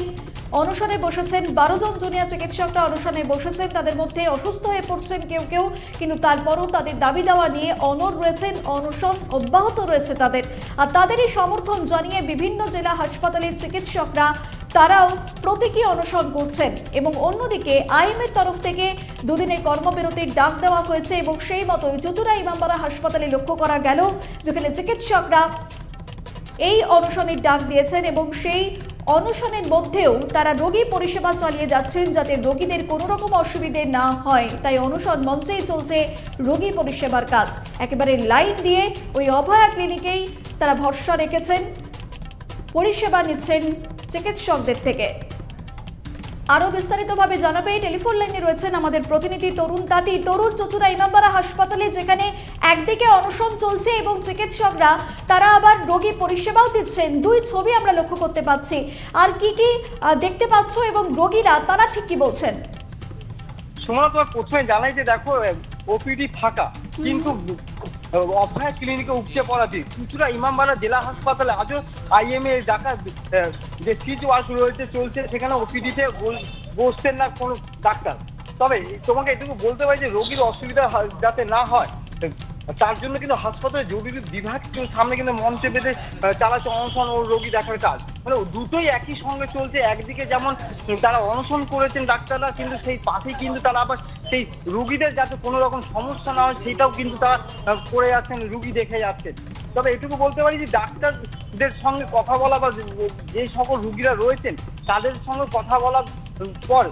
অনশনে বসেছেন। 12 জন জুনিয়র চিকিৎসকরা অনশনে বসেছেন। তাদের মধ্যে অসুস্থ হয়ে পড়ছেন কেউ, কিন্তু তারপরও তাদের দাবি দেওয়া নিয়ে অনড় রয়েছেন, অনশন অব্যাহত রয়েছে তাদের। আর তাদেরই সমর্থন জানিয়ে বিভিন্ন জেলা হাসপাতালের চিকিৎসকরা তারাও প্রতীকী অনশন করছেন। এবং অন্যদিকে আইএমএর তরফ থেকে দুদিনের কর্মবিরতির ডাক দেওয়া হয়েছে এবং সেই মতোই চুচুড়া ইমামবাড়া হাসপাতালে লক্ষ্য করা গেল, যেখানে চিকিৎসকরা এই অনশনের ডাক দিয়েছেন এবং সেই অনশনের মধ্যেও তারা রোগী পরিষেবা চালিয়ে যাচ্ছেন যাতে রোগীদের কোনো রকম অসুবিধে না হয়। তাই অনশন মঞ্চেই চলছে রোগী পরিষেবার কাজ। একেবারে লাইন দিয়ে ওই অভয়া ক্লিনিকেই তারা ভরসা রেখেছেন, পরিষেবা নিচ্ছেন চিকিৎসকদের থেকে। আরো বিস্তারিতভাবে জানাবে টেলিফোন লাইনে রয়েছেন আমাদের প্রতিনিধি তরুণ তাঁতি। তরুণ, চুচুড়া ইমামবাড়া হাসপাতালে যেখানে একদিকে অনশন চলছে এবং চিকিৎসকরা তারা আবার রোগী পরিষেবাও দিচ্ছেন, দুই ছবি আমরা লক্ষ্য করতে পাচ্ছি। আর কি কি দেখতে পাচ্ছ এবং রোগীরা তারা ঠিক কি বলছেন? সময় তোমার প্রথমে জানাই যে দেখো ওপিডি ফাঁকা, কিন্তু অভয়া ক্লিনিকে উপচে পড়াতে চুচুড়া ইমামবাড়া জেলা হাসপাতালে আজও আইএমএ ডাকা যে সিট ওয়ার্ক রয়েছে চলছে, সেখানে ওপিডিতে বসছেন না কোনো ডাক্তার। তবে তোমাকে এটুকু বলতে পারি যে রোগীর অসুবিধা যাতে না হয় তার জন্য কিন্তু হাসপাতালের জরুরি বিভাগ সামনে কিন্তু মঞ্চে বেঁধে চালাচ্ছে অনশন ও রোগী দেখার কাজ। মানে দুটোই একই সঙ্গে চলছে। একদিকে যেমন তারা অনশন করেছেন ডাক্তাররা, কিন্তু সেই পাশেই কিন্তু তারা আবার সেই রুগীদের যাতে কোনো রকম সমস্যা না হয় সেটাও কিন্তু তারা করে যাচ্ছেন, রুগী দেখে যাচ্ছেন। তবে এটুকু বলতে পারি যে ডাক্তারদের সঙ্গে কথা বলা বা যে সকল রুগীরা রয়েছেন তাদের সঙ্গে কথা বলার পর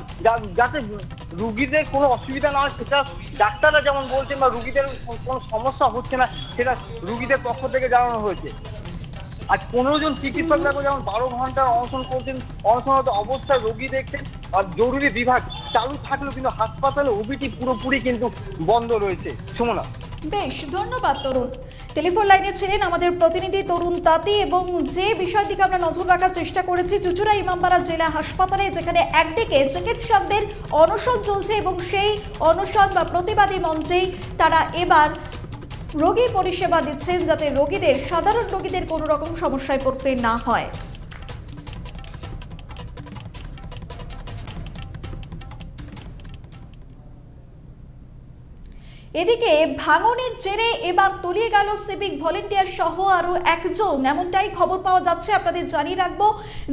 যাতে রুগীদের কোনো অসুবিধা না হয় সেটা ডাক্তাররা যেমন বলছেন বা রুগীদের কোনো সমস্যা হচ্ছে না সেটা রুগীদের পক্ষ থেকে জানানো হয়েছে। আর 15 জন চিকিৎসক যেমন 12 ঘন্টা অনশন করছেন, অনশনরত অবস্থায় রোগী দেখছেন। আর জরুরি বিভাগ চালু থাকলেও কিন্তু হাসপাতালে ওপিডি পুরোপুরি কিন্তু বন্ধ রয়েছে। সুমনা, বেশ, ধন্যবাদ তরুণ। টেলিফোন লাইনে ছিলেন আমাদের প্রতিনিধি তরুণ তাঁতি। এবং যে বিষয়ের দিকে আমরা নজর রাখার চেষ্টা করেছি চুচুড়া ইমামবাড়া জেলা হাসপাতালে, যেখানে একদিকে চিকিৎসকদের অনশন চলছে এবং সেই অনশন বা প্রতিবাদী মঞ্চেই তারা এবার রোগী পরিষেবা দিচ্ছেন যাতে রোগীদের, সাধারণ রোগীদের কোনো রকম সমস্যায় পড়তে না হয়। এদিকে ভাঙনের জেরে এবার তলিয়ে গেল সিভিক ভলেন্টিয়ার সহ আরো একজন, এমনটাই খবর পাওয়া যাচ্ছে। আপনাদের জানিয়ে রাখবো,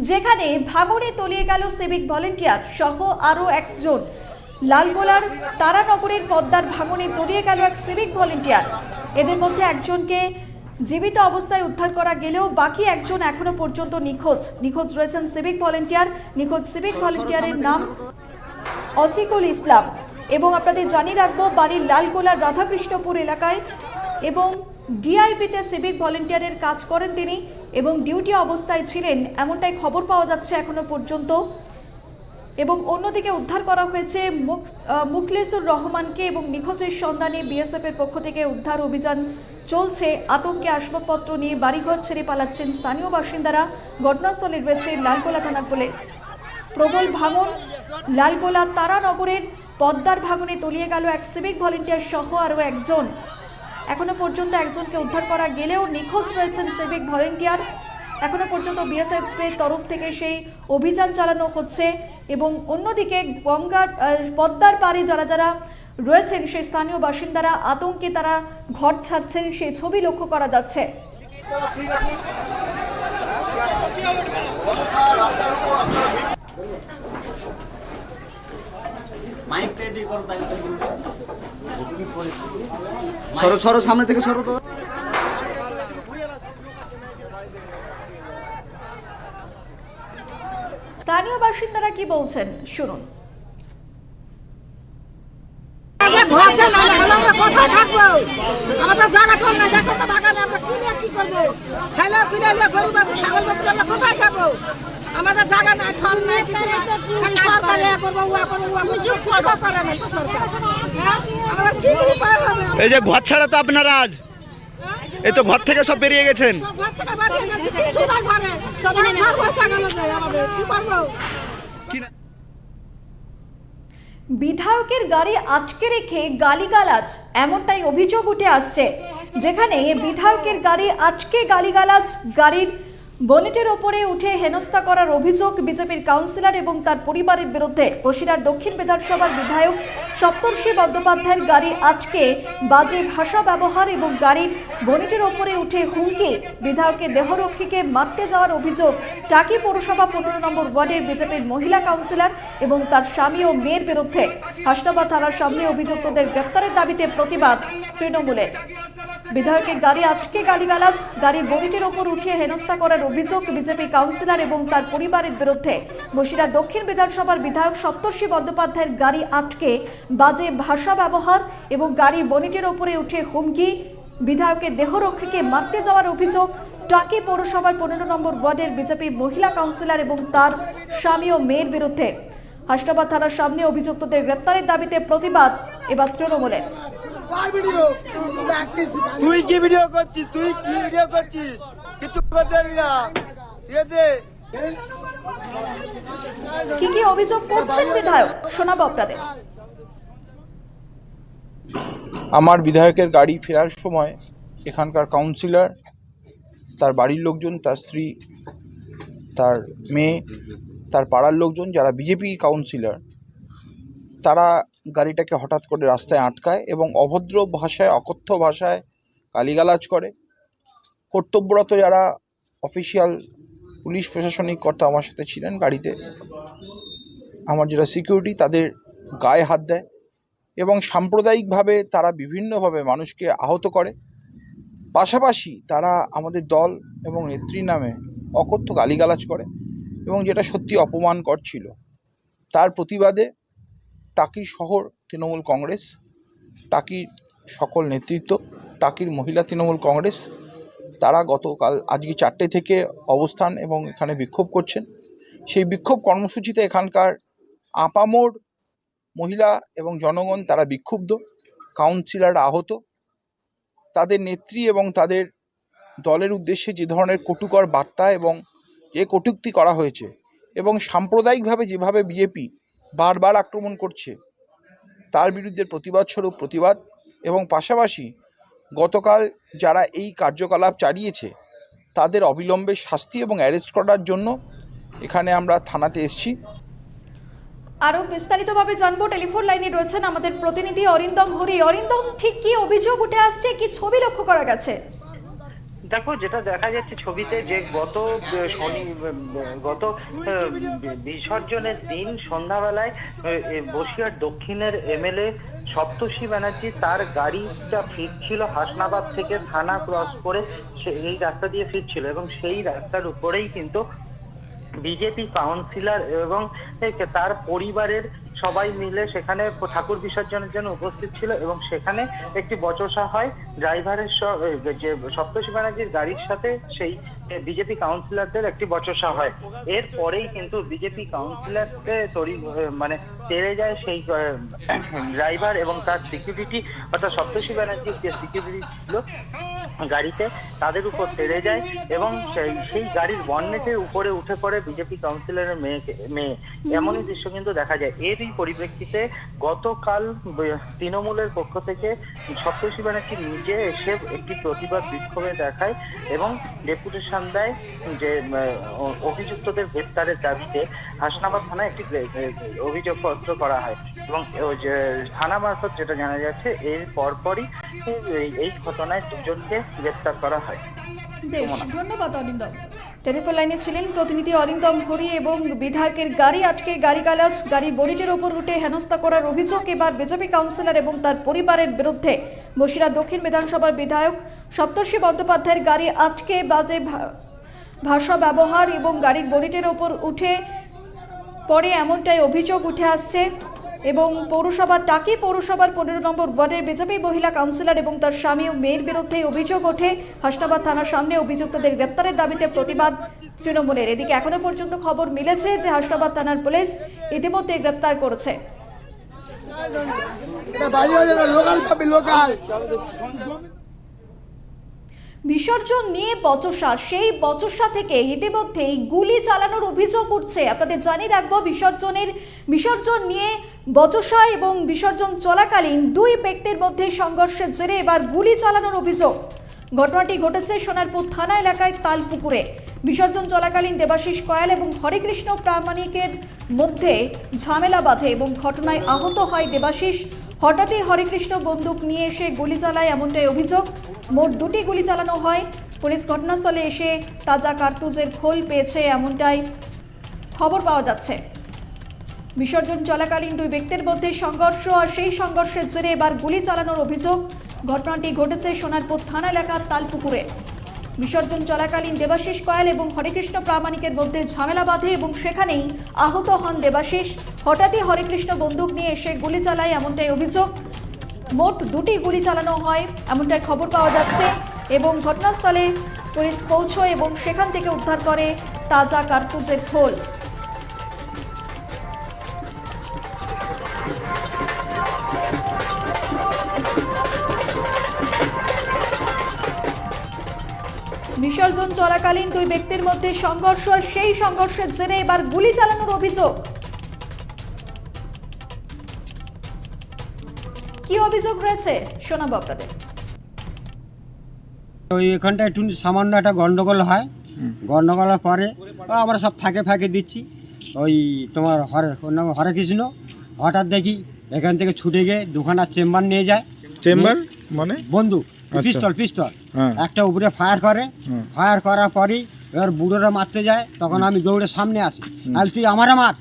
যেখানে ভাঙনে তলিয়ে গেল সিভিক ভলেন্টিয়ার সহ আরো একজন। লালগোলার তারানগরের পদ্মার ভাঙনে তলিয়ে গেল এক সিভিক ভলেন্টিয়ার। এদের মধ্যে একজনকে জীবিত অবস্থায় উদ্ধার করা গেলেও বাকি একজন এখনো পর্যন্ত নিখোঁজ রয়েছেন সিভিক ভলেন্টিয়ার। নিখোঁজ সিভিক ভলেন্টিয়ারের নাম অসিকুল ইসলাম এবং আপনাদের জানিয়ে রাখবো বাড়ির লালগোলার রাধাকৃষ্ণপুর এলাকায় এবং ডিআইপিতে সিভিক ভলেন্টিয়ারের কাজ করেন তিনি এবং ডিউটি অবস্থায় ছিলেন, এমনটাই খবর পাওয়া যাচ্ছে এখনো পর্যন্ত। এবং অন্যদিকে উদ্ধার করা হয়েছে মুখলেসুর রহমানকে এবং নিখোঁজের সন্ধানে বিএসএফ এর পক্ষ থেকে উদ্ধার অভিযান চলছে। আতঙ্কে আসবাবপত্র নিয়ে বাড়িঘর ছেড়ে পালাচ্ছেন স্থানীয় বাসিন্দারা। ঘটনাস্থলে রয়েছে লালগোলা থানার পুলিশ। প্রবল ভাঙন, লালগোলা তারানগরের পদ্মার ভাঙনে তলিয়ে গেল এক সিভিক ভলেন্টিয়ার সহ আরও একজন। এখনো পর্যন্ত একজনকে উদ্ধার করা গেলেও নিখোঁজ রয়েছেন সিভিক ভলেন্টিয়ার। এখনো পর্যন্ত বিএসএফ এর তরফ থেকে সেই অভিযান চালানো হচ্ছে এবং অন্যদিকে পদ্মার পাড়ে যারা রয়েছেন সেই স্থানীয় বাসিন্দারা আতঙ্কে তারা ঘর ছাড়ছেন, সেই ছবি লক্ষ্য করা যাচ্ছে। সরো সামনে থেকে সরো। স্থানীয় বাসিন্দারা কি বলছেন শুনুন। কোথায় থাকবো? আমাদের জায়গা টল নাই, দেখো তো বাগানে আমরা কি করবো? ছেলে ফিরে গরু বাবু ছাগল বাবু আমরা কোথায় যাবো? আমাদের জায়গা নাই, থল নাই, কিছু নাই। খালি সরকার করবো, কিছু করে না তো সরকার। আমাদের কি উপায় হবে? এই যে ঘর ছাড়া তো আপনারা আজ এই তো ঘর থেকে সব বেরিয়ে গেছেন। ঘর থেকে বেরিয়ে গেছি, কিছু নাই ঘরে। সবাই ঘর বসে গেল, আমাদের কি করবো? বিধায়কের গাড়ি আটকে রেখে গালিগালাজ, এমনটাই অভিযোগ উঠে আসছে। যেখানে বিধায়কের গাড়ি আটকে গালিগালাজ, গাড়ির বনেটের ওপরে উঠে হেনস্থা করার অভিযোগ বিজেপির কাউন্সিলর এবং তার পরিবারের বিরুদ্ধে। বসিরহাট দক্ষিণ বিধানসভার বিধায়ক সপ্তর্ষি বন্দ্যোপাধ্যায়ের গাড়ি আটকে বাজে ভাষা ব্যবহার এবং গাড়ির বনেটের ওপরে উঠে হুমকি, বিধায়কের দেহরক্ষীকে মারতে যাওয়ার অভিযোগ টাকি পৌরসভা 15 নম্বর ওয়ার্ডের বিজেপির মহিলা কাউন্সিলর এবং তার স্বামী ও মেয়ের বিরুদ্ধে। হাসনাবাদ থানার সামনে অভিযুক্তদের গ্রেপ্তারের দাবিতে প্রতিবাদ তৃণমূলের। বিধায়কের গাড়ি আটকে গালিগালাজ, গাড়ির বনেটের ওপর উঠিয়ে হেনস্থা করার অভিযোগ বিজেপি কাউন্সিলর এবং তার পরিবারের বিরুদ্ধে। বসিরহাট দক্ষিণ বিধানসভার বিধায়ক সপ্তর্ষি বন্দ্যোপাধ্যায়ের গাড়ি আটকে বাজে ভাষা ব্যবহার এবং গাড়ি বনেটের ওপরে উঠে হুমকি, বিধায়কের দেহরক্ষীকে মারতে যাওয়ার অভিযোগ টাকি পৌরসভার 15 নম্বর ওয়ার্ডের বিজেপি মহিলা কাউন্সিলর এবং তার স্বামী ও মেয়ের বিরুদ্ধে। হাসনাবাদ থানার সামনে অভিযুক্তদের গ্রেপ্তারের দাবিতে প্রতিবাদ এবার তৃণমূলের। তুই কি ভিডিও করছিস? কিছু করতে পারবি না, ঠিক আছে? কি কি অভিযোগ করছেন বিধায়ক শোনাবো আপনাদের। আমার বিধায়কের গাড়ি ফেরার সময় এখানকার কাউন্সিলর, তার বাড়ির লোকজন, তার স্ত্রী, তার মেয়ে, তার পাড়ার লোকজন যারা বিজেপি কাউন্সিলর, তারা গাড়িটাকে হঠাৎ করে রাস্তায় আটকায় এবং অভদ্র ভাষায়, অকথ্য ভাষায় গালিগালাজ করে। কর্তব্যরত যারা অফিসিয়াল পুলিশ প্রশাসনিক কর্তা আমার সাথে ছিলেন গাড়িতে, আমার যারা সিকিউরিটি, তাদের গায়ে হাত দেয় এবং সাম্প্রদায়িকভাবে তারা বিভিন্নভাবে মানুষকে আহত করে। পাশাপাশি তারা আমাদের দল এবং নেত্রীর নামে অকথ্য গালিগালাজ করে এবং যেটা সত্যি অপমানকর ছিল। তার প্রতিবাদে টাকি শহর তৃণমূল কংগ্রেস, টাকির সকল নেতৃত্ব, টাকির মহিলা তৃণমূল কংগ্রেস, তারা গতকাল আজকে 4টে থেকে অবস্থান এবং এখানে বিক্ষোভ করছেন। সেই বিক্ষোভ কর্মসূচিতে এখানকার আপামর মহিলা এবং জনগণ তারা বিক্ষুব্ধ, কাউন্সিলররা আহত। তাদের নেত্রী এবং তাদের দলের উদ্দেশ্যে যে ধরনের কটুকর বার্তা এবং যে কটূক্তি করা হয়েছে এবং সাম্প্রদায়িকভাবে যেভাবে বিজেপি বারবার আক্রমণ করছে, তার বিরুদ্ধে প্রতিবাদস্বরূপ প্রতিবাদ এবং পাশাপাশি গতকাল যারা এই কার্যকলাপ চালিয়েছে তাদের অবিলম্বে শাস্তি এবং অ্যারেস্ট করার জন্য এখানে আমরা থানাতে এসেছি। আরো বিস্তারিতভাবে জানবো, টেলিফোন লাইনে রয়েছেন আমাদের প্রতিনিধি অরিন্দম হরি। অরিন্দম, ঠিক কি অভিযোগ উঠে আসছে, কি ছবি লক্ষ্য করা গেছে? দেখো, যেটা দেখা যাচ্ছে ছবিতে, যে গত বিসর্জনের দিন সন্ধ্যাবেলায় বসিরহাট দক্ষিণের এমএলএ সপ্তর্ষি ব্যানার্জি তার গাড়িটা ফিরছিল হাসনাবাদ থেকে, থানা ক্রস করে এই রাস্তা দিয়ে ফিরছিল এবং সেই রাস্তার উপরেই কিন্তু বিজেপি কাউন্সিলর এবং তার পরিবারের সবাই মিলে সেখানে ঠাকুর বিসর্জনের জন্য উপস্থিত ছিল এবং সেখানে একটি বচসা হয় ড্রাইভারের যে সপ্তর্ষি ব্যানার্জির গাড়ির সাথে সেই বিজেপি কাউন্সিলরদের একটি বচসা হয়। এরপরেই কিন্তু বিজেপি কাউন্সিলরকে তেড়ে যায় সেই ড্রাইভার এবং তার সিকিউরিটি, অর্থাৎ সপ্তর্ষি ব্যানার্জির যে সিকিউরিটি ছিল গাড়িতে, তাদের উপর তেড়ে যায় এবং সেই গাড়ির বনেটের উপরে উঠে পড়ে বিজেপি কাউন্সিলরের মেয়ে। এমনই দৃশ্য কিন্তু দেখা যায়। এরই পরিপ্রেক্ষিতে গতকাল তৃণমূলের পক্ষ থেকে সপ্তর্ষি ব্যানার্জি নিজে এসে একটি প্রতিবাদ বিক্ষোভে দেখায় এবং ডেপুটেশন দেয় যে অভিযুক্তদের গ্রেপ্তারের দাবিতে হাসনাবাদ থানায় একটি অভিযোগপত্র করা হয় এবং থানা মারফত যেটা জানা যাচ্ছে এর পরপরই এই ঘটনায় দুজনকে গ্রেপ্তার করা হয়। বেশ, ধন্যবাদ অরিন্দম। টেলিফোন লাইনে ছিলেন প্রতিনিধি অরিন্দম হরি। এবং বিধায়কের গাড়ি আটকে গালিগালাজ, গাড়ির বনেটের ওপর উঠে হেনস্থা করার অভিযোগ এবার বিজেপি কাউন্সিলর এবং তার পরিবারের বিরুদ্ধে। বসিরহাট দক্ষিণ বিধানসভার বিধায়ক সপ্তর্ষি বন্দ্যোপাধ্যায়ের গাড়ি আটকে বাজে ভাষা ব্যবহার এবং গাড়ির বনেটের ওপর উঠে পড়ে, এমনটাই অভিযোগ উঠে আসছে। এবং টাকি পৌরসভার 15 নম্বর ওয়ার্ডের বিজেপি মহিলা কাউন্সিলর এবং তার স্বামী ও মেয়ের বিরুদ্ধে অভিযোগ ওঠে। হাসনাবাদ থানার সামনে অভিযুক্তদের গ্রেপ্তারের দাবিতে প্রতিবাদ তৃণমূলের। এদিকে এখনো পর্যন্ত খবর মিলেছে যে হাসনাবাদ থানার পুলিশ ইতিমধ্যে গ্রেপ্তার করেছে। বিসর্জন নিয়ে বচসা, সেই বচসা থেকে ইতিমধ্যেই গুলি চালানোর অভিযোগ উঠছে। আপনাদের জানিয়ে রাখবো, বিসর্জন নিয়ে বচসা এবং বিসর্জন চলাকালীন দুই ব্যক্তির মধ্যে সংঘর্ষের জেরে এবার গুলি চালানোর অভিযোগ। ঘটনাটি ঘটেছে সোনারপুর থানা এলাকায় তালপুকুরে। বিসর্জন চলাকালীন দেবাশিস কয়াল এবং হরেকৃষ্ণ প্রামাণিকের মধ্যে ঝামেলা বাঁধে এবং ঘটনায় আহত হয় দেবাশিস। হঠাৎই হরেকৃষ্ণ বন্দুক নিয়ে এসে গুলি চালায় এমনটাই অভিযোগ। মোট 2টি গুলি চালানো হয়। পুলিশ ঘটনাস্থলে এসে তাজা কার্তুজের খোল পেয়েছে এমনটাই খবর পাওয়া যাচ্ছে। বিসর্জন চলাকালীন 2 ব্যক্তির মধ্যে সংঘর্ষ, আর সেই সংঘর্ষের জেরে এবার গুলি চালানোর অভিযোগ। ঘটনাটি ঘটেছে সোনারপুর থানা এলাকার তালপুকুরে। বিসর্জন চলাকালীন দেবাশিস কয়াল এবং হরেকৃষ্ণ প্রামাণিকের মধ্যে ঝামেলা বাঁধে এবং সেখানেই আহত হন দেবাশিস। হঠাৎই হরেকৃষ্ণ বন্দুক নিয়ে এসে গুলি চালায় এমনটাই অভিযোগ। মোট 2টি গুলি চালানো হয় এমনটাই খবর পাওয়া যাচ্ছে এবং ঘটনাস্থলে পুলিশ পৌঁছয় এবং সেখান থেকে উদ্ধার করে তাজা কার্তুজের খোল। বিসর্জন চলাকালীন 2 ব্যক্তির মধ্যে সংঘর্ষ, আর সেই সংঘর্ষের জেরে এবার গুলি চালানোর অভিযোগ। কি অভিযোগ রয়েছে শোনাবো আপনাদের। ওই এখানটা একটু সামান্য একটা গন্ডগোল হয়, গন্ডগোলের পরে আমরা সব ফাঁকে দিচ্ছি। ওই তোমার হরেকৃষ্ণ হঠাৎ দেখি এখান থেকে ছুটে গিয়ে 2খানা চেম্বার নিয়ে যায়। চেম্বার মানে বন্দুক, পিস্তল একটা উপরে ফায়ার করে। ফায়ার করার পরই এবার বুড়োরা মারতে যায়। তখন আমি দৌড়ে সামনে আসি, আর তুই আমারে মার,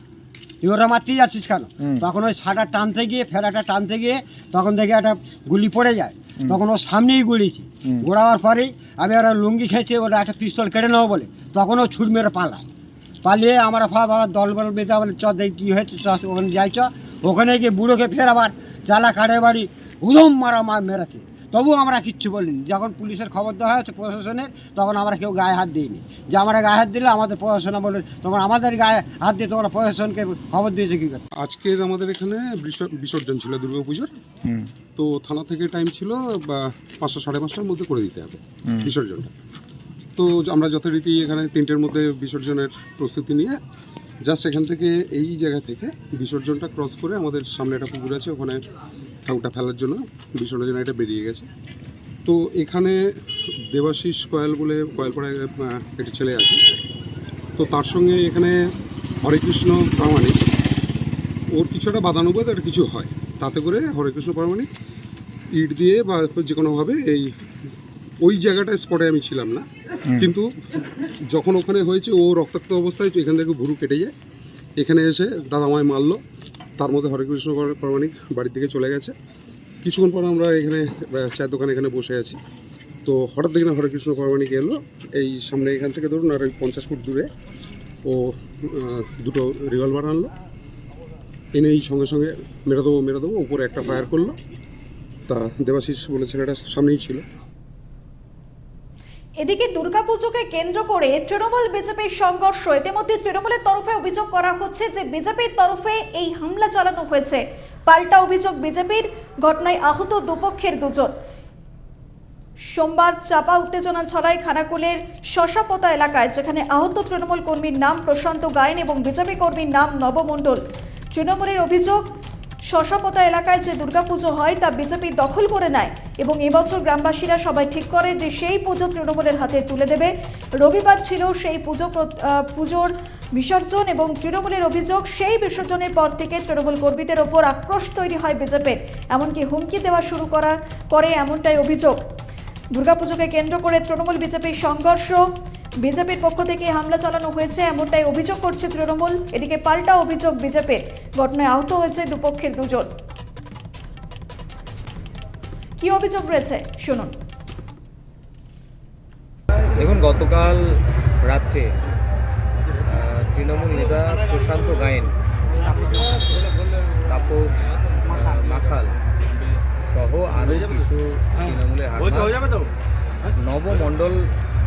তুই ওরা মারতেই যাচ্ছিস কেন? তখন ওই ফেরাটা টানতে গিয়ে তখন দেখি একটা গুলি পড়ে যায়। তখন ওর সামনেই গুলিছি। গোড়াবার পরেই আমি ওরা লুঙ্গি খেয়েছি, ওরা একটা পিস্তল কেটে নেবো বলে তখন ও ছুট মেরে পালিয়ে আমরা দল বেঁধে বলে চ দেখি কী হয়েছে, ওখানে যাই ওখানে গিয়ে বুড়োকে ফের আবার চালা কাঠে বাড়ি উদম মেরেছে। তবু আমরা কিচ্ছু বলিনি। যখন পুলিশের খবর দেওয়া হয়েছে প্রশাসনের, তখন আমরা কেউ গায়ে হাত দিইনি। যে আমরা গায়ে হাত দিলে আমাদের প্রশাসন বলে তোমরা আমাদের গায়ে হাত দিয়ে তোমরা প্রশাসনকে খবর দিয়েছে কী করে? আজকের আমাদের এখানে বিসর্জন ছিল দুর্গাপুজোর। তো থানা থেকে টাইম ছিল 5টা সাড়ে 5টার মধ্যে করে দিতে হবে বিসর্জনটা। তো আমরা যথারীতি এখানে 3টের মধ্যে বিসর্জনের প্রস্তুতি নিয়ে জাস্ট এখান থেকে এই জায়গা থেকে বিসর্জনটা ক্রস করে আমাদের সামনে একটা পুকুর আছে, ওখানে ঠাকুরটা ফেলার জন্য বিসর্জন এটা বেরিয়ে গেছে। তো এখানে দেবাশিস কয়াল বলে কয়ালপাড়ায় একটা ছেলে আছে। তো তার সঙ্গে এখানে হরেকৃষ্ণ প্রামাণিক, ওর কিছু একটা বাদানুবাদ একটা কিছু হয়, তাতে করে হরেকৃষ্ণ প্রামাণিক ইট দিয়ে বা যে কোনোভাবে ওই জায়গাটায় স্পটে আমি ছিলাম না, কিন্তু যখন ওখানে হয়েছে ও রক্তাক্ত অবস্থায় এখান থেকে ভুরু কেটে যায়। এখানে এসে দাদামায় মারলো। তার মধ্যে হরেকৃষ্ণ প্রামাণিক বাড়ির দিকে চলে গেছে। কিছুক্ষণ পর আমরা এখানে চায়ের দোকানে এখানে বসে আছি। তো হঠাৎ দেখি না হরেকৃষ্ণ প্রামাণিক এলো এই সামনে, এখান থেকে ধরুন আর ওই 50 ফুট দূরে ও 2টো রিভলভার আনলো, এনে এই সঙ্গে সঙ্গে মেরে দেবো উপরে একটা ফায়ার করলো। তা দেবাশিস বলে ছেলেটা সামনেই ছিল। এদিকে দুর্গাপুজোকে কেন্দ্র করে তৃণমূল বিজেপির সংঘর্ষ। ইতিমধ্যে তৃণমূলের তরফে অভিযোগ করা হচ্ছে যে বিজেপির তরফে এই হামলা চালানো হয়েছে। পাল্টা অভিযোগ বিজেপির। ঘটনায় আহত দুপক্ষের 2জন। সোমবার চাপা উত্তেজনা ছড়ায় খানাকুলের শশাপোতা এলাকায়, যেখানে আহত তৃণমূল কর্মীর নাম প্রশান্ত গায়েন এবং বিজেপি কর্মীর নাম নবমণ্ডল। তৃণমূলের অভিযোগ, শশাপোতা এলাকায় যে দুর্গাপুজো হয় তা বিজেপি দখল করে নেয় এবং এবছর গ্রামবাসীরা সবাই ঠিক করে যে সেই পুজো তৃণমূলের হাতে তুলে দেবে। রবিবার ছিল সেই পুজোর বিসর্জন এবং তৃণমূলের অভিযোগ সেই বিসর্জনের পর থেকে তৃণমূল কর্মীদের ওপর আক্রোশ তৈরি হয় বিজেপির, এমনকি হুমকি দেওয়া শুরু করে এমনটাই অভিযোগ। দুর্গাপুজোকে কেন্দ্র করে তৃণমূল বিজেপির সংঘর্ষ, বিজেপির পক্ষ থেকে হামলা চালানো হয়েছে এমনটাই অভিযোগ করছে তৃণমূল। এদিকে পাল্টা অভিযোগ বিজেপির। ঘটনায় আহত হয়েছে দুপক্ষের 2জন। কি অভিযোগ রয়েছে শুনুন। দেখুন, গতকাল রাত্রে তৃণমূল নেতা প্রশান্ত গায়েন, তাপস মাখাল সহ আরও কিছু তৃণমূলের হাত নবমণ্ডল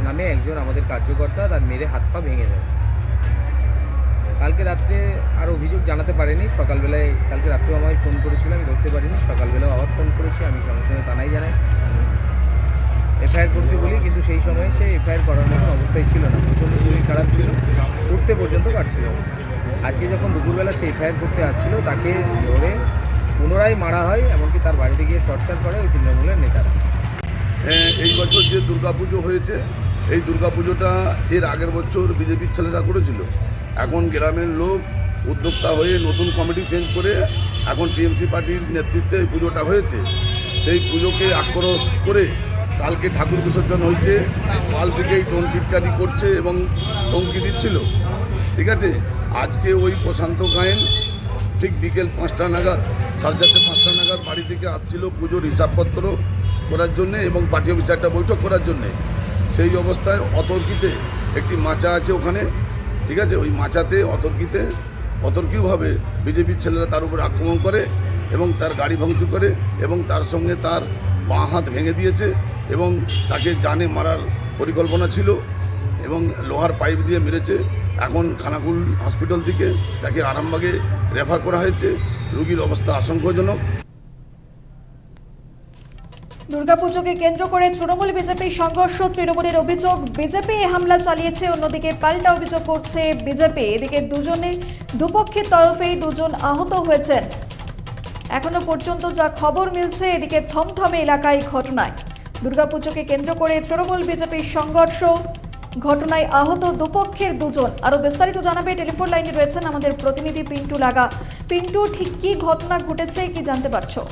নামে একজন আমাদের কার্যকর্তা তার মেরে হাত পা ভেঙে দেয়। কালকে রাত্রে আর অভিযোগ জানাতে পারেনি। সকালবেলায় কালকে রাত্রেও আমায় ফোন করেছিল, আমি ধরতে পারিনি। সকালবেলাও আবার ফোন করেছি, আমি সঙ্গে সঙ্গে থানায় জানাই, এফআইআর করতে বলি, কিন্তু সেই সময় সে এফআইআর করার মতন অবস্থায় ছিল না। প্রচণ্ড শরীর খারাপ ছিল, উঠতে পর্যন্ত পারছিল না। আজকে যখন দুপুরবেলা সে এফআইআর করতে আসছিল, তাকে ধরে পুনরায় মারা হয়, এমনকি তার বাড়িতে গিয়ে টর্চার করে ওই তৃণমূলের নেতারা। এই বছর যে দুর্গাপুজো হয়েছে এই দুর্গাপুজোটা এর আগের বছর বিজেপির ছেলেরা করেছিল। এখন গ্রামের লোক উদ্যোক্তা হয়ে নতুন কমিটি চেঞ্জ করে এখন টিএমসি পার্টির নেতৃত্বে এই পুজোটা হয়েছে। সেই পুজোকে আক্রোশ করে কালকে ঠাকুর বিসর্জন হয়েছে, কাল থেকেই টোন টিটকারি করছে এবং ধমকি দিচ্ছিল। ঠিক আছে, আজকে ওই প্রশান্ত গায়েন ঠিক বিকেল 5টা নাগাদ, 4:30 5টা নাগাদ বাড়ি থেকে আসছিল পুজোর হিসাবপত্র করার জন্যে এবং পার্টি অফিসে একটা বৈঠক করার জন্যে। সেই অবস্থায় অতর্কিতে একটি মাচা আছে ওখানে, ঠিক আছে, ওই মাচাতে অতর্কিতভাবে বিজেপির ছেলেরা তার উপর আক্রমণ করে এবং তার গাড়ি ভাঙচুর করে এবং তার সঙ্গে তার বাঁ হাত ভেঙে দিয়েছে এবং তাকে জানে মারার পরিকল্পনা ছিল এবং লোহার পাইপ দিয়ে মেরেছে। এখন খানাকুল হসপিটাল থেকে তাকে আরামবাগে রেফার করা হয়েছে। রোগীর অবস্থা আশঙ্কাজনক। দুর্গাপুজোকে কেন্দ্র করে তৃণমূল বিজেপির সংঘর্ষ, তৃণমূলের অভিযোগ বিজেপি হামলা চালিয়েছে, অন্যদিকে পাল্টা অভিযোগ করছে বিজেপি। এদিকে দুপক্ষের তরফেই 2 জন আহত হয়েছেন এখনো পর্যন্ত যা খবর মিলছে। এদিকে থমথমে এলাকায় ঘটনায় দুর্গাপুজোকে কেন্দ্র করে তৃণমূল বিজেপির সংঘর্ষ, ঘটনায় আহত দুপক্ষের 2 জন। আরো বিস্তারিত জানাবে টেলিফোন লাইনে রয়েছেন আমাদের প্রতিনিধি পিন্টু লাগা। পিন্টু, ঠিক কি ঘটনা ঘটেছে, কি জানতে পারছো?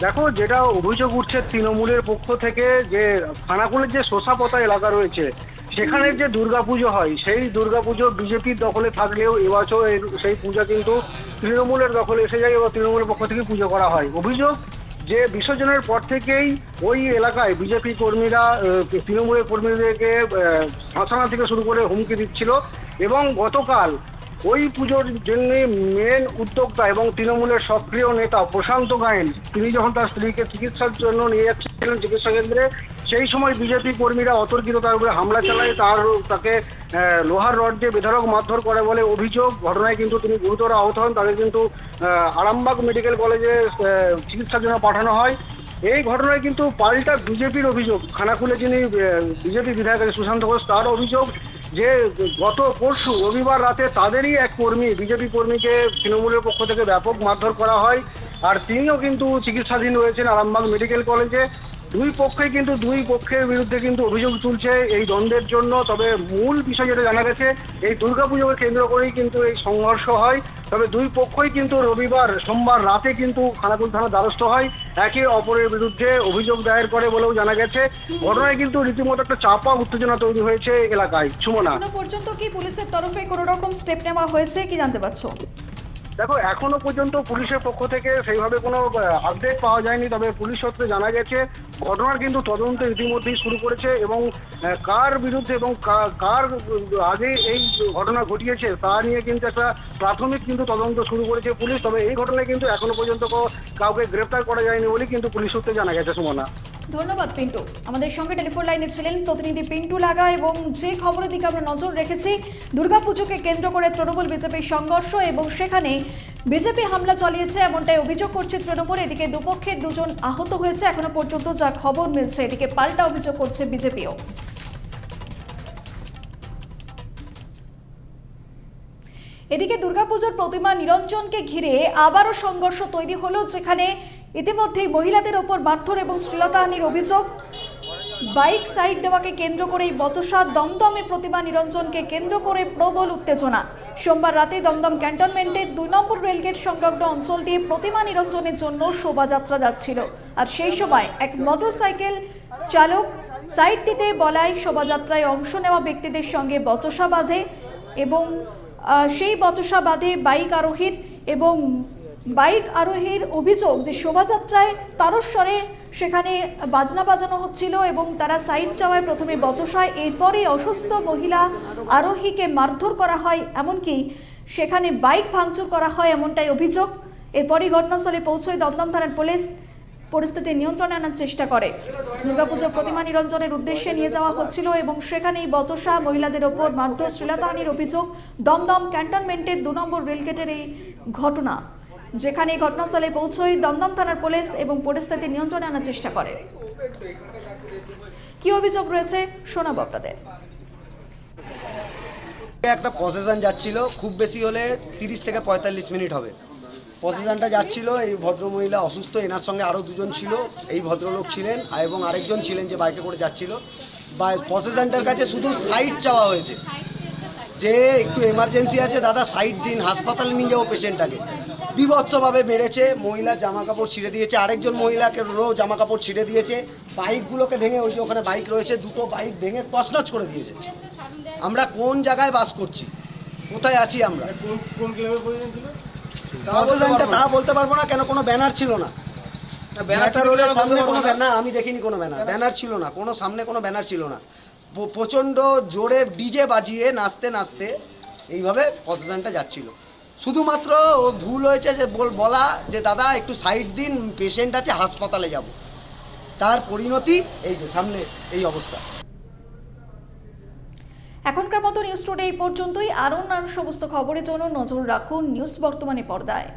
দেখো, যেটা অভিযোগ উঠছে তৃণমূলের পক্ষ থেকে যে খানাকুলের যে শোষাপতা এলাকা রয়েছে সেখানে যে দুর্গাপুজো হয়, সেই দুর্গাপুজো বিজেপির দখলে থাকলেও এবছর সেই পূজা কিন্তু তৃণমূলের দখলে এসে যায় এবং তৃণমূলের পক্ষ থেকে পুজো করা হয়। অভিযোগ যে বিসর্জনের পর থেকেই ওই এলাকায় বিজেপি কর্মীরা তৃণমূলের কর্মীদেরকে শাসনা থেকে শুরু করে হুমকি দিচ্ছিল এবং গতকাল ওই পুজোর জন্য মেন উদ্যোক্তা এবং তৃণমূলের সক্রিয় নেতা প্রশান্ত গায়েন, তিনি যখন তার স্ত্রীকে চিকিৎসার জন্য নিয়ে যাচ্ছিলেন চিকিৎসা কেন্দ্রে, সেই সময় বিজেপি কর্মীরা অতর্কিত তার উপরে হামলা চালায়, তাকে লোহার রড দিয়ে বেধড়ক মারধর করে বলে অভিযোগ। ঘটনায় কিন্তু তিনি গুরুতর আহত হন, তাকে কিন্তু আরামবাগ মেডিকেল কলেজে চিকিৎসার জন্য পাঠানো হয়। এই ঘটনায় কিন্তু পাল্টা বিজেপির অভিযোগ, খানাকুলে যিনি বিজেপি বিধায়ক সুশান্ত ঘোষ, তার অভিযোগ যে গত পরশু রবিবার রাতে তাদেরই এক কর্মী, বিজেপি কর্মীকে তৃণমূলের পক্ষ থেকে ব্যাপক মারধর করা হয় আর তিনিও কিন্তু চিকিৎসাধীন রয়েছেন আরামবাগ মেডিকেল কলেজে। দুই পক্ষের বিরুদ্ধে কিন্তু অভিযোগ তুলছে এই দ্বন্দ্বের জন্য। তবে মূল বিষয় যেটা জানা গেছে, এই দুর্গাপুজোকে কেন্দ্র করেই কিন্তু এই সংঘর্ষ হয়। তবে দুই পক্ষই কিন্তু সোমবার রাতে কিন্তু খানাকুল থানার দ্বারস্থ হয়, একে অপরের বিরুদ্ধে অভিযোগ দায়ের করে বলেও জানা গেছে। ঘটনায় কিন্তু রীতিমতো একটা চাপা উত্তেজনা তৈরি হয়েছে এলাকায়। সুমনা, এখনো পর্যন্ত কি পুলিশের তরফে কোনো রকম স্টেপ নেওয়া হয়েছে, কি জানতে পারছো? দেখো, এখনো পর্যন্ত পুলিশের পক্ষ থেকে সেইভাবে কোনো আপডেট পাওয়া যায়নি। তবে পুলিশ সূত্রে জানা গেছে ঘটনার কিন্তু তদন্ত ইতিমধ্যেই শুরু করেছে এবং কার বিরুদ্ধে এবং কার আগে এই ঘটনা ঘটিয়েছে তা নিয়ে কিন্তু একটা প্রাথমিক কিন্তু তদন্ত শুরু করেছে পুলিশ। তবে এই ঘটনায় কিন্তু এখনো পর্যন্ত কাউকে গ্রেপ্তার করা যায়নি বলে কিন্তু পুলিশ সূত্রে জানা গেছে। সুমনা, ধন্যবাদ পিন্টু। আমাদের সঙ্গে টেলিফোন লাইনে ছিলেন প্রতিনিধি পিন্টু লাগা। এবং যে খবরের দিকে আমরা নজর রেখেছি, দুর্গাপুজোকে কেন্দ্র করে তৃণমূল বিজেপির সংঘর্ষ এবং সেখানে বিজেপি হামলা চালিয়েছে এমনটাই অভিযোগ করছে তৃণমূল। এদিকে দুপক্ষের 2 জন আহত হয়েছে এখনো পর্যন্ত যা খবর মিলছে। এদিকে পাল্টা অভিযোগ করছে বিজেপিও। এদিকে দুর্গাপুজোর প্রতিমা নিরঞ্জনকে ঘিরে আবারও সংঘর্ষ তৈরি হলো, যেখানে ইতিমধ্যেই মহিলাদের ওপর মারধর এবং শ্লীলতাহানির অভিযোগ। বাইক সাইড দেওয়াকে কেন্দ্র করেই বচসা, দমদমে প্রতিমা নিরঞ্জনকে কেন্দ্র করে প্রবল উত্তেজনা। সোমবার রাতে দমদম ক্যান্টনমেন্টের 2 নম্বর রেলগেট সংলগ্ন অঞ্চল দিয়ে প্রতিমা নিরঞ্জনের জন্য শোভাযাত্রা যাচ্ছিল, আর সেই সময় এক মোটরসাইকেল চালক সাইড দিতে বলায় শোভাযাত্রায় অংশ নেওয়া ব্যক্তিদের সঙ্গে বচসা বাঁধে এবং সেই বচসা বাঁধে বাইক আরোহীর অভিযোগ যে শোভাযাত্রায় তারস্বরে সেখানে বাজনা বাজানো হচ্ছিল এবং তারা সাইড চাওয়ায় প্রথমে বচসায়, এরপরে অসুস্থ মহিলা আরোহীকে মারধর করা হয়, এমনকি সেখানে বাইক ভাঙচুর করা হয় এমনটাই অভিযোগ। এরপরই ঘটনাস্থলে পৌঁছয় দমদম থানার পুলিশ, পরিস্থিতি নিয়ন্ত্রণে আনার চেষ্টা করে। দুর্গাপুজোর প্রতিমা নিরঞ্জনের উদ্দেশ্যে নিয়ে যাওয়া হচ্ছিল এবং সেখানেই বচসা, মহিলাদের ওপর মারধর, শ্লীলতাহানির অভিযোগ। দমদম ক্যান্টনমেন্টের 2 নম্বর রেলগেটের এই ঘটনা, যেখানে ঘটনাস্থলে পৌঁছয় দমদম থানার পুলিশ এবং পরিস্থিতি নিয়ন্ত্রণে আনার চেষ্টা করে। কি অভিযোগ রয়েছে শোনাবো আপনাদের। একটা প্রসেশন যাচ্ছিল, খুব বেশি হলে 30 থেকে 45 মিনিট হবে। প্রসেশনটা যাচ্ছিল, এই ভদ্রমহিলা অসুস্থ, এনার সঙ্গে আরও 2 জন ছিল, এই ভদ্রলোক ছিলেন এবং আরেকজন ছিলেন যে বাইকে করে যাচ্ছিল। প্রসেসনটার কাছে শুধু সাইড চাওয়া হয়েছে যে একটু এমার্জেন্সি আছে দাদা, সাইড দিন, হাসপাতালে নিয়ে যাবো পেশেন্টটাকে। বিভৎসভাবে মেরেছে, মহিলার জামা কাপড় ছিঁড়ে দিয়েছে, আরেকজন মহিলাকে জামা কাপড় ছিঁড়ে দিয়েছে, বাইকগুলোকে ভেঙে, ওই যে ওখানে বাইক রয়েছে, দুটো বাইক ভেঙে তছনছ করে দিয়েছে। আমরা কোন জায়গায় বাস করছি, কোথায় আছি আমরা? প্রসেসনটা তা বলতে পারবো না, কেন কোনো ব্যানার ছিল না। সামনে কোনো ব্যানার আমি দেখিনি, কোনো ব্যানার ছিল না, কোনো সামনে কোনো ব্যানার ছিল না। প্রচণ্ড জোরে ডিজে বাজিয়ে নাচতে নাচতে এইভাবে প্রসেসনটা যাচ্ছিল। শুধুমাত্র ও ভুল হয়েছে যে বলা যে দাদা একটু সাইড দিন, পেশেন্ট আছে, হাসপাতালে যাব। তার পরিণতি এই যে সামনে এই অবস্থা। এখনকার মতো নিউজ টুডে এই পর্যন্তই। আরও সমস্ত খবরের জন্য নজর রাখুন নিউজ বর্তমানে পর্দায়।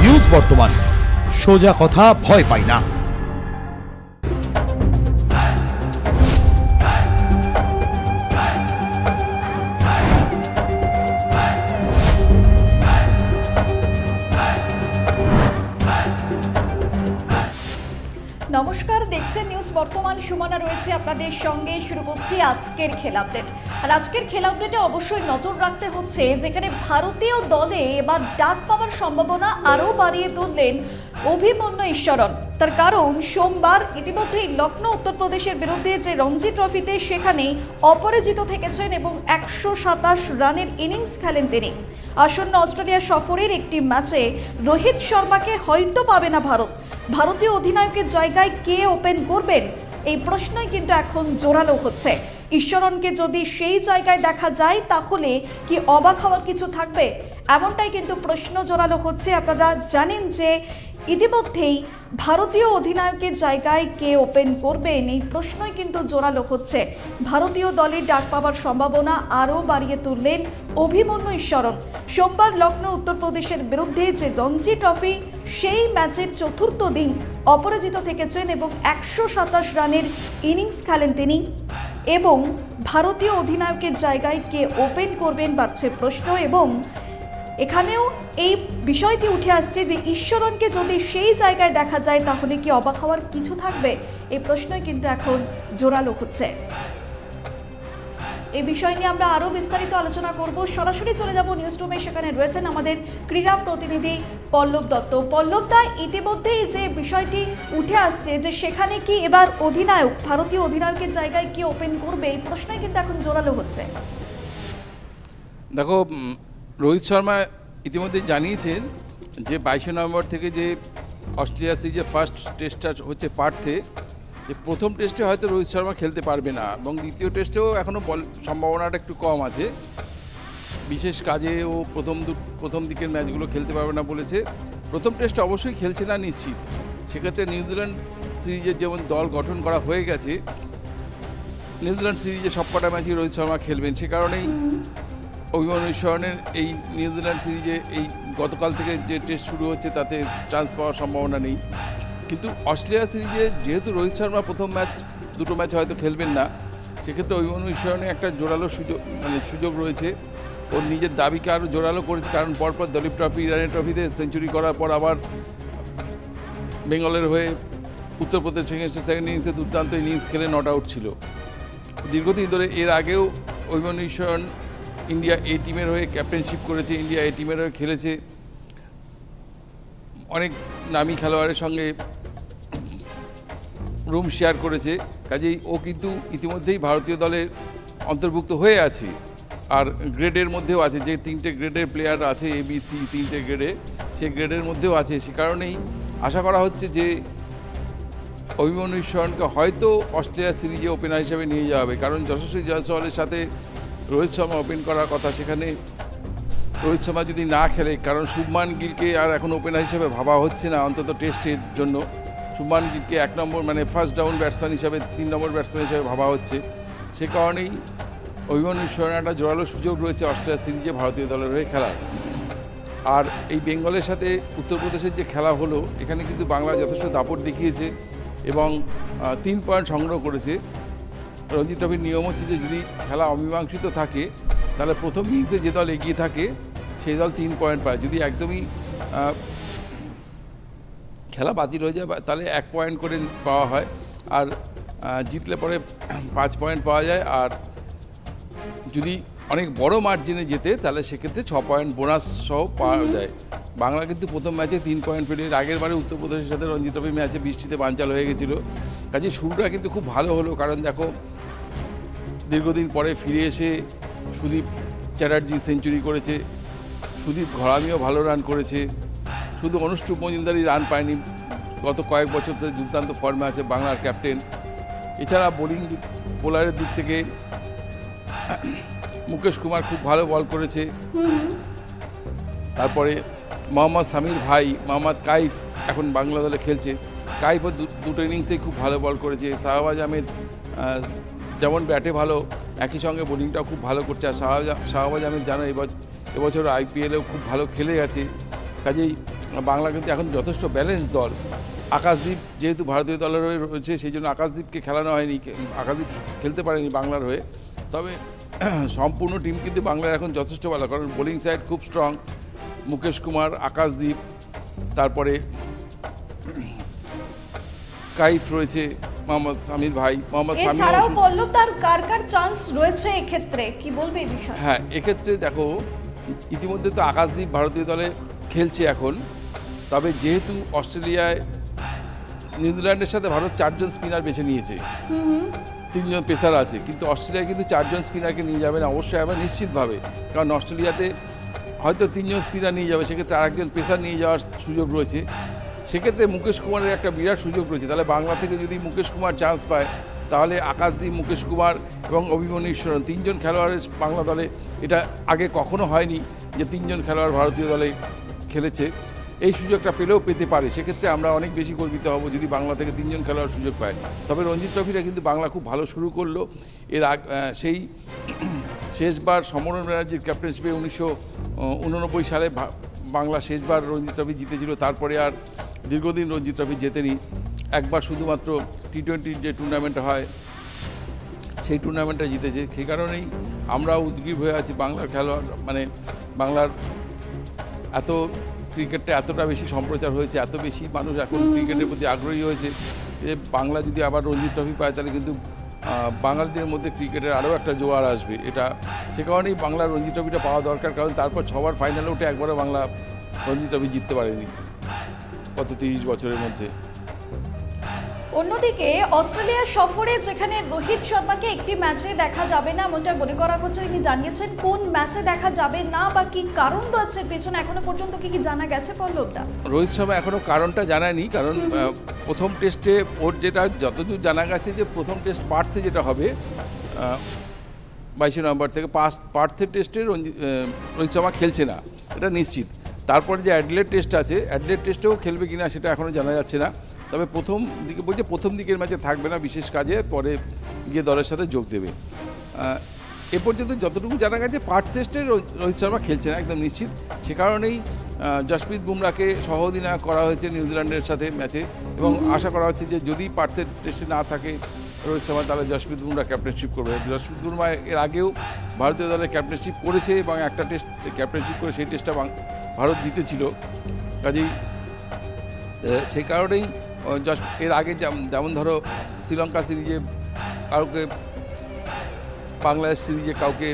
নিউজ বর্তমান, সোজা কথা, ভয় পাই না। নমস্কার, দেখছেন নিউজ বর্তমান। সুমনা রয়েছে আপনাদের সঙ্গে। শুরু করছি আজকের খেলা আপডেট। আর আজকের খেলা আপডেটে অবশ্যই নজর রাখতে হচ্ছে যেখানে ভারতীয় দলে এবার ডাক পাওয়ার সম্ভাবনা আরও বাড়িয়ে তুললেন অভিমন্যু ঈশ্বরন। তার কারণ সোমবার ইতিমধ্যেই লখনৌ উত্তরপ্রদেশের বিরুদ্ধে যে রঞ্জি ট্রফিতে সেখানে অপরাজিত থেকেছেন এবং 127 রানের ইনিংস খেলেন তিনি। আসন্ন অস্ট্রেলিয়া সফরের একটি ম্যাচে রোহিত শর্মাকে হয়তো পাবে না ভারত। ভারতীয় অধিনায়কের জায়গায় কে ওপেন করবেন, এই প্রশ্নই কিন্তু এখন জোরালো হচ্ছে। ঈশ্বরনকে যদি সেই জায়গায় দেখা যায় তাহলে কি অবাক হওয়ার কিছু থাকবে, এমনটাই কিন্তু প্রশ্ন জোরালো হচ্ছে। আপনারা জানেন যে ইতিমধ্যেই ভারতীয় অধিনায়কের জায়গায় কে ওপেন করবেন, এই প্রশ্নই কিন্তু জোরালো হচ্ছে। ভারতীয় দলে ডাক পাওয়ার সম্ভাবনা আরও বাড়িয়ে তুললেন অভিমন্যু ঈশ্বরন। সোমবার লখনৌ উত্তরপ্রদেশের বিরুদ্ধে যে রঞ্জি ট্রফি সেই ম্যাচের চতুর্থ দিন অপরাজিত থেকেছেন এবং 127 রানের ইনিংস খেলেন তিনি। এবং ভারতীয় অধিনায়কের জায়গায় কে ওপেন করবেন বাড়ছে প্রশ্ন। এবং এখানেও এই বিষয়টি উঠে আসছে যে ঈশ্বরনকে যদি সেই জায়গায় দেখা যায় তাহলে কি অবাক হওয়ার কিছু থাকবে, এই প্রশ্নই কিন্তু এখন জোরালো হচ্ছে। এই বিষয় নিয়ে আমরা আরও বিস্তারিত আলোচনা করব। সরাসরি চলে যাব নিউজ রুমে, সেখানে রয়েছেন আমাদের ক্রীড়া প্রতিনিধি পল্লব দত্ত। পল্লব দা, ইতিমধ্যেই যে বিষয়টি উঠে আসছে যে সেখানে কি এবার অধিনায়ক, ভারতীয় অধিনায়কের জায়গায় কি ওপেন করবে, এই প্রশ্নই কিন্তু এখন জোরালো হচ্ছে। দেখো, রোহিত শর্মা ইতিমধ্যে জানিয়েছেন যে 22 নভেম্বর থেকে যে অস্ট্রেলিয়া সিরিজের ফার্স্ট টেস্টটা হচ্ছে পার্থে, যে প্রথম টেস্টে হয়তো রোহিত শর্মা খেলতে পারবে না এবং দ্বিতীয় টেস্টেও এখনও সম্ভাবনাটা একটু কম আছে। বিশেষ কাজে ও প্রথম দিকের ম্যাচগুলো খেলতে পারবে না বলেছে। প্রথম টেস্টে অবশ্যই খেলছে না নিশ্চিত। সেক্ষেত্রে নিউজিল্যান্ড সিরিজের যেমন দল গঠন করা হয়ে গেছে, নিউজিল্যান্ড সিরিজে সবকটা ম্যাচই রোহিত শর্মা খেলবেন। সে কারণেই অভিমন্যু ঈশ্বরনের এই নিউজিল্যান্ড সিরিজে এই গতকাল থেকে যে টেস্ট শুরু হচ্ছে তাতে চান্স পাওয়ার সম্ভাবনা নেই। কিন্তু অস্ট্রেলিয়া সিরিজে যেহেতু রোহিত শর্মা প্রথম দুটো ম্যাচ হয়তো খেলবেন না, সেক্ষেত্রে অভিমন্যু ঈশ্বরনের একটা জোরালো সুযোগ রয়েছে। ওর নিজের দাবিকে আরও জোরালো করেছে, কারণ পরপর দলীপ ট্রফি, ইরানি ট্রফিতে সেঞ্চুরি করার পর আবার বেঙ্গলের হয়ে উত্তরপ্রদেশ সেকেন্ড ইনিংসে দুর্দান্ত ইনিংস খেলে নট আউট ছিল দীর্ঘদিন ধরে। এর আগেও অভিমন্যু ঈশ্বরন ইন্ডিয়া এ টিমের হয়ে ক্যাপ্টেনশিপ করেছে, ইন্ডিয়া এ টিমের হয়ে খেলেছে, অনেক নামী খেলোয়াড়ের সঙ্গে রুম শেয়ার করেছে। কাজেই ও কিন্তু ইতিমধ্যেই ভারতীয় দলের অন্তর্ভুক্ত হয়ে আছে। আর গ্রেডের মধ্যেও আছে, যে 3টে গ্রেডের প্লেয়ার আছে, ABC 3টে গ্রেডে, সেই গ্রেডের মধ্যেও আছে। সে কারণেই আশা করা হচ্ছে যে অভিমন্যু ঈশ্বরনকে হয়তো অস্ট্রেলিয়া সিরিজে ওপেনার হিসেবে নিয়ে যাওয়া হবে, কারণ যশস্বী জয়সওয়ালের সাথে রোহিত শর্মা ওপেন করার কথা। সেখানে রোহিত শর্মা যদি না খেলে, কারণ শুভমান গিলকে আর এখন ওপেনার হিসেবে ভাবা হচ্ছে না, অন্তত টেস্টের জন্য। শুভমান গিলকে 1 নম্বর মানে ফার্স্ট ডাউন ব্যাটসম্যান হিসাবে, 3 নম্বর ব্যাটসম্যান হিসেবে ভাবা হচ্ছে। সে কারণেই অভিমন্যু ঈশ্বরের একটা জোরালো সুযোগ রয়েছে অস্ট্রেলিয়া সিরিজে ভারতীয় দলের হয়ে খেলার। আর এই বেঙ্গলের সাথে উত্তরপ্রদেশের যে খেলা হলো, এখানে কিন্তু বাংলা যথেষ্ট দাপট দেখিয়েছে এবং 3 পয়েন্ট সংগ্রহ করেছে। রঞ্জি ট্রফির নিয়ম হচ্ছে যে যদি খেলা অমীমাংসিত থাকে তাহলে প্রথম ইনিংসে যে দল এগিয়ে থাকে সেই দল 3 পয়েন্ট পায়। যদি একদমই খেলা বাতিল হয়ে যায় তাহলে 1 পয়েন্ট করে পাওয়া হয়, আর জিতলে পরে 5 পয়েন্ট পাওয়া যায়। আর যদি অনেক বড় মার্জিনে জেতে তাহলে সেক্ষেত্রে 6 পয়েন্ট বোনাস সহ পাওয়া যায়। বাংলা কিন্তু প্রথম ম্যাচে 3 পয়েন্ট পেলে, আগের বারে উত্তরপ্রদেশের সাথে রঞ্জি ট্রফি ম্যাচে বৃষ্টিতে বানচাল হয়ে গেছিলো। কাজে শুরুটা কিন্তু খুব ভালো হলো, কারণ দেখো দীর্ঘদিন পরে ফিরে এসে সুদীপ চ্যাটার্জি সেঞ্চুরি করেছে, সুদীপ ঘরামিও ভালো রান করেছে, শুধু অনুষ্ঠুপ মজুমদারই রান পায়নি। গত কয়েক বছর ধরে দুর্দান্ত ফর্মে আছে বাংলার ক্যাপ্টেন। এছাড়া বোলারের দিক থেকে মুকেশ কুমার খুব ভালো বল করেছে। তারপরে মোহাম্মদ সামির ভাই মোহাম্মদ কাইফ এখন বাংলা দলে খেলছে, কাইফও দুটো ইনিংসেই খুব ভালো বল করেছে। শাহবাজ আহমেদ যেমন ব্যাটে ভালো, একই সঙ্গে বোলিংটাও খুব ভালো করছে। আর শাহবাজ আহমেদ জানো এবছর IPL-এও খুব ভালো খেলে গেছে। কাজেই বাংলা কিন্তু এখন যথেষ্ট ব্যালেন্স দল। আকাশদ্বীপ যেহেতু ভারতীয় দলের হয়ে রয়েছে সেই জন্য আকাশদ্বীপকে খেলানো হয়নি, আকাশদ্বীপ খেলতে পারেনি বাংলার হয়ে। তবে সম্পূর্ণ টিম কিন্তু বাংলার এখন যথেষ্ট ভালো, কারণ বোলিং সাইড খুব স্ট্রং। মুকেশ কুমার, আকাশদ্বীপ, তারপরে কাইফ রয়েছে, মোহাম্মদ সামির ভাই, মোহাম্মদ সামির। এছাড়াও পল্লবদার কার কার চান্স রয়েছে এক্ষেত্রে কি বলবে এই বিষয়ে? হ্যাঁ, এক্ষেত্রে দেখো ইতিমধ্যে তো আকাশদ্বীপ ভারতীয় দলে খেলছে এখন। তবে যেহেতু অস্ট্রেলিয়ায় নিউজিল্যান্ডের সাথে ভারত 4 জন স্পিনার বেছে নিয়েছে, 3 জন পেসার আছে, কিন্তু অস্ট্রেলিয়ায় কিন্তু 4 জন স্পিনারকে নিয়ে যাবে না অবশ্যই, আবার নিশ্চিতভাবে। কারণ অস্ট্রেলিয়াতে হয়তো 3 জন স্পিনার নিয়ে যাবে, সেক্ষেত্রে আরেকজন পেসার নিয়ে যাওয়ার সুযোগ রয়েছে। সেক্ষেত্রে মুকেশ কুমারের একটা বিরাট সুযোগ রয়েছে। তাহলে বাংলা থেকে যদি মুকেশ কুমার চান্স পায় তাহলে আকাশদ্বীপ, মুকেশ কুমার এবং অভিমন্যু ঈশ্বরন 3 জন খেলোয়াড়ের বাংলা দলে, এটা আগে কখনো হয়নি যে 3 জন খেলোয়াড় ভারতীয় দলে খেলেছে। এই সুযোগটা পেলেও পেতে পারে, সেক্ষেত্রে আমরা অনেক বেশি গর্বিত হব যদি বাংলা থেকে 3 জন খেলোয়াড় সুযোগ পায়। তবে রঞ্জি ট্রফিটা কিন্তু বাংলা খুব ভালো শুরু করলো। এর সেই শেষবার সমরণ ব্যানার্জির ক্যাপ্টেনশিপে 1989 সালে বাংলা শেষবার রঞ্জি ট্রফি জিতেছিল। তারপরে আর দীর্ঘদিন রঞ্জি ট্রফি জেতেনি। একবার শুধুমাত্র T20 যে টুর্নামেন্ট হয় সেই টুর্নামেন্টটা জিতেছে। সেই কারণেই আমরা উদ্গ্রীব হয়ে আছি বাংলার খেলোয়াড়, মানে বাংলার এত ক্রিকেটটা এতটা বেশি সম্প্রচার হয়েছে, এত বেশি মানুষ এখন ক্রিকেটের প্রতি আগ্রহী হয়েছে যে বাংলা যদি আবার রঞ্জি ট্রফি পায় তাহলে কিন্তু বাঙালিদের মধ্যে ক্রিকেটের আরও একটা জোয়ার আসবে। এটা সে কারণেই বাংলা রঞ্জি ট্রফিটা পাওয়া দরকার, কারণ তারপর 6বার ফাইনালে উঠে একবারও বাংলা রঞ্জি ট্রফি জিততে পারেনি গত 30 বছরের মধ্যে। অন্যদিকে অস্ট্রেলিয়া সফরে যেখানে রোহিত শর্মাকে একটি ম্যাচে দেখা যাবে না এমনটা মনে করা হচ্ছে, তিনি জানিয়েছেন কোন ম্যাচে দেখা যাবে না বা কি কারণ রয়েছে পেছনে এখনো পর্যন্ত কি জানা গেছে পল্লবদা? রোহিত শর্মা এখনো কারণটা জানায়নি, কারণ প্রথম টেস্টে ওর যেটা যতদূর জানা গেছে যে প্রথম টেস্ট পার্থে যেটা হবে 22 নভেম্বর থেকে পার্থের টেস্টে রোহিত শর্মা খেলছে না, এটা নিশ্চিত। তারপরে যে অ্যাডিলেড টেস্ট আছে, অ্যাডিলেড টেস্টেও খেলবে কিনা সেটা এখনও জানা যাচ্ছে না। তবে প্রথম দিকের ম্যাচে থাকবে না, বিশেষ কাজে পরে গিয়ে দলের সাথে যোগ দেবে। এ পর্যন্ত যতটুকু জানা গেছে পার্থ টেস্টে রোহিত শর্মা খেলছে না একদম নিশ্চিত। সে কারণেই জসপ্রীত বুমরাকে সহ অধিনায়ক করা হয়েছে নিউজিল্যান্ডের সাথে ম্যাচে, এবং আশা করা হচ্ছে যে যদি পার্থের টেস্টে না থাকে রোহিত শর্মা তাহলে জসপ্রীত বুমরা ক্যাপ্টেনশিপ করবে। জসপ্রীত বুমরা এর আগেও ভারতীয় দলে ক্যাপ্টেনশিপ করেছে এবং একটা টেস্ট ক্যাপ্টেনশিপ করে সেই টেস্টটা ভারত জিতেছিল। কাজেই সেই কারণেই এর আগে যেমন ধরো শ্রীলঙ্কা সিরিজে কাউকে, বাংলাদেশ সিরিজে কাউকে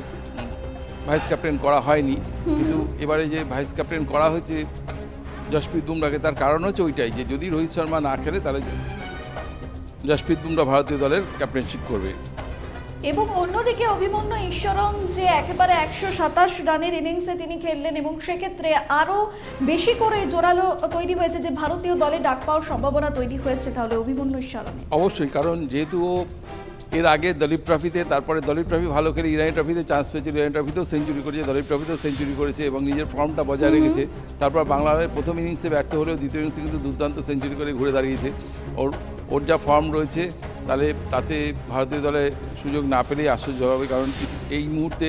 ভাইস ক্যাপ্টেন করা হয়নি, কিন্তু এবারে যে ভাইস ক্যাপ্টেন করা হয়েছে জসপ্রীত বুমরাকে, তার কারণ হচ্ছে ওইটাই যে যদি রোহিত শর্মা না খেলে তাহলে জসপ্রীত বুমরা ভারতীয় দলের ক্যাপ্টেনশিপ করবে। এবং অন্যদিকে অভিমন্যু ঈশ্বরন যে একেবারে 127 রানের ইনিংসে তিনি খেললেন এবং সেক্ষেত্রে আরও বেশি করে জোরালো তৈরি হয়েছে যে ভারতীয় দলে ডাক পাওয়ার সম্ভাবনা তৈরি হয়েছে তাহলে অভিমন্যু ঈশ্বরন। অবশ্যই, কারণ যেহেতু ও এর আগে দলীপ ট্রফিতে, তারপরে দলীপ ট্রফি ভালো খেলে ইরানি ট্রফিতে চান্স পেয়েছিল, ইরানি ট্রফিতেও সেঞ্চুরি করেছে, দলীপ ট্রফিতেও সেঞ্চুরি করেছে এবং নিজের ফর্মটা বজায় রেখেছে। তারপর বাংলাদেশের প্রথম ইনিংসে ব্যর্থ হলেও দ্বিতীয় ইনিংসে কিন্তু দুর্দান্ত সেঞ্চুরি করে ঘুরে দাঁড়িয়েছে। ওর যা ফর্ম রয়েছে তাহলে তাতে ভারতীয় দলে সুযোগ না পেলেই আশ্চর্য হবে, কারণ এই মুহূর্তে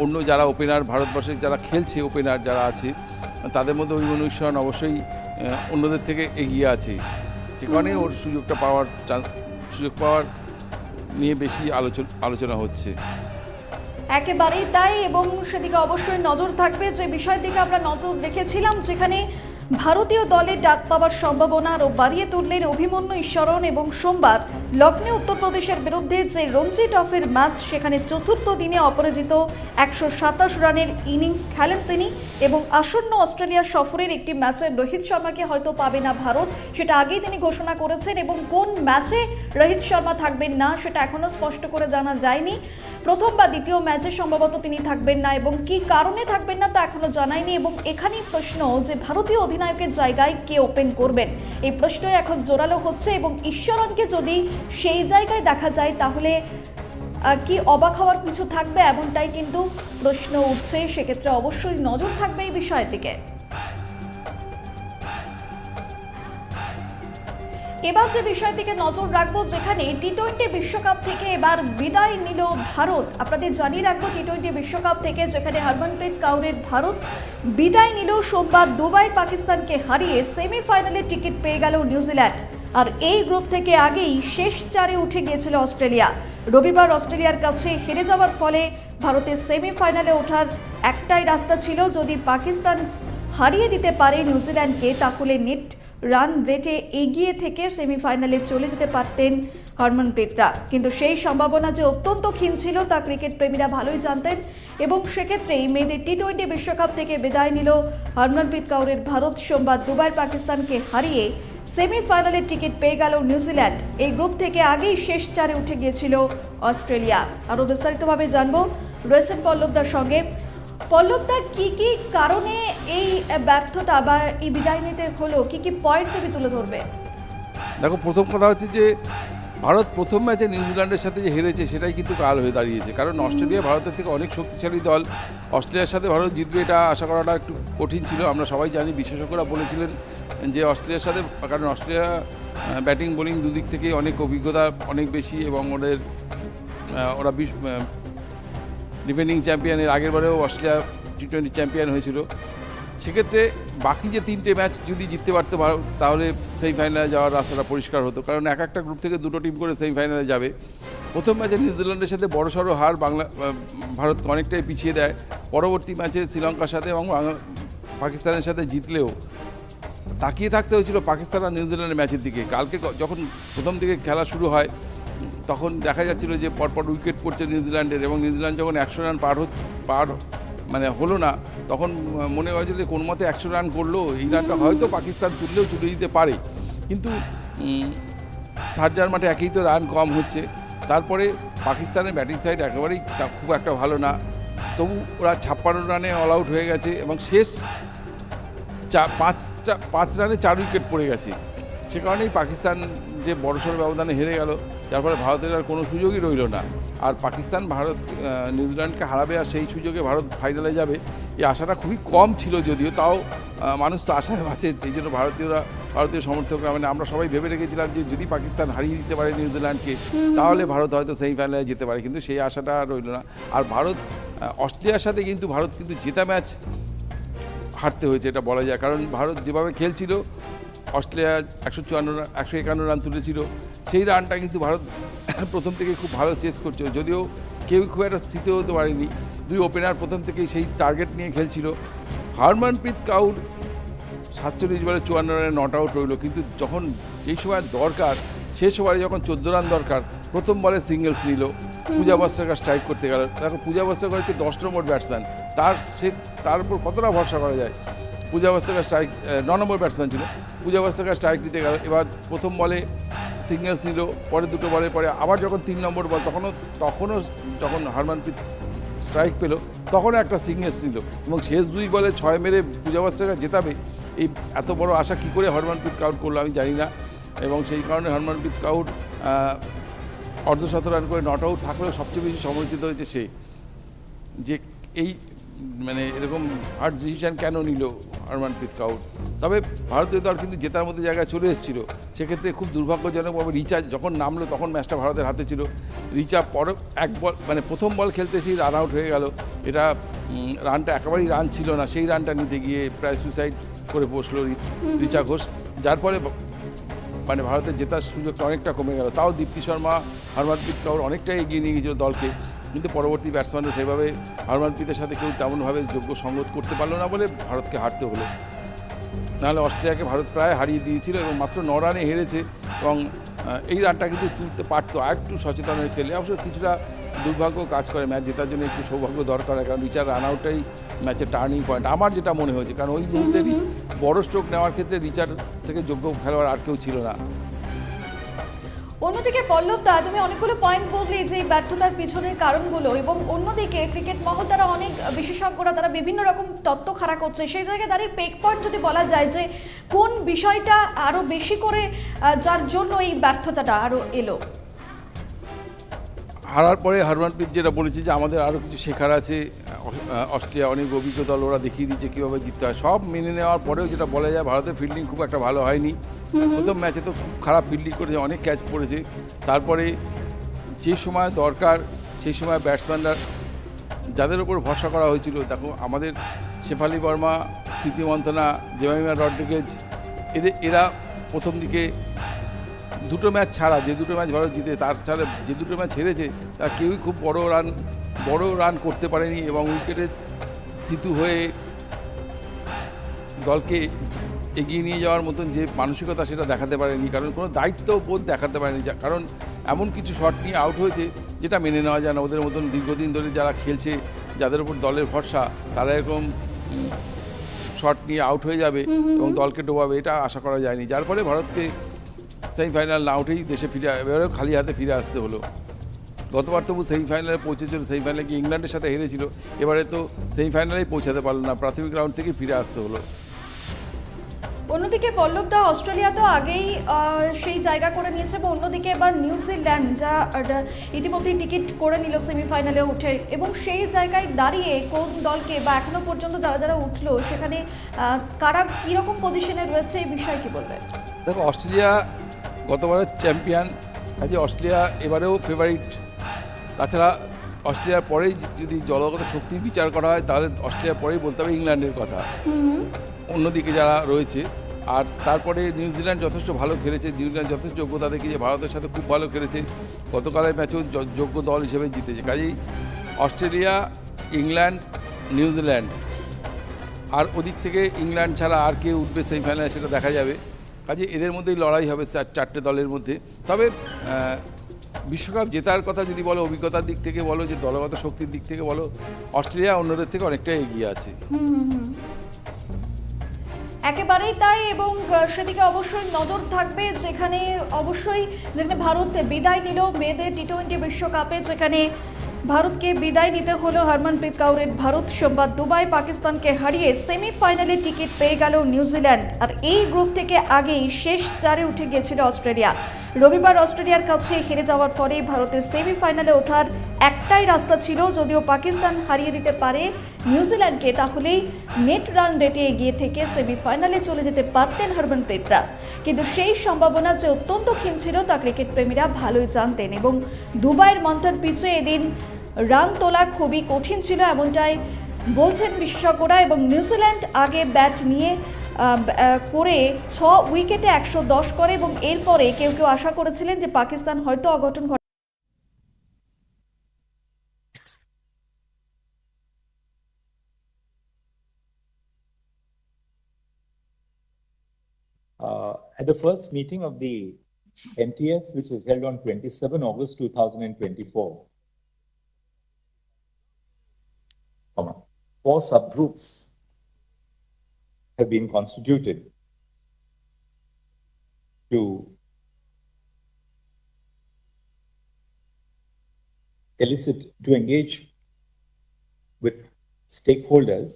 অন্য যারা ওপেনার ভারতবর্ষের যারা খেলছে, ওপেনার যারা আছে তাদের মধ্যে অভিমন্যু ঈশ্বরন অবশ্যই অন্যদের থেকে এগিয়ে আছে। সে কারণে ওর সুযোগ পাওয়ার নিয়ে বেশি আলোচনা হচ্ছে। একেবারেই তাই, এবং সেদিকে অবশ্যই নজর থাকবে। যে বিষয়ের দিকে আমরা নজর রেখেছিলাম, যেখানে ভারতীয় দলে ডাক পাওয়ার সম্ভাবনা আরও বাড়িয়ে তুললেন অভিমন্যু ঈশ্বরন, এবং সোমবার লখনৌ উত্তরপ্রদেশের বিরুদ্ধে যে রঞ্জি ট্রফির ম্যাচ, সেখানে চতুর্থ দিনে অপরাজিত 127 রানের ইনিংস খেলেন তিনি। এবং আসন্ন অস্ট্রেলিয়া সফরের একটি ম্যাচে রোহিত শর্মাকে হয়তো পাবে না ভারত, সেটা আগেই তিনি ঘোষণা করেছেন, এবং কোন ম্যাচে রোহিত শর্মা থাকবেন না সেটা এখনও স্পষ্ট করে জানা যায়নি। প্রথম বা দ্বিতীয় ম্যাচে সম্ভবত তিনি থাকবেন না, এবং কি কারণে থাকবেন না তা এখনো জানায়নি। এবং এখানেই প্রশ্ন যে ভারতীয় অধিনায়কের জায়গায় কে ওপেন করবেন, এই প্রশ্নই এখন জোরালো হচ্ছে। এবং ঈশ্বরনকে যদি সেই জায়গায় দেখা যায় তাহলে কি অবাক হওয়ার কিছু থাকবে, এমনটাই কিন্তু প্রশ্ন উঠছে। সেক্ষেত্রে অবশ্যই নজর থাকবে এই বিষয়ের দিকে। এবার যে বিষয়ের দিকে নজর রাখবো, যেখানে টি-20 বিশ্বকাপ থেকে এবার বিদায় নিল ভারত। আপনাদের জানিয়ে রাখবো, টি-20 বিশ্বকাপ থেকে যেখানে হরমনপ্রীত কাউরের ভারত বিদায় নিল সোমবার দুবাই পাকিস্তানকে হারিয়ে সেমিফাইনালের টিকিট পেয়ে গেল নিউজিল্যান্ড। আর এই গ্রুপ থেকে আগেই শেষ 4-এ উঠে গিয়েছিল অস্ট্রেলিয়া। রবিবার অস্ট্রেলিয়ার কাছে হেরে যাওয়ার ফলে ভারতের সেমিফাইনালে ওঠার একটাই রাস্তা ছিল, যদি পাকিস্তান হারিয়ে দিতে পারে নিউজিল্যান্ডকে তাহলে নেট রান রেটে এগিয়ে থেকে সেমিফাইনালে চলে যেতে পারতেন হরমনপ্রীতরা। কিন্তু সেই সম্ভাবনা যে অত্যন্ত ক্ষীণ ছিল তা ক্রিকেট প্রেমীরা ভালোই জানতেন, এবং সেক্ষেত্রেই মেয়েদের টি-20 বিশ্বকাপ থেকে বিদায় নিল হরমনপ্রীত কাউরের ভারত। সোমবার দুবাই পাকিস্তানকে হারিয়ে সেমিফাইনালের টিকিট পেয়ে গেল নিউজিল্যান্ড। এই গ্রুপ থেকে আগেই শেষ 4-এ উঠে গিয়েছিল অস্ট্রেলিয়া। আরও বিস্তারিতভাবে জানবো রয়েছেন পল্লবদার সঙ্গে। পল্লবদা, কি কি কারণে এই ব্যর্থতা বা এই বিদায় নিতে হলো, কি কি পয়েন্ট তুমি তুলে ধরবে? দেখো, প্রথম কথা হচ্ছে যে ভারত প্রথম ম্যাচে নিউজিল্যান্ডের সাথে যে হেরেছে সেটাই কিন্তু কাল হয়ে দাঁড়িয়েছে, কারণ অস্ট্রেলিয়া ভারতের থেকে অনেক শক্তিশালী দল। অস্ট্রেলিয়ার সাথে ভারত জিতবে এটা আশা করাটা একটু কঠিন ছিল। আমরা সবাই জানি, বিশেষজ্ঞরা বলেছিলেন যে অস্ট্রেলিয়ার সাথে, কারণ অস্ট্রেলিয়া ব্যাটিং বোলিং দুদিক থেকেই অনেক অভিজ্ঞতা অনেক বেশি, এবং ওরা ডিফেন্ডিং চ্যাম্পিয়নের আগের বারেও অস্ট্রেলিয়া টি-20 চ্যাম্পিয়ন হয়েছিল। সেক্ষেত্রে বাকি যে 3টে ম্যাচ যদি জিততে পারতো ভারত, তাহলে সেমিফাইনালে যাওয়ার রাস্তাটা পরিষ্কার হতো, কারণ একটা গ্রুপ থেকে 2টো টিম করে সেমিফাইনালে যাবে। প্রথম ম্যাচে নিউজিল্যান্ডের সাথে বড়সড় হার ভারতকে অনেকটাই পিছিয়ে দেয়। পরবর্তী ম্যাচে শ্রীলঙ্কার সাথে এবং পাকিস্তানের সাথে জিতলেও তাকিয়ে থাকতে হয়েছিল পাকিস্তান আর নিউজিল্যান্ডের ম্যাচের দিকে। কালকে যখন প্রথম দিকে খেলা শুরু হয় তখন দেখা যাচ্ছিল যে পরপর উইকেট পড়ছে নিউজিল্যান্ডের, এবং নিউজিল্যান্ড যখন 100 রান পার হলো না, তখন মনে হয়েছিল যে কোন মতে 100 রান করলো, এই রানটা হয়তো পাকিস্তান তুলে দিতে পারে। কিন্তু শারজার মাঠে একেই তো রান কম হচ্ছে। তারপরে পাকিস্তানের ব্যাটিং সাইড একেবারেই খুব একটা ভালো না, তবু ওরা 56 রানে অল আউট হয়ে গেছে, এবং শেষ 5 রানে 4 উইকেট পড়ে গেছে। সে কারণেই পাকিস্তান যে বড়সড় ব্যবধানে হেরে গেল, যার ফলে ভারতের আর কোনো সুযোগই রইল না। আর পাকিস্তান নিউজিল্যান্ডকে হারাবে আর সেই সুযোগে ভারত ফাইনালে যাবে, এই আশাটা খুবই কম ছিল। যদিও তাও মানুষ তো আশায় বাঁচে, এই জন্য ভারতীয় সমর্থকরা, মানে আমরা সবাই ভেবে রেখেছিলাম যে যদি পাকিস্তান হারিয়ে দিতে পারে নিউজিল্যান্ডকে তাহলে ভারত হয়তো সেমিফাইনালে যেতে পারে, কিন্তু সেই আশাটা রইল না। আর অস্ট্রেলিয়ার সাথে কিন্তু ভারত জেতা ম্যাচ হারতে হয়েছে, এটা বলা যায়, কারণ ভারত যেভাবে খেলছিল, অস্ট্রেলিয়া 151 রান তুলেছিল, সেই রানটা কিন্তু ভারত প্রথম থেকে খুব ভালো চেস করছিল, যদিও কেউ খুব একটা স্থিতি হতে পারেনি। 2 ওপেনার প্রথম থেকেই সেই টার্গেট নিয়ে খেলছিল। হরমনপ্রীত কাউর 47 বলে 54 রানে নট আউট রইল, কিন্তু যখন যেই সময় দরকার সেই সময় যখন 14 রান দরকার, প্রথম বলে সিঙ্গেলস নিল, পূজা বস্ত্রাকর স্ট্রাইক করতে গেল। দেখো, পূজা বস্ত্রাকর হচ্ছে 10 নম্বর ব্যাটসম্যান, তার উপর কতটা ভরসা করা যায়। পূজা বস্ত্রাকর 9 নম্বর ব্যাটসম্যান ছিল, পূজা বস্ত্রাকর স্ট্রাইক দিতে গেল। এবার প্রথম বলে সিঙ্গেলস নিল, পরে 2টো বলের পরে আবার যখন 3 নম্বর বল, তখনও যখন হরমনপ্রীত স্ট্রাইক পেল, তখনও একটা সিঙ্গেলস নিল, এবং শেষ 2 বলে 6 মেরে পূজা বস্ত্রাকর জেতাবে, এই এত বড় আশা কী করে হরমনপ্রীত কাউর করলো আমি জানি না। এবং সেই কারণে হরমনপ্রীত কাউর অর্ধশত রান করে নট আউট থাকলেও সবচেয়ে বেশি সমালোচিত হয়েছে সে, যে এই মানে এরকম হার্ড ডিসিশন কেন নিল হরমনপ্রীত কাউর। তবে ভারতীয় দল কিন্তু জেতার মতো জায়গায় চলে এসেছিল, সেক্ষেত্রে খুব দুর্ভাগ্যজনকভাবে রিচা যখন নামলো তখন ম্যাচটা ভারতের হাতে ছিল। রিচা এক বল মানে প্রথম বল খেলতে সেই রান আউট হয়ে গেল, এটা রানটা একেবারেই রান ছিল না, সেই রানটা নিতে গিয়ে প্রায় সুইসাইড করে বসলো রিচা ঘোষ, যার ফলে মানে ভারতের জেতার সুযোগটা অনেকটা কমে গেল। তাও দীপ্তি শর্মা হরমনপ্রীত কাউর অনেকটা এগিয়ে নিয়ে গিয়েছিল দলকে, কিন্তু পরবর্তী ব্যাটসম্যানরা সেভাবে হরমনপ্রীতের সাথে কেউ তেমনভাবে যোগ্য সঙ্গত করতে পারলো না বলে ভারতকে হারতে হলো। নাহলে অস্ট্রেলিয়াকে ভারত প্রায় হারিয়ে দিয়েছিল এবং মাত্র 9 রানে হেরেছে, এবং এই রানটা কিন্তু তুলতে পারতো আর একটু সচেতনের খেলে। অবশ্য কিছুটা দুর্ভাগ্য কাজ করে, ম্যাচ জেতার জন্য একটু সৌভাগ্য দরকার হয়, কারণ রিচার রান আউটটাই ম্যাচের টার্নিং পয়েন্ট আমার যেটা মনে হয়েছে, কারণ ওই মুহূর্তে বড় স্ট্রোক নেওয়ার ক্ষেত্রে রিচার থেকে যোগ্য খেলোয়াড় আর কেউ ছিল না। অন্যদিকে পল্লব দা, তুমি অনেকগুলো পয়েন্ট বললে যে ব্যর্থতার পিছনের কারণগুলো, এবং অন্যদিকে ক্রিকেট মহল তারা অনেক বিশেষজ্ঞরা তারা বিভিন্ন রকম তত্ত্ব খাড়া করছে। সেই জায়গায় দাঁড়িয়ে পেক পয়েন্ট যদি বলা যায় যে কোন বিষয়টা আরো বেশি করে যার জন্য এই ব্যর্থতাটা আরো এলো? হারার পরে হরমনপ্রীত যেটা বলেছে যে আমাদের আরও কিছু শেখার আছে, অস্ট্রেলিয়া অনেক অভিজ্ঞ দল, ওরা দেখিয়ে দিচ্ছে কীভাবে জিততে হয়। সব মেনে নেওয়ার পরেও যেটা বলা যায়, ভারতের ফিল্ডিং খুব একটা ভালো হয়নি। প্রথম ম্যাচে তো খুব খারাপ ফিল্ডিং করেছে, অনেক ক্যাচ পড়েছে। তারপরে যে সময় দরকার সেই সময় ব্যাটসম্যানরা যাদের উপর ভরসা করা হয়েছিল, দেখো আমাদের শেফালি বর্মা, স্মৃতি মন্থনা, জেমাইমা রড্রিগেজ, এরা প্রথম দিকে দুটো ম্যাচ ছাড়া, যে দুটো ম্যাচ ভারত জিতে তার ছাড়া যে দুটো ম্যাচ হেরেছে তার কেউই খুব বড় রান করতে পারেনি, এবং উইকেটে থিতু হয়ে দলকে এগিয়ে নিয়ে যাওয়ার মতন যে মানসিকতা সেটা দেখাতে পারেনি, কারণ কোনো দায়িত্ববোধ দেখাতে পারেনি। কারণ এমন কিছু শট নিয়ে আউট হয়েছে যেটা মেনে নেওয়া যায় না। ওদের মতন দীর্ঘদিন ধরে যারা খেলছে, যাদের উপর দলের ভরসা, তারা এরকম শট নিয়ে আউট হয়ে যাবে এবং দলকে ডোবাবে, এটা আশা করা যায়নি। যার ফলে ভারতকে সেমিফাইনাল না উঠেই দেশে ফিরে, এবারেও খালি হাতে ফিরে আসতে হলো। গতবার তবু সেমিফাইনালে পৌঁছেছিল, সেমিফাইনালে গিয়ে ইংল্যান্ডের সাথে হেরেছিল, এবারে তো সেমিফাইনালেই পৌঁছাতে পারলো না, প্রাথমিক রাউন্ড থেকে ফিরে আসতে হলো। অন্যদিকে পল্লব দা, অস্ট্রেলিয়া তো আগেই সেই জায়গা করে নিয়েছে, এবং অন্যদিকে এবার নিউজিল্যান্ড যা ইতিমধ্যেই টিকিট করে নিল সেমিফাইনালে উঠে, এবং সেই জায়গায় দাঁড়িয়ে কোন দলকে বা এখনো পর্যন্ত যারা যারা উঠলো সেখানে কারা কীরকম পজিশনে রয়েছে এই বিষয়ে কী বলবে? দেখো, অস্ট্রেলিয়া গতবারের চ্যাম্পিয়ন, কাজে অস্ট্রেলিয়া এবারেও ফেভারিট। তাছাড়া অস্ট্রেলিয়ার পরেই যদি দলগত শক্তি বিচার করা হয়, তাহলে অস্ট্রেলিয়ার পরেই বলতে হবে ইংল্যান্ডের কথা, অন্যদিকে যারা রয়েছে। আর তারপরে নিউজিল্যান্ড যথেষ্ট ভালো খেলেছে, নিউজিল্যান্ড যথেষ্ট যোগ্যতা দেখিয়ে ভারতের সাথে খুব ভালো খেলেছে, গতকালের ম্যাচেও যোগ্য দল হিসেবে জিতেছে। কাজেই অস্ট্রেলিয়া, ইংল্যান্ড, নিউজিল্যান্ড, আর ওদিক থেকে ইংল্যান্ড ছাড়া আর কে উঠবে সেমিফাইনালে সেটা দেখা যাবে। কাজে এদের মধ্যেই লড়াই হবে চারটে দলের মধ্যে। তবে বিশ্বকাপ জেতার কথা যদি বলো, অভিজ্ঞতার দিক থেকে বলো, যে দলগত শক্তির দিক থেকে বলো, অস্ট্রেলিয়া অন্যদের থেকে অনেকটাই এগিয়ে আছে। একেবারেই তাই, এবং সেদিকে অবশ্যই নজর থাকবে, যেখানে ভারত বিদায় নিল মেয়েদের টি-20 বিশ্বকাপে, যেখানে ভারতকে বিদায় নিতে হলো হরমনপ্রীত কাউরের ভারত। সোমবার দুবাই পাকিস্তানকে হারিয়ে সেমিফাইনালে টিকিট পেয়ে গেল নিউজিল্যান্ড, আর এই গ্রুপ থেকে আগেই শেষ 4-এ উঠে গিয়েছিল অস্ট্রেলিয়া। রবিবার অস্ট্রেলিয়ার কাছে হেরে যাওয়ার ফলে ভারতের সেমিফাইনালে ওঠার একটাই রাস্তা ছিল, যদিও পাকিস্তান হারিয়ে দিতে পারে নিউজিল্যান্ডকে, তাহলেই নেট রান রেটে এগিয়ে থেকে সেমিফাইনালে চলে যেতে পারতেন হরমনপ্রীতরা। কিন্তু সেই সম্ভাবনা যে অত্যন্ত ক্ষীণ ছিল তা ক্রিকেট প্রেমীরা ভালোই জানতেন, এবং দুবাইয়ের মন্থর পিচে এদিন রান তোলা খুবই কঠিন ছিল, এমনটাই বলছেন বিশেষজ্ঞরা। এবং নিউজিল্যান্ড আগে ব্যাট নিয়ে করে 6 উইকেটে 110 করে, এবং এরপরে কেউ কেউ আশা করেছিলেন যে পাকিস্তান হয়তো অঘটন ঘটে। At the first meeting of the NTF, which was held on 27 August 2024, 4 subgroups have been constituted to engage with stakeholders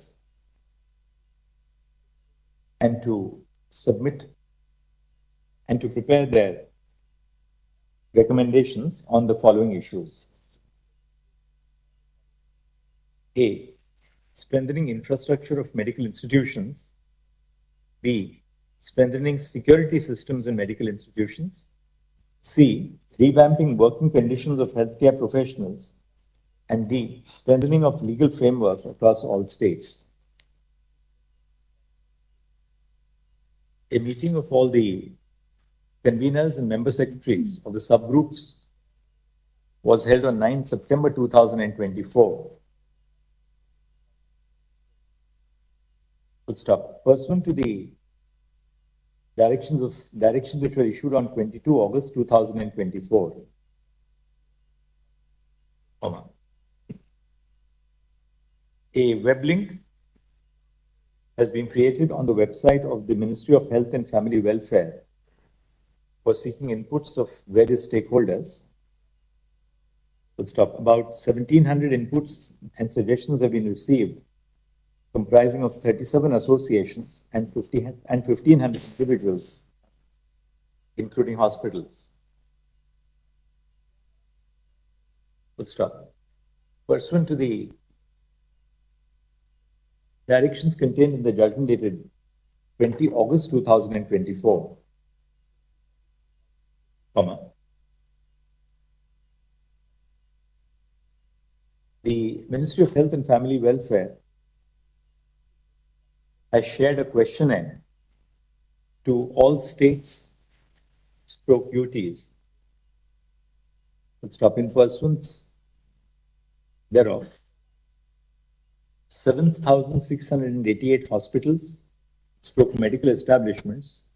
and to submit and to prepare their recommendations on the following issues. A. Strengthening infrastructure of medical institutions. B. Strengthening security systems in medical institutions. C. Revamping working conditions of healthcare professionals. And D. Strengthening of legal framework across all states. A meeting of all the conveners and member secretaries of the subgroups was held on 9 September 2024. Pursuant to the directions which were issued on 22 August 2024. A web link has been created on the website of the Ministry of Health and Family Welfare for seeking inputs of various stakeholders. About 1,700 inputs and suggestions have been received, comprising of 37 associations and 1,500 individuals, including hospitals. Pursuant to the directions contained in the judgment dated 20 August 2024, the Ministry of Health and Family Welfare has shared a questionnaire to all states stroke UTs. In pursuance thereof, 7,688 hospitals stroke medical establishments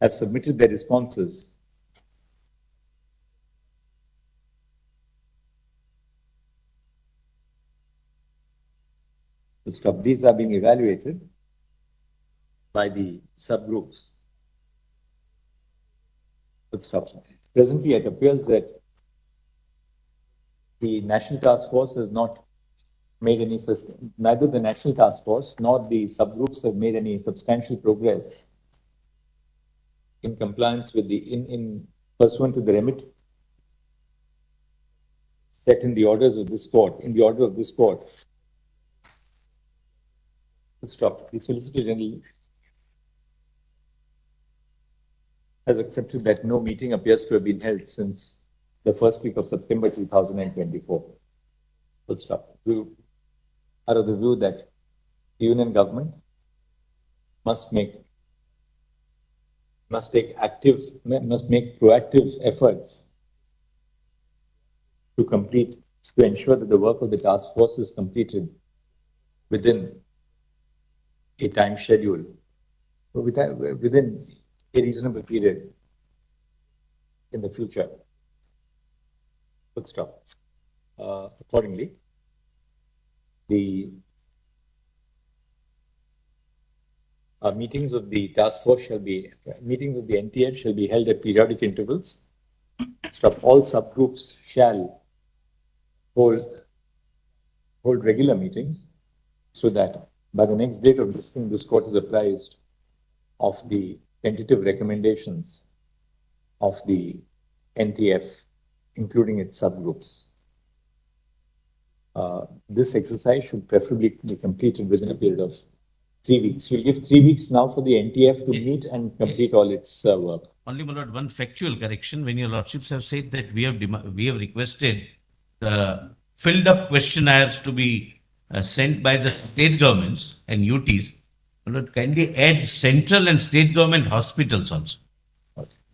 have submitted their responses. These are being evaluated by the subgroups. Presently, it appears that the National Task Force has not made any, neither the National Task Force nor the subgroups have made any substantial progress in compliance with the, in pursuant to the remit set in the orders of this court, in the order of this court. The Solicitor General has accepted that no meeting appears to have been held since the first week of September 2024. We are of the view that the Union government must make proactive efforts to ensure that the work of the task force is completed within a time schedule, within a reasonable period in the future. Accordingly, the meetings of the task force meetings of the NTF shall be held at periodic intervals. All subgroups shall hold regular meetings so that by the next date of this court is apprised of the tentative recommendations of the NTF, including its subgroups. This exercise should preferably be completed within a period of 3 weeks. We'll give 3 weeks now for the NTF to meet and complete all its work. Only, my lord, one factual correction. When your lordships have said that we have requested the filled up questionnaires to be sent by the state governments and UTs, my lord, kindly add central and state government hospitals also.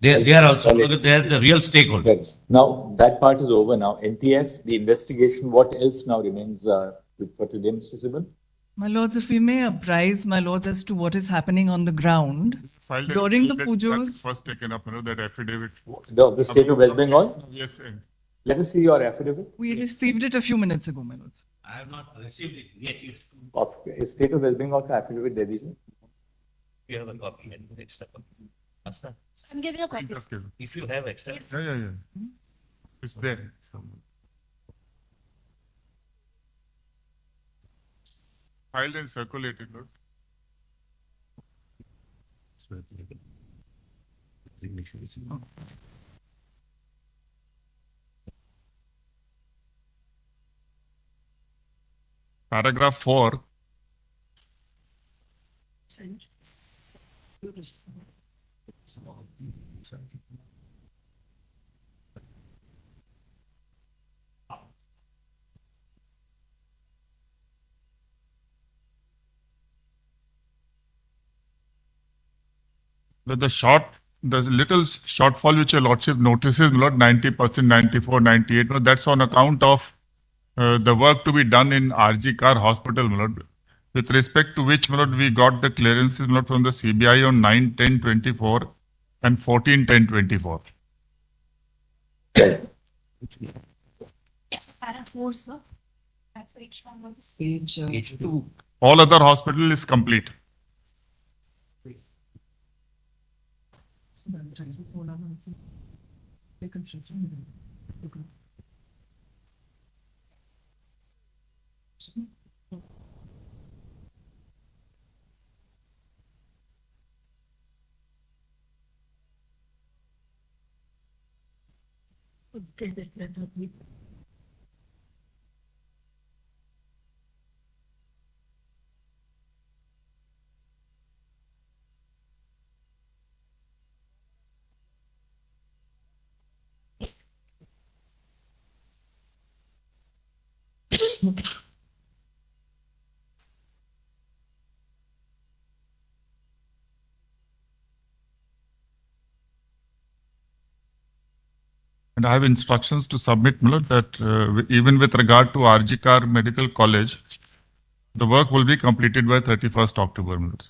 They are also, they are the real stakeholders. Now, that part is over now. NTF, the investigation, what else now remains for today, Mr. Sibbal? My lords, if we may apprise my lords as to what is happening on the ground during the pujas. First taken up, that affidavit. The state of West Bengal? Yes, sir. Let us see your affidavit. We received it a few minutes ago, my lords. I have not received it yet. If State of West Bengal affidavit, there is. You have a copy and extra copy. Master, I'm giving a copy. if you have extra. Yes. Yeah. It's there somewhere. Filed and circulated, Lord. Paragraph 4. The little shortfall which your lordship notices, my lord, 90%, 94, 98, no, that's on account of the work to be done in RG Car Hospital, my lord, with respect to which, my lord, we got the clearances, my lord, from the CBI on 9/10/24 and 14/10/24. Para 4, sir. Page 2. All other hospital is complete. And I have instructions to submit, my lord, that even with regard to RG Car Medical College, the work will be completed by 31st October, my lord.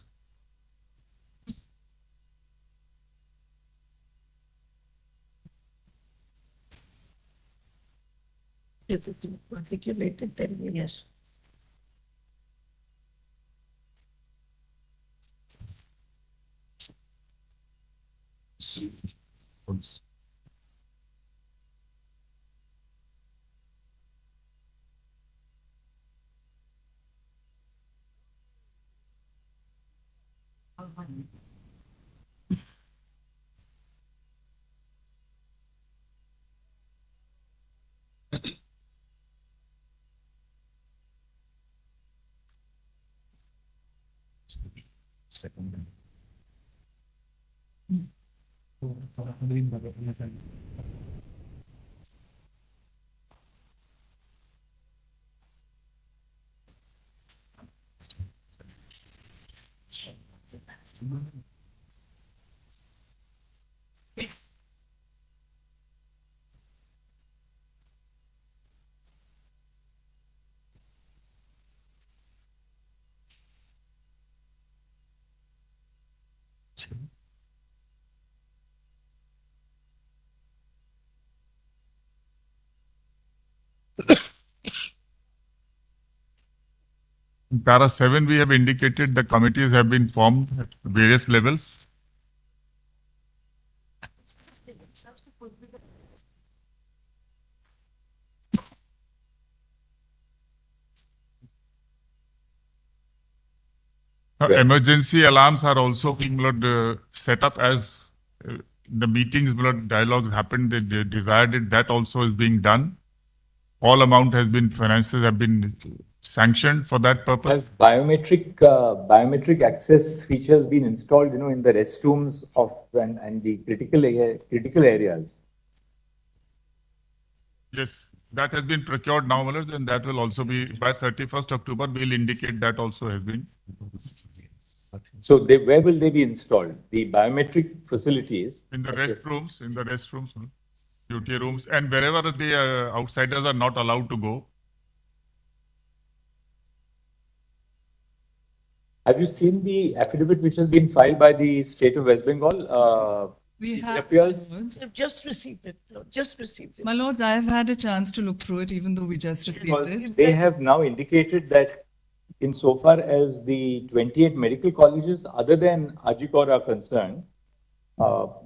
If it is articulated, then yes. Second. In para 7, we have indicated the committees have been formed at various levels. Emergency alarms are also being set up as the meetings, dialogues happened, they desired it, that also is being done. All amount has been, finances have been sanctioned for that purpose. Have biometric access features been installed, in the restrooms of and the critical areas? Yes, that has been procured now, my lord, and that will also be by 31st October. We'll indicate that also has been. So where will they be installed? The biometric facilities? In the restrooms, duty rooms, and wherever the outsiders are not allowed to go. Have you seen the affidavit which has been filed by the state of West Bengal? We have Just received it. No, just received it. My lords, I have had a chance to look through it, even though we just received it. They have now indicated that insofar as the 28 medical colleges other than Ajikor are concerned,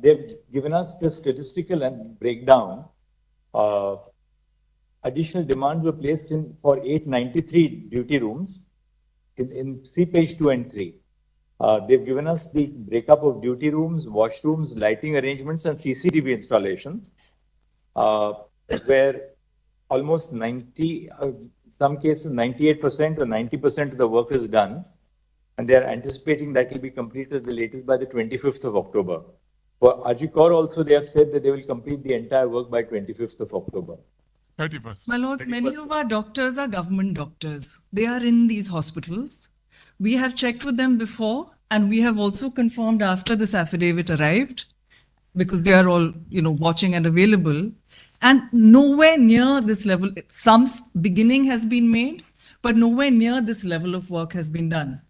they've given us the statistical and breakdown. Additional demands were placed in for 893 duty rooms in see page 2 and 3. They've given us the breakup of duty rooms, washrooms, lighting arrangements, and CCTV installations, where almost 90, some cases 98% or 90% of the work is done. And they are anticipating that will be completed the latest by the 25th of October. For Ajikor also, they have said that they will complete the entire work by 25th of October. 30%. My lords, many of our doctors are government doctors. They are in these hospitals. We have checked with them before, and we have also confirmed after this affidavit arrived, because they are all, watching and available. And nowhere near this level, some beginning has been made, but nowhere near this level of work has been done.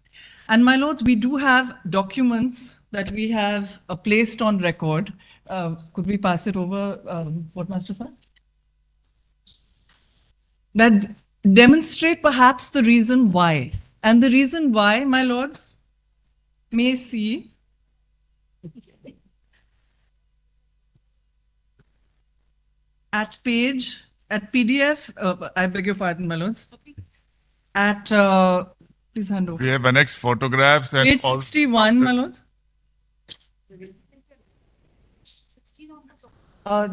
And my lords, we do have documents that we have placed on record. Could we pass it over, Master Sir? That demonstrate perhaps the reason why. And the reason why, my lords, may see at PDF, I beg your pardon, my lords, please hand over. We have annexed photographs and Page 61, my lords.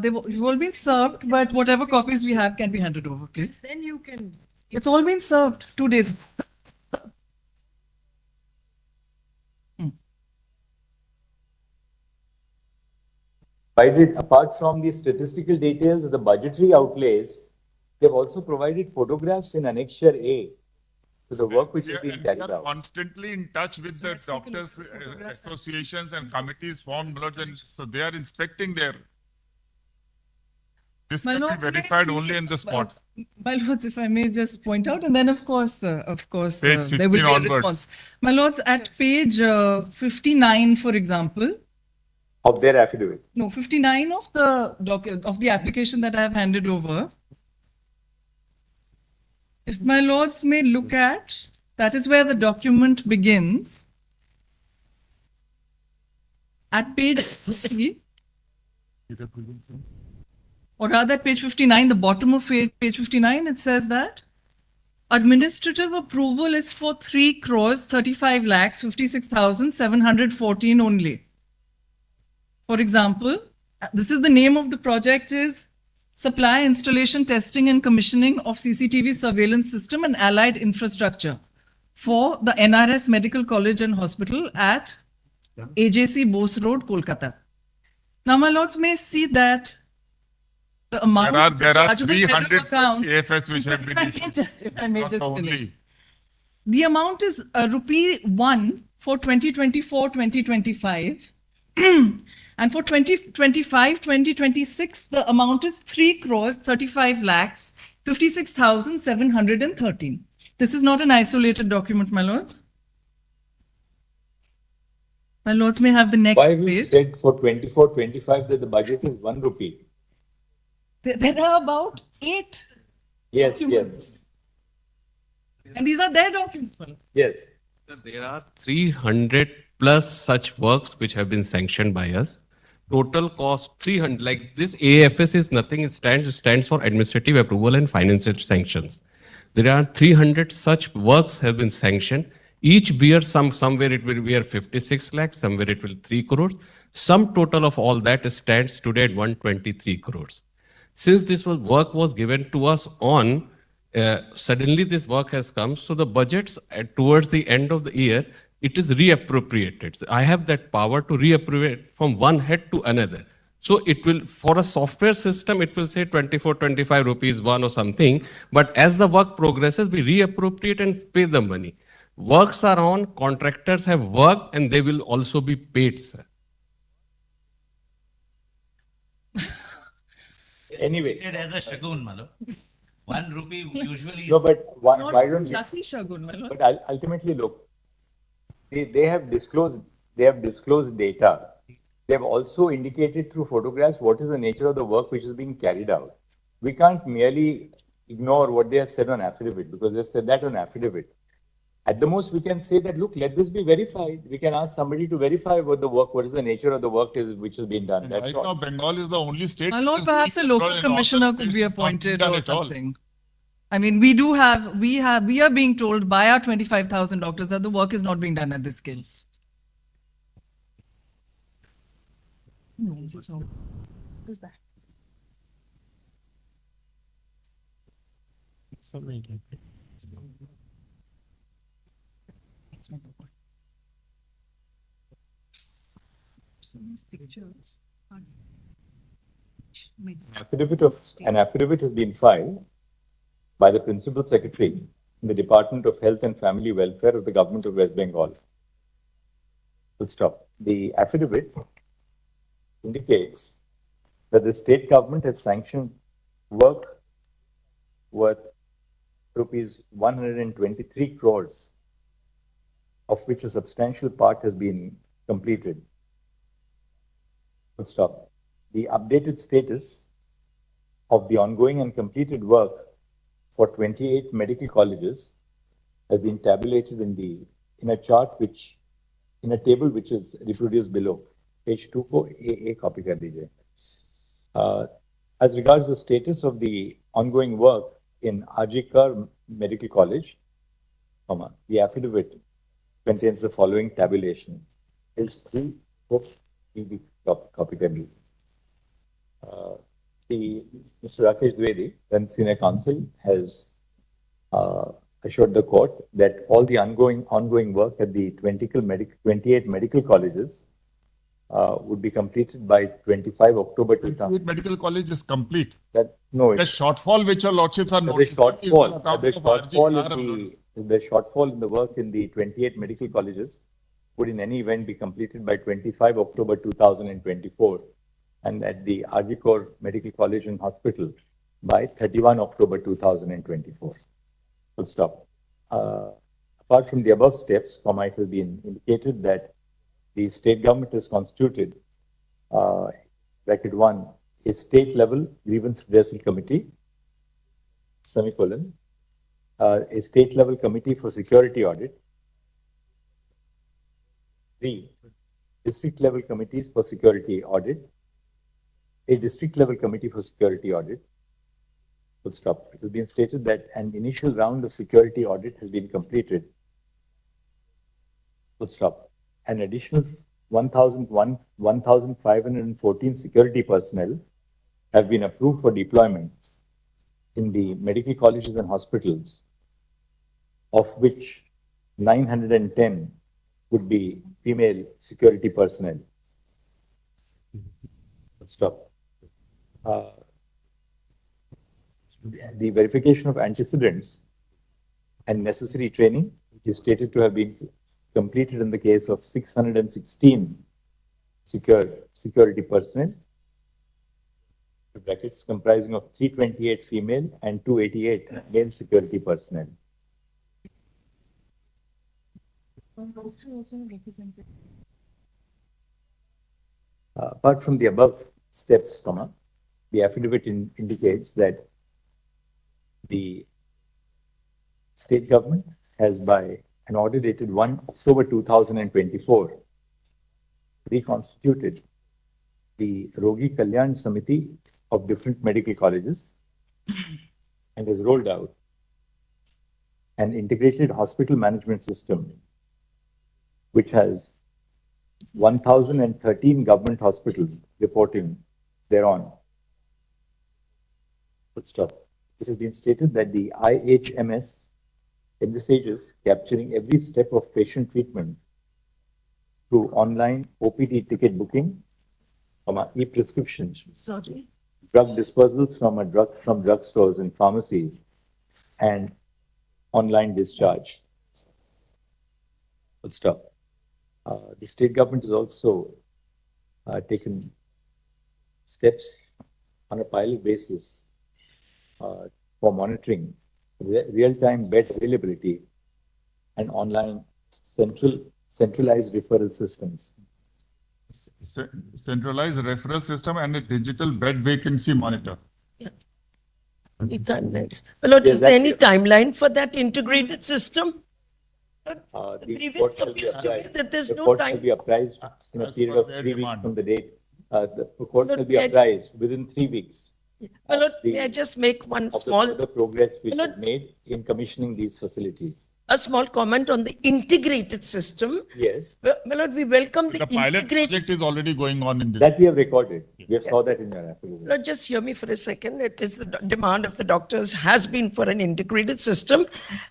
They've all been served, but whatever copies we have can be handed over, please. Then you can. It's all been served 2 days. Provided, apart from the statistical details, the budgetary outlays, they've also provided photographs in Annexure A to the work which is being carried We are out. constantly in touch with the doctors associations and committees formed, and so they are inspecting their. This My can be lords, may I verified see- only in the spot. My lords, if I may just point out, and then of course, there will Page be 16 a onwards. response. My lords, at page 59, for example, Of their affidavit. no, 59 of the application that I have handed over. If my lords may look at, that is where the document begins. At page 60, or rather at page 59, the bottom of page 59, it says that administrative approval is for 3 crores 35 lakhs 56,714 only. For example, this is the name of the project is Supply, Installation, Testing and Commissioning of CCTV Surveillance System and Allied Infrastructure for the NRS Medical College and Hospital at AJC Bose Road, Kolkata. Now, my lords may see that the amount There are chargeable head of 300 such accounts- AFS which have been If I may issued. just Not finish. only. The amount is rupee 1 for 2024-2025. And for 2025-2026, the amount is 3 crores 35 lakhs 56,713. This is not an isolated document, my lords. My lords may have the next Why we page. said for 24-25 that the budget is 1 rupee? There are about 8 Yes, documents. And these are their documents, my lord. yes. There are 300 plus such works which have been sanctioned by us. Total cost 300, like this AFS is nothing, it stands for Administrative Approval and Financial Sanctions. There are 300 such works have been sanctioned. Each bear somewhere it will bear 56 lakhs, somewhere it will 3 crores. Sum total of all that stands today at 123 crores. Since this work was given to us on, suddenly this work has come, so the budgets towards the end of the year, it is reappropriated. I have that power to reappropriate from one head to another. So it will, for a software system, it will say 24-25 rupees one or something. But as the work progresses, we reappropriate and pay the money. Works are on, contractors have worked, and they will also be paid, sir. Anyway. As a shagun, Malo. 1 rupee usually. No, but why don't you? Lucky Shagun, my lord. But ultimately, look, they have disclosed data. They have also indicated through photographs what is the nature of the work which is being carried out. We can't merely ignore what they have said on affidavit, because they have said that on affidavit. At the most, we can say that, look, let this be verified. We can ask somebody to verify what is the nature of the work which is being done. That's Right all. now, Bengal is the only state. My lord, which is perhaps a doing local control in all commissioner the could be states. It's not appointed done or at all. something. I mean, we are being told by our 25,000 doctors that the work is not being done at this scale. Who's that? Some pictures. An affidavit has been filed by the Principal Secretary in the Department of Health and Family Welfare of the Government of West Bengal. Full stop. The affidavit indicates that the state government has sanctioned work worth rupees 123 crores, of which a substantial part has been completed. Full stop. The updated status of the ongoing and completed work for 28 medical colleges has been tabulated in a chart in a table which is reproduced below. Page 2 को A copy कर दीजिए. As regards the status of the ongoing work in RG Medical College, the affidavit contains the following tabulation. Page 3 को copy कर दीजिए. Mr. Rakesh Dwivedi, then Senior Counsel, has assured the court that all the ongoing work at the 28 medical colleges would be completed by 25 October 2000. Medical college is complete. The shortfall which your lordships are noticing the shortfall in the work in the 28 medical colleges would in any event be completed by 25 October 2024. And at the RG Medical College and Hospital by 31 October 2024. Full stop. Apart from the above steps, it has been indicated that the state government has constituted, bracket 1, a state-level grievance redressal committee, semicolon, a state-level committee for security audit, 3, district-level committees for security audit, a district-level committee for security audit. Full stop. It has been stated that an initial round of security audit has been completed. Full stop. An additional 1,514 security personnel have been approved for deployment in the medical colleges and hospitals, of which 910 would be female security personnel. Full stop. The verification of antecedents and necessary training is stated to have been completed in the case of 616 security personnel, brackets comprising of 328 female and 288 male security personnel. Apart from the above steps, the affidavit indicates that the state government has, by an order dated 1 October 2024, reconstituted the Rogi Kalyan Samiti of different medical colleges and has rolled out an integrated hospital management system which has 1,013 government hospitals reporting thereon. Full stop. It has been stated that the IHMS envisages capturing every step of patient treatment through online OPD ticket booking, e-prescriptions, drug dispersals from drugstores and pharmacies, and online discharge. Full stop. The state government has also taken steps on a pilot basis for monitoring real-time bed availability and online centralized referral systems. Centralized referral system and a digital bed vacancy monitor. Lord, is there any timeline for that integrated system? The report shall be apprised in a period of 3 weeks from the date. The report shall be apprised within 3 weeks My lord, may I just make one small, the progress which Lord- is made in commissioning these facilities. a small comment on the integrated system? Yes. My lord, we welcome the The pilot integrated. project is already going on in this. That we have recorded. We have saw that in your affidavit. Lord, just hear me for a second. It is the demand of the doctors has been for an integrated system,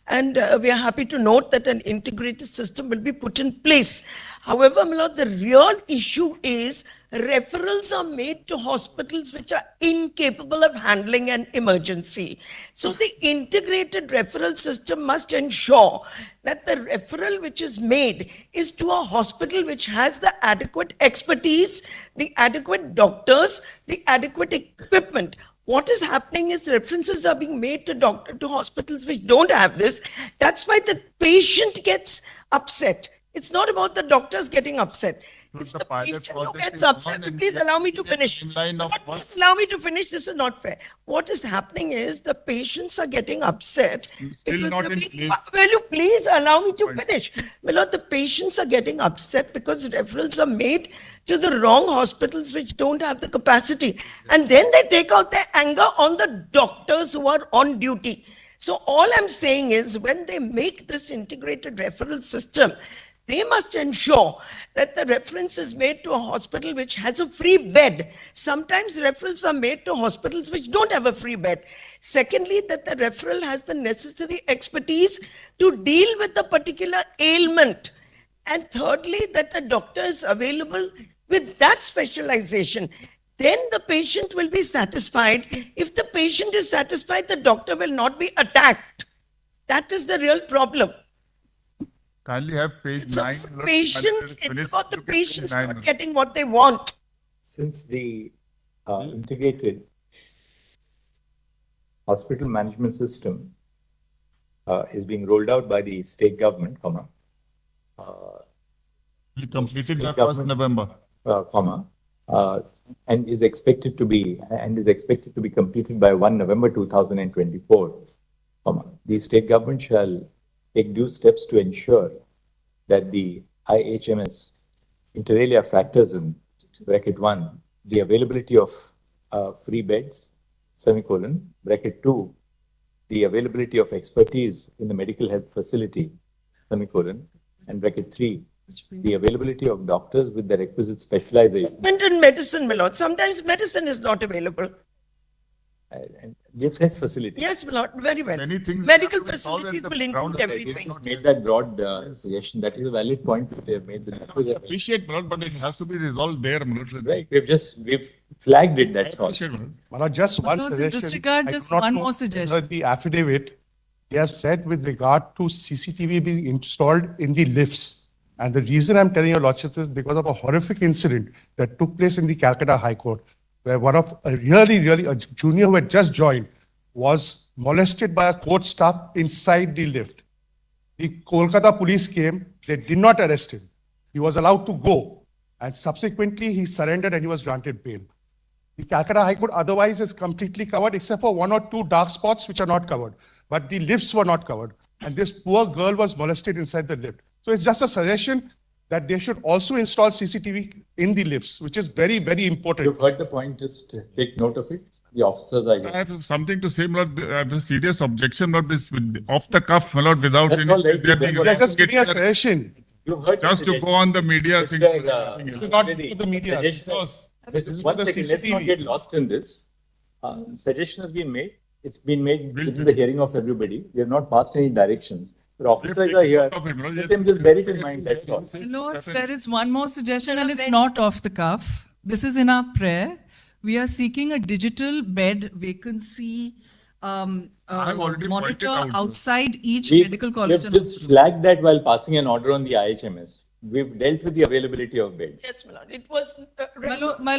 and we are happy to note that an integrated system will be put in place. However, my lord, the real issue is referrals are made to hospitals which are incapable of handling an emergency. So the integrated referral system must ensure that the referral which is made is to a hospital which has the adequate expertise, the adequate doctors, the adequate equipment. What is happening is references are being made to hospitals which don't have this. That's why the patient gets upset. It's not about the doctors getting upset. It's the patient who gets upset. Please allow me to finish. Please allow me to finish. This is not fair. What is happening is the patients are getting upset. Still not in place. Will you please allow me to finish? My lord, the patients are getting upset because referrals are made to the wrong hospitals which don't have the capacity. And then they take out their anger on the doctors who are on duty. So all I'm saying is when they make this integrated referral system, they must ensure that the reference is made to a hospital which has a free bed. Sometimes referrals are made to hospitals which don't have a free bed. Secondly, that the referral has the necessary expertise to deal with the particular ailment. And thirdly, that a doctor is available with that specialization. Then the patient will be satisfied. If the patient is satisfied, the doctor will not be attacked. That is the real problem. Kindly have page 9. Patients, it's about the patients not getting what they want. Since the integrated hospital management system is being rolled out by the state government, We completed by 1st November. And is expected to be completed by 1 November 2024, the state government shall take due steps to ensure that the IHMS inter alia factors in bracket 1 the availability of free beds, bracket 2 the availability of expertise in the medical health facility, and bracket 3 the availability of doctors with the requisite specialization. In medicine, my lord. Sometimes medicine is not available. And you've said facility. Yes, my lord, very well. Many things Medical facilities will include everything. They've not made that broad suggestion. That is a valid point that they have made. Appreciate, my lord, but it has to be resolved there, my lord. Right. We've flagged it, that's all. My lord, just one Lords, in suggestion. this regard, I just do not one know more suggestion. whether the affidavit, they have said with regard to CCTV being installed in the lifts. And the reason I'm telling your lordship is because of a horrific incident that took place in the Calcutta High Court, where one of a a junior who had just joined was molested by a court staff inside the lift. The Kolkata police came, they did not arrest him. He was allowed to go, and subsequently he surrendered and he was granted bail. The Calcutta High Court otherwise is completely covered except for 1 or 2 dark spots which are not covered. But the lifts were not covered. And this poor girl was molested inside the lift. So it's just a suggestion that they should also install CCTV in the lifts, which is very, very important. You've heard the point, just take note of it. The officers are I have something to say, my lord. I have a serious objection, my lord, off the cuff, my lord, without That's all right. Yeah, just give me a suggestion. You've heard Just to go on the media. This is not for the media. This is one second, let's not get lost in this. Suggestion has been made. It's been made within the hearing of everybody. We have not passed any directions. The officers are here. Let them just bear it in mind, that's all. Lords, there is one more suggestion and it's not off the cuff. This is in our prayer. We are seeking a digital bed vacancy monitor outside each medical college. We've just flagged that while passing an order on the IHMS. We've dealt with the availability of beds. Yes, my lord. It was my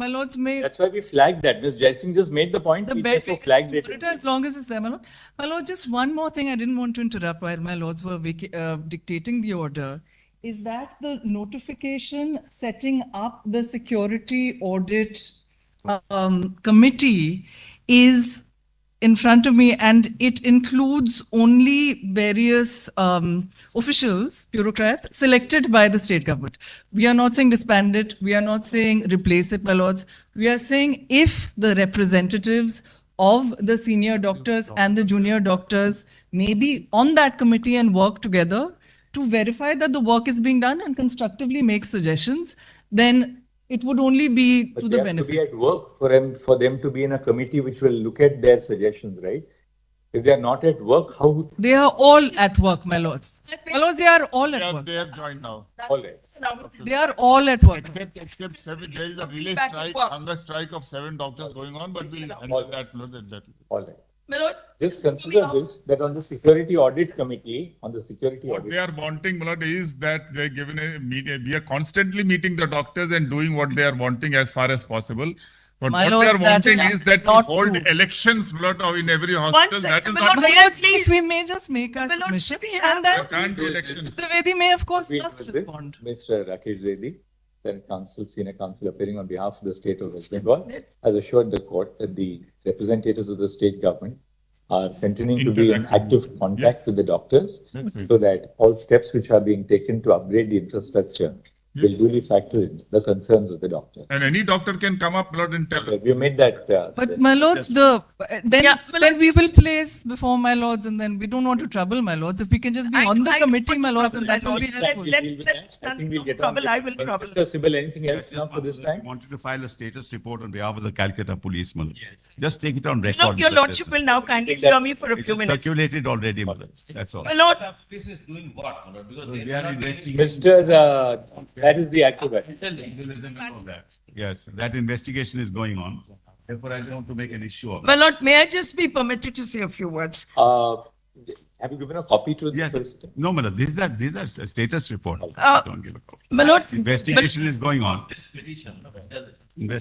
lords may. That's why we flagged that. Ms. Jaising just made the point. We therefore flagged it. As long as it's there, my lord. My lord, just one more thing I didn't want to interrupt while my lords were dictating the order. Is that the notification setting up the security audit committee is in front of me, and it includes only various officials, bureaucrats, selected by the state government. We are not saying disband it. We are not saying replace it, my lords. We are saying if the representatives of the senior doctors and the junior doctors may be on that committee and work together to verify that the work is being done and constructively make suggestions, then it would only be But to they the have benefit. to be at work for them to be in a committee which will look at their suggestions, right? If they are not at work, how? They are all at work, my lords. My lords, they are all at work. They have joined now. All right. They are all at work. Except seven, there is a relay strike, hunger strike of 7 doctors going on, but we'll handle that. All right. Just consider this, that on the security audit committee, What they are wanting, Milord, is that they're given a meeting. We are constantly meeting the doctors and doing what they are wanting as far as possible. But My what lords, they are that wanting is is that we not hold true. elections, Milord, in every hospital. That is My not. lords, if we may just make our submission, and They then can't do elections. Mr. Vedi may, of course, Agreed must with this, respond. Mr. Rakesh Reddy, then Senior Counsel appearing on behalf of the state of West Bengal, has assured the court that the representatives of the state government are continuing to be in active contact with the doctors so that all steps which are being taken to upgrade the infrastructure will duly factor in the concerns of the doctors. And any doctor can come up, Milord, and tell us. We made that. But my lords, then we will place before my lords, and then we don't want to trouble my lords. If we can just be on the committee, my lords, then that will be helpful. I think we'll get trouble. I will trouble. Mr. Sibyl, anything else now for this time? Wanted to file a status report on behalf of the Calcutta policeman. Yes. Just take it on record. Your lordship will now kindly hear me for a few minutes. Circulated already, that's all. My lord, This is doing what? Because We are investigating. Mr. That is the acrobat. Yes, that investigation is going on. Therefore, I don't want to make an issue of it. my lord, may I just be permitted to say a few words? Have you given a copy to the first? No, madam, this is a status report. Don't give a copy. My lord, Investigation is going on. this petition.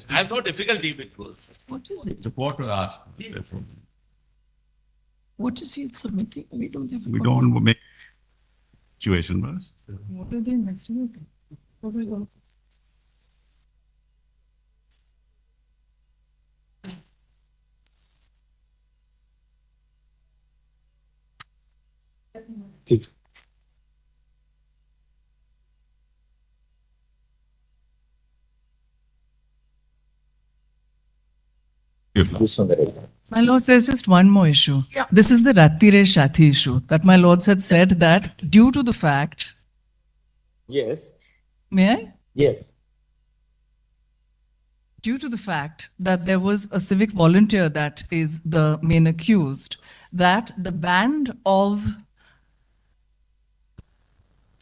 I have no difficulty with those. what is it? The court will ask. Therefore, What is he submitting? We don't have. we don't want to make situation worse. What are they investigating? What will go? This one, the right. My lords, there's just one more issue. Yeah. This is the Ratire Shathi issue that my lords had said that due to the fact, Yes, may I? yes. Due to the fact that there was a civic volunteer that is the main accused, that the band of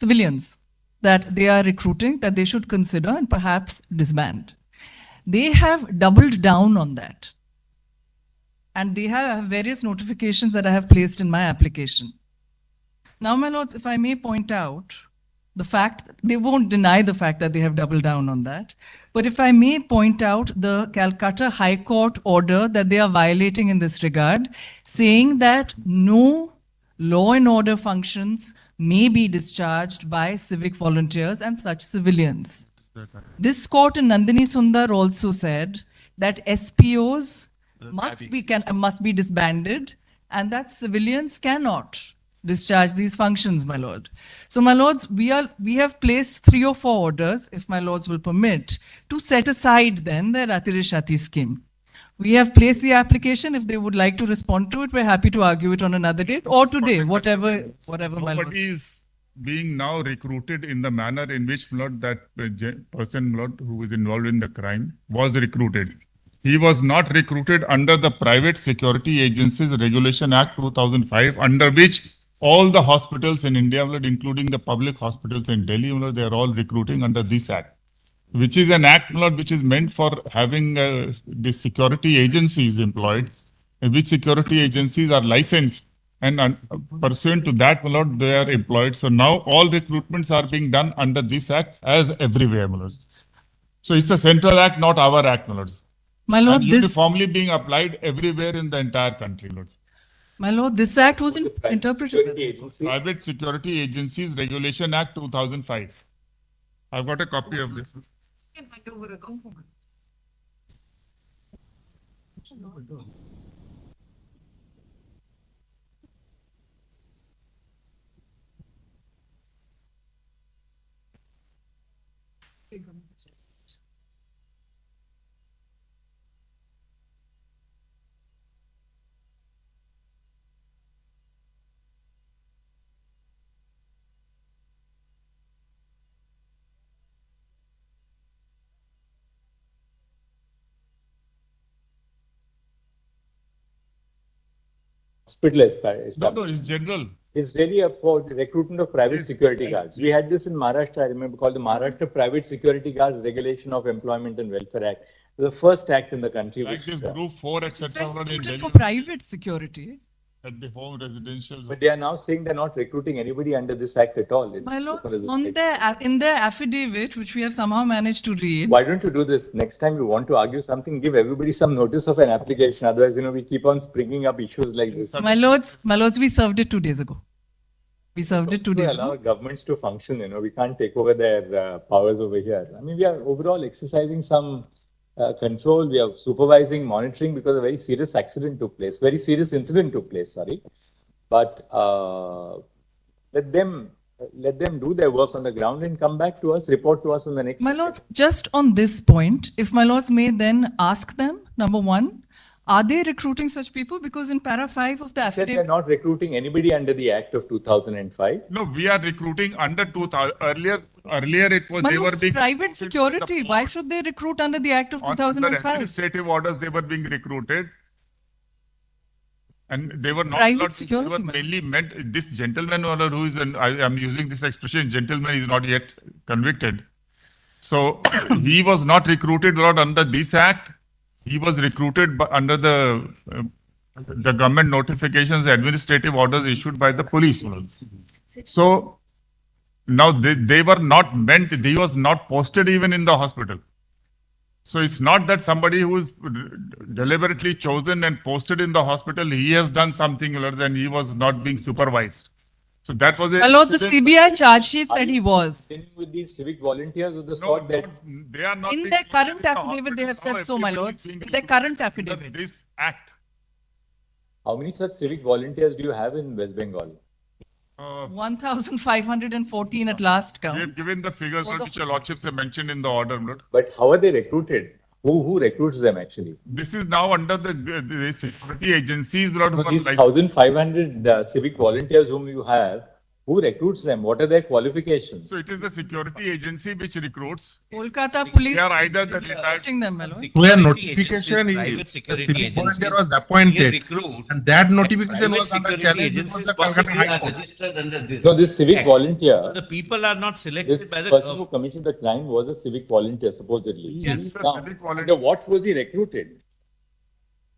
civilians that they are recruiting, that they should consider and perhaps disband. They have doubled down on that. And they have various notifications that I have placed in my application. Now, my lords, if I may point out the fact, they won't deny the fact that they have doubled down on that. But if I may point out the Calcutta High Court order that they are violating in this regard, saying that no law and order functions may be discharged by civic volunteers and such civilians. This court in Nandini Sundar also said that SPOs must be disbanded and that civilians cannot discharge these functions, my lord. So, my lords, we have placed 3 or 4 orders, if my lords will permit, to set aside then the Ratire Shathi scheme. We have placed the application. If they would like to respond to it, we're happy to argue it on another date or today, whatever my Nobody lords. is being now recruited in the manner in which, Milord, that person, Milord, who was involved in the crime was recruited. He was not recruited under the Private Security Agencies Regulation Act 2005, under which all the hospitals in India, Milord, including the public hospitals in Delhi, Milord, they are all recruiting under this act, which is an act, Milord, which is meant for having the security agencies employed, which security agencies are licensed, and pursuant to that, Milord, they are employed. So now all recruitments are being done under this act as everywhere, Milord. So it's a central act, not our act, Milord. My lord, and this uniformly being applied everywhere in the entire country, Milord. My lord, this act was interpreted. Private Security Agencies Regulation Act 2005. I've got a copy of this. establishment. No, it's general. It's really for the recruitment of private security guards. We had this in Maharashtra, I remember, called the Maharashtra Private Security Guards Regulation of Employment and Welfare Act. It was the first act in the country. Like this group 4, etc. were in Recruited Delhi for private security. at the home residential. But they are now saying they're not recruiting anybody under this act at all. My lords, in their affidavit, which we have somehow managed to read. Why don't you do this? Next time you want to argue something, give everybody some notice of an application. Otherwise, we keep on springing up issues like this. My lords, we served it 2 days ago. We served it 2 days allow ago. governments to function, we can't take over their powers over here. I mean, we are overall exercising some control. We are supervising, monitoring because a very serious accident took place, very serious incident took place, sorry. But let them do their work on the ground and come back to us, report to us on the next. My lords, just on this point, if my lords may then ask them, number one, are they recruiting such people? Because in para 5 of the affidavit, They're not recruiting anybody under the Act of 2005. No, we are recruiting under 2000. Earlier it was, my they were lords, being. private security. Why should they recruit under the Act of Under 2005? administrative orders, they were being recruited. And they were not, Private they security, were mainly meant, this gentleman who is, I am using this expression, gentleman is not yet convicted. So he was not recruited not under this act. He was recruited under the government notifications, administrative orders issued by the police. So now they were not meant, he was not posted even in the hospital. So it's not that somebody who is deliberately chosen and posted in the hospital, he has done something other than he was not being supervised. So that was a. My lord, the CBI charge sheet said he was. With these civic volunteers of the sort that. They are not. In their current affidavit, they have said so, my lords. In their current affidavit. This act. How many such civic volunteers do you have in West Bengal? 1,514 at last count. We have given the figures which your lordships have mentioned in the order. But how are they recruited? Who recruits them actually? This is now under the security agencies. These 1,500 civic volunteers whom you have, who recruits them? What are their qualifications? So it is the security agency which recruits. Kolkata police. They are either the retired. Them, my lord. Where notification civic volunteer was appointed, and that notification was under challenge because the Calcutta High Court. Registered under this. So this civic volunteer, The people are not selected by the person who committed the crime was a civic volunteer, supposedly. Yes. Now, under what was he recruited?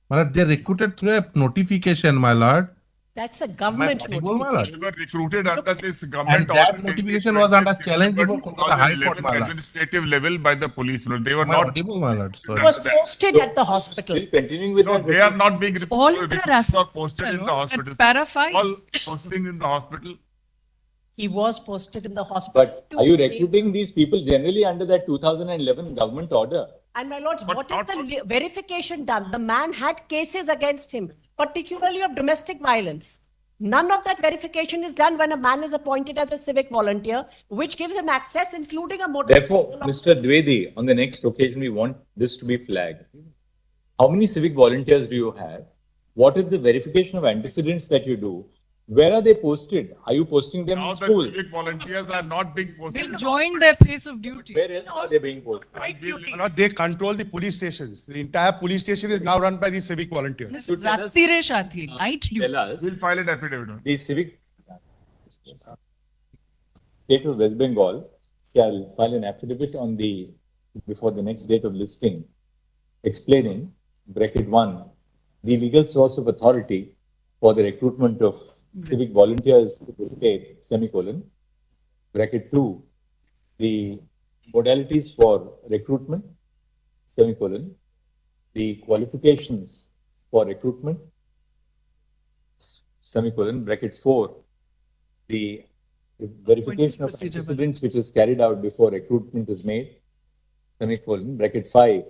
My lord, they recruited through a notification, my lord. That's a government My lord. They were recruited under this government And that order. notification was under challenge before Kolkata High Court, my lord. Administrative level by the police. They were Am I not. audible, my lord? Sorry. He was posted at the hospital. Still continuing with No, that. they are not being all recruited para- or posted in the hospital. At para 5. All posting in the hospital. He was posted in the hospital. But are you recruiting these people generally under that 2011 government order? And my lords, what is the verification done? The man had cases against him, particularly of domestic violence. None of that verification is done when a man is appointed as a civic volunteer, which gives him access, including a motor. Therefore, Mr. Dwivedi, on the next occasion, we want this to be flagged. How many civic volunteers do you have? What is the verification of antecedents that you do? Where are they posted? Are you posting them Now in the school? civic volunteers are not being They posted. joined their place of duty. Where else are they being posted? They control the police stations. The entire police station is now run by the civic volunteers. Ratire Shathi, night duty. Tell us, We'll file an affidavit. the civic state of West Bengal shall file an affidavit on before the next date of listing, explaining, bracket 1, the legal source of authority for the recruitment of civic volunteers in the state, semicolon, bracket 2, the modalities for recruitment, semicolon, the qualifications for recruitment, semicolon, bracket 4, the verification of antecedents which is carried out before recruitment is made, semicolon, bracket 5,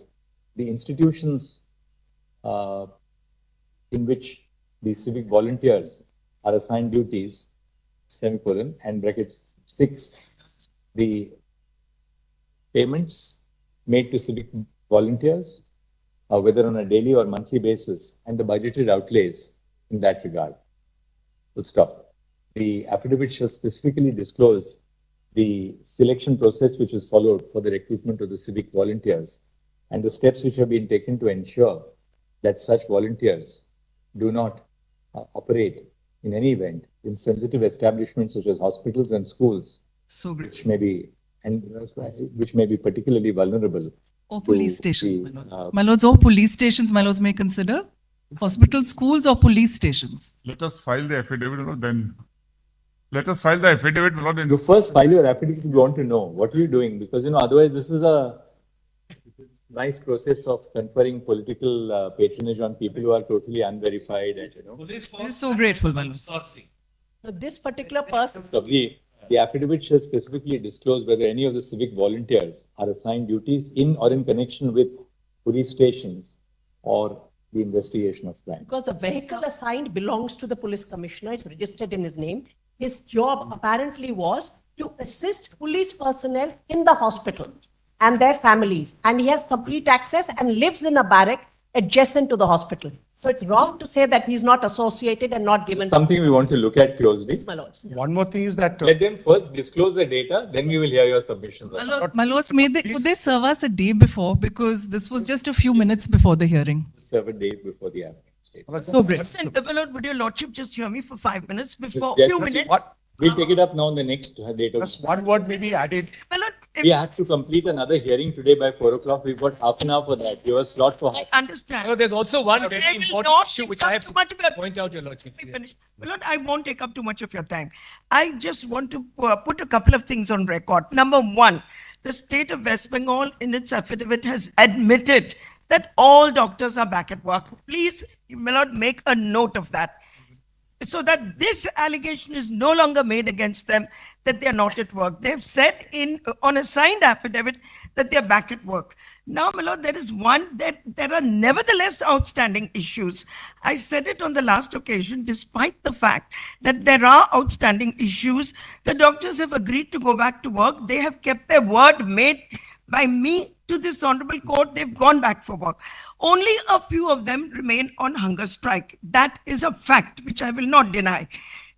the institutions in which the civic volunteers are assigned duties, semicolon, and bracket 6, the payments made to civic volunteers, whether on a daily or monthly basis, and the budgeted outlays in that regard. Full stop. The affidavit shall specifically disclose the selection process which is followed for the recruitment of the civic volunteers and the steps which have been taken to ensure that such volunteers do not operate in any event in sensitive establishments such as hospitals and schools, So great. which may be particularly vulnerable. Or police to stations, the, my lords. My lords, or police stations, my lords may consider. Hospital, schools, or police stations. Let us file the affidavit, Lord, then. Let us file the affidavit, Lord. You first file your affidavit. We want to know what are you doing, because otherwise this is a nice process of conferring political patronage on people who are totally unverified. And, We're so grateful, my lords. This particular person. The affidavit shall specifically disclose whether any of the civic volunteers are assigned duties in or in connection with police stations or the investigation of crime. Because the vehicle assigned belongs to the police commissioner, it's registered in his name. His job apparently was to assist police personnel in the hospital and their families. And he has complete access and lives in a barrack adjacent to the hospital. So it's wrong to say that he's not associated and not given. Something we want to look at closely. My lords. One more thing is that let them first disclose the data, then we will hear your submissions. My lords, could they serve us a day before? Because this was just a few minutes before the hearing. Serve a day before the affidavit. So great. My lord, would your lordship just hear me for 5 minutes before, Just- few minutes? We'll take it up now on the next date of. just one word may be added. My lord, We have to complete another hearing today by 4 o'clock. We've got half an hour for that. Give us slot for half. I understand. There's also one I very will important not issue take which up I have too to much of your- point out, Your Lordship. Let me finish. My lord, I won't take up too much of your time. I just want to put a couple of things on record. Number one, the state of West Bengal in its affidavit has admitted that all doctors are back at work. Please, my lord, make a note of that. So that this allegation is no longer made against them, that they are not at work. They've said on a signed affidavit that they're back at work. Now, my lord, there is one that there are nevertheless outstanding issues. I said it on the last occasion, despite the fact that there are outstanding issues, the doctors have agreed to go back to work. They have kept their word made by me to this honorable court. They've gone back for work. Only a few of them remain on hunger strike. That is a fact which I will not deny.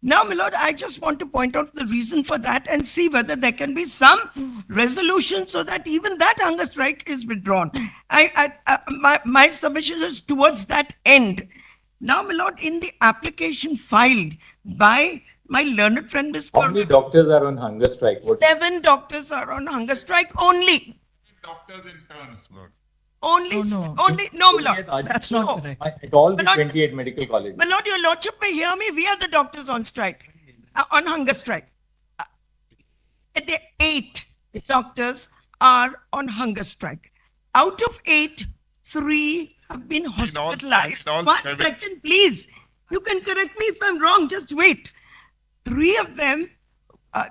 Now, my lord, I just want to point out the reason for that and see whether there can be some resolution so that even that hunger strike is withdrawn. My submission is towards that end. Now, my lord, in the application filed by my learned friend, Ms. How many doctors are on hunger strike? 7 doctors are on hunger strike only. Doctors in turns, Lord. Only, no. no, my lord. That's not correct. At all the But not- 28 medical colleges. My lord, your lordship may hear me. We are the doctors on strike, on hunger strike. 8 doctors are on hunger strike. Out of 8, 3 have been hospitalized. all 1 7. second, please. You can correct me if I'm wrong. Just wait. 3 of them,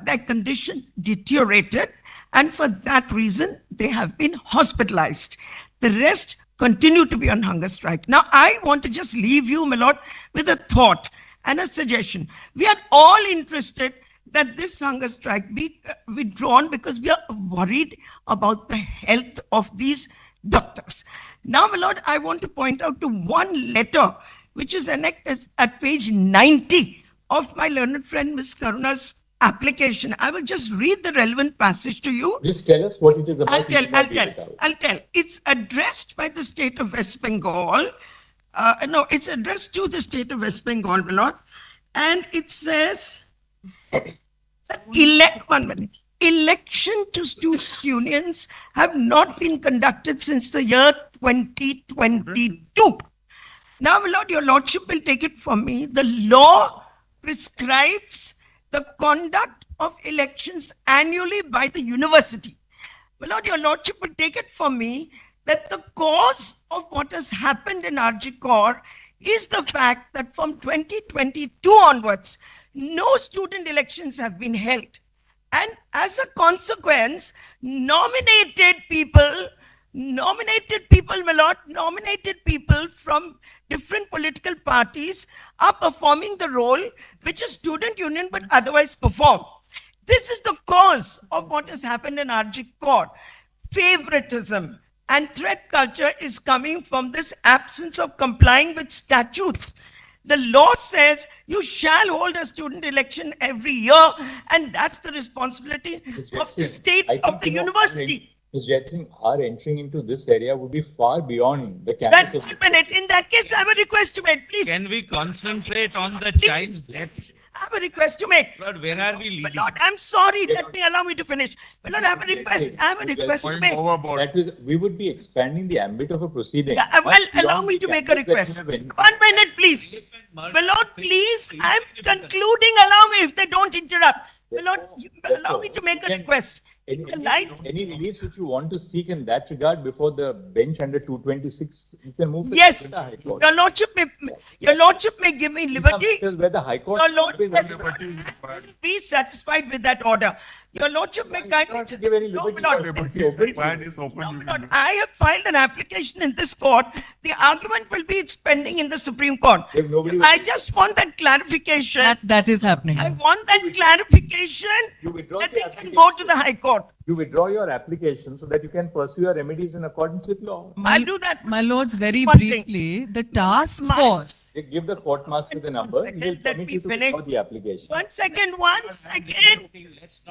their condition deteriorated, and for that reason, they have been hospitalized. The rest continue to be on hunger strike. Now, I want to just leave you, my lord, with a thought and a suggestion. We are all interested that this hunger strike be withdrawn because we are worried about the health of these doctors. Now, my lord, I want to point out to one letter which is annexed at page 90 of my learned friend Ms. Karuna's application. I will just read the relevant passage to you. Please tell us what it is about. I'll tell. It's addressed by the state of West Bengal. No, it's addressed to the state of West Bengal, my lord. And it says, election to student unions have not been conducted since the year 2022. Now, my lord, your lordship will take it from me. The law prescribes the conduct of elections annually by the university. My lord, your lordship will take it from me that the cause of what has happened in RG Corps is the fact that from 2022 onwards, no student elections have been held. And as a consequence, nominated people, my lord, nominated people from different political parties are performing the role which a student union would otherwise perform. This is the cause of what has happened in RG Corps. Favoritism and threat culture is coming from this absence of complying with statutes. The law says you shall hold a student election every year, and that's the responsibility of the state, of the university. Ms. Jaitling, our entering into this area would be far beyond the That, canvas of one minute, in that case, I have a request to make, please. Can we concentrate on the child's death? I have a request to make. Lord, where are we leading? Lord, I'm sorry, let me allow me to finish. Lord, I have a request, I have a request to make. That is, we would be expanding the ambit of a proceeding. Yeah, well, much allow beyond me the to make a canvas that request. you have en- 1 minute, please. My Lord, please, I'm concluding, allow me if they don't interrupt. My Lord, allow me to make a request. Any release which you want to seek in that regard before the bench under 226, you can move to Yes, the High Court. your lordship may give me liberty. Where the High Court Your Lord, is yes, liberty. be satisfied with that order. Your lordship may kindly. Give any No, liberty. my lord. Required is open. No, my lord, I have filed an application in this court. The argument will be it's pending in the Supreme Court. If nobody I just want that clarification. That is happening. I want that clarification You withdraw that the they can go to the High Court. You withdraw your application so that you can pursue your remedies in accordance with law. I'll do that. My lords, very One thing. briefly, the task force. You give the court master the number, he will permit you to withdraw the application. 1 second, 1 second.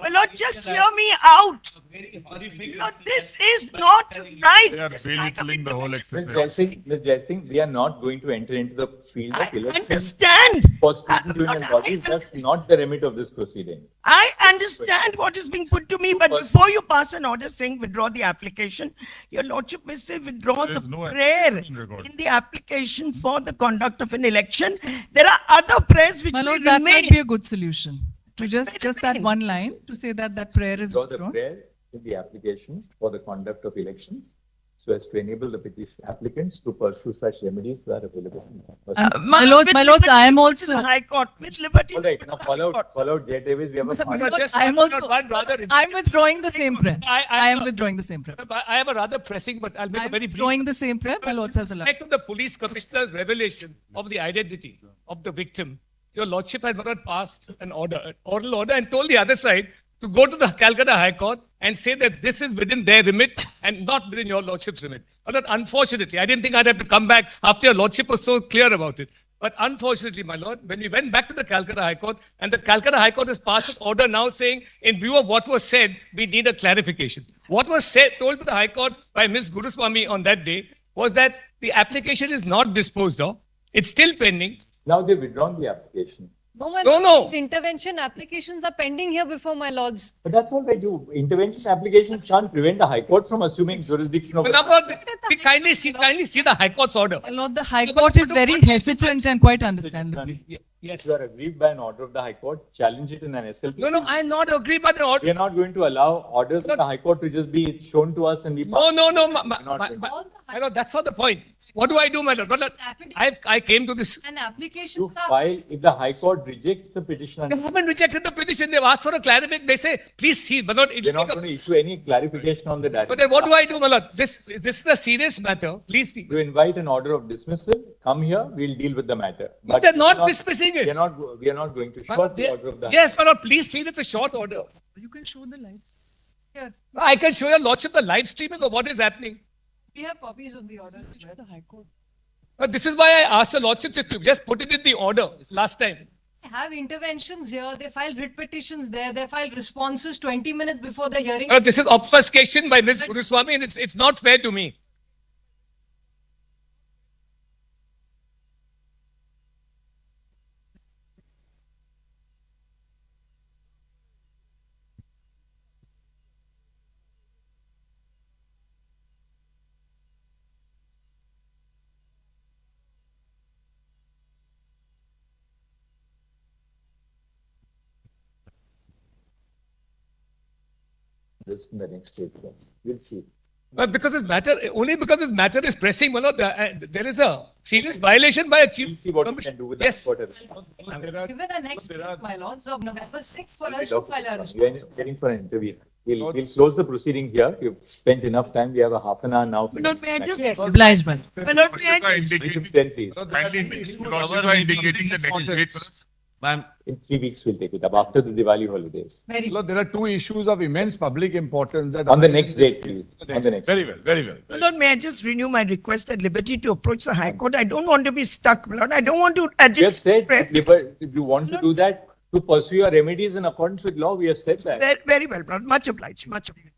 My lord, just hear me out. Lord, this is not right. They are It's like a belittling the whole exercise. Ms. Jaising, we are not going to enter into the field of election. Understand. For student union bodies, that's not the remit of this proceeding. I understand what is being put to me, but before you pass an order saying withdraw the application, your lordship may say withdraw the prayer in the application for the conduct of an election. There are other prayers which My may lords, that remain. might be a good solution. To just that one line to say that prayer is Withdraw the withdrawn. prayer in the application for the conduct of elections so as to enable the petition applicants to pursue such remedies that are available. My lords, I am also. High Court with liberty. All right, now follow out J. Davis. We have a I'm withdrawing the same prayer. I am withdrawing the same prayer. I have a rather pressing, but I'll make a very brief. Withdrawing the same prayer. My lords has allowed. Respect to the police commissioner's revelation of the identity of the victim, your lordship had not passed an oral order, and told the other side to go to the Calcutta High Court and say that this is within their remit and not within your lordship's remit. But unfortunately, I didn't think I'd have to come back after your lordship was so clear about it. But unfortunately, my lord, when we went back to the Calcutta High Court, and the Calcutta High Court has passed an order now saying, in view of what was said, we need a clarification. What was said, told to the High Court by Ms. Guruswamy on that day was that the application is not disposed of. It's still pending. Now they've withdrawn the application. No, my No, lords, no. these intervention applications are pending here before my lords. But that's what they do. Intervention applications can't prevent the High Court from assuming jurisdiction over. We kindly see the High Court's order. My lord, the High Court is very hesitant and quite understandably. Yes. If you are aggrieved by an order of the High Court, challenge it in an SLP. No, I'm not agreed by the order. We are not going to allow orders of the High Court to just be shown to us and we. No, my lord, that's not the point. What do I do, my lord? I came to this. And applications To file, if the High Court rejects the petition. They haven't rejected the petition. They've asked for a clarification. They say, please see, my lord. They're not going to issue any clarification on the data. But then what do I do, my lord? This is a serious matter. Please see. You invite an order of dismissal, come here, we'll deal with the matter. But they're not dismissing it. We are not going to short the order of the. Yes, my lord, please see, it's a short order. You can show the lights. Here. I can show your lordship the live streaming of what is happening. We have copies of the order by the High Court. But this is why I asked the lordship to just put it in the order last time. They have interventions here. They file writ petitions there. They file responses 20 minutes before the hearing. This is obfuscation by Ms. Guruswamy, and it's not fair to me. This in the next 8 years. We'll see. But because this matter is pressing, my lord, there is a serious violation by a chief. See what we can do with Yes. that. Given an next week, my lords, of November 6th for us to file a response. We are getting for an interview. We'll close the proceeding here. We've spent enough time. We have a half an hour now. For Lord, may I just- Obliged, man. My lord, may I just- Then please. Lordships are indicating the next date. In 3 weeks, we'll take it up after the Diwali holidays. Lord, there are two issues of immense public importance that. On the next date, please. On the next. Very well, very well. My Lord, may I just renew my request at liberty to approach the High Court? I don't want to be stuck, my Lord. I don't want to We agitate. have said, if you want to do that, to pursue your remedies in accordance with law, we have said that. Very well, Lord. Much obliged. Much obliged.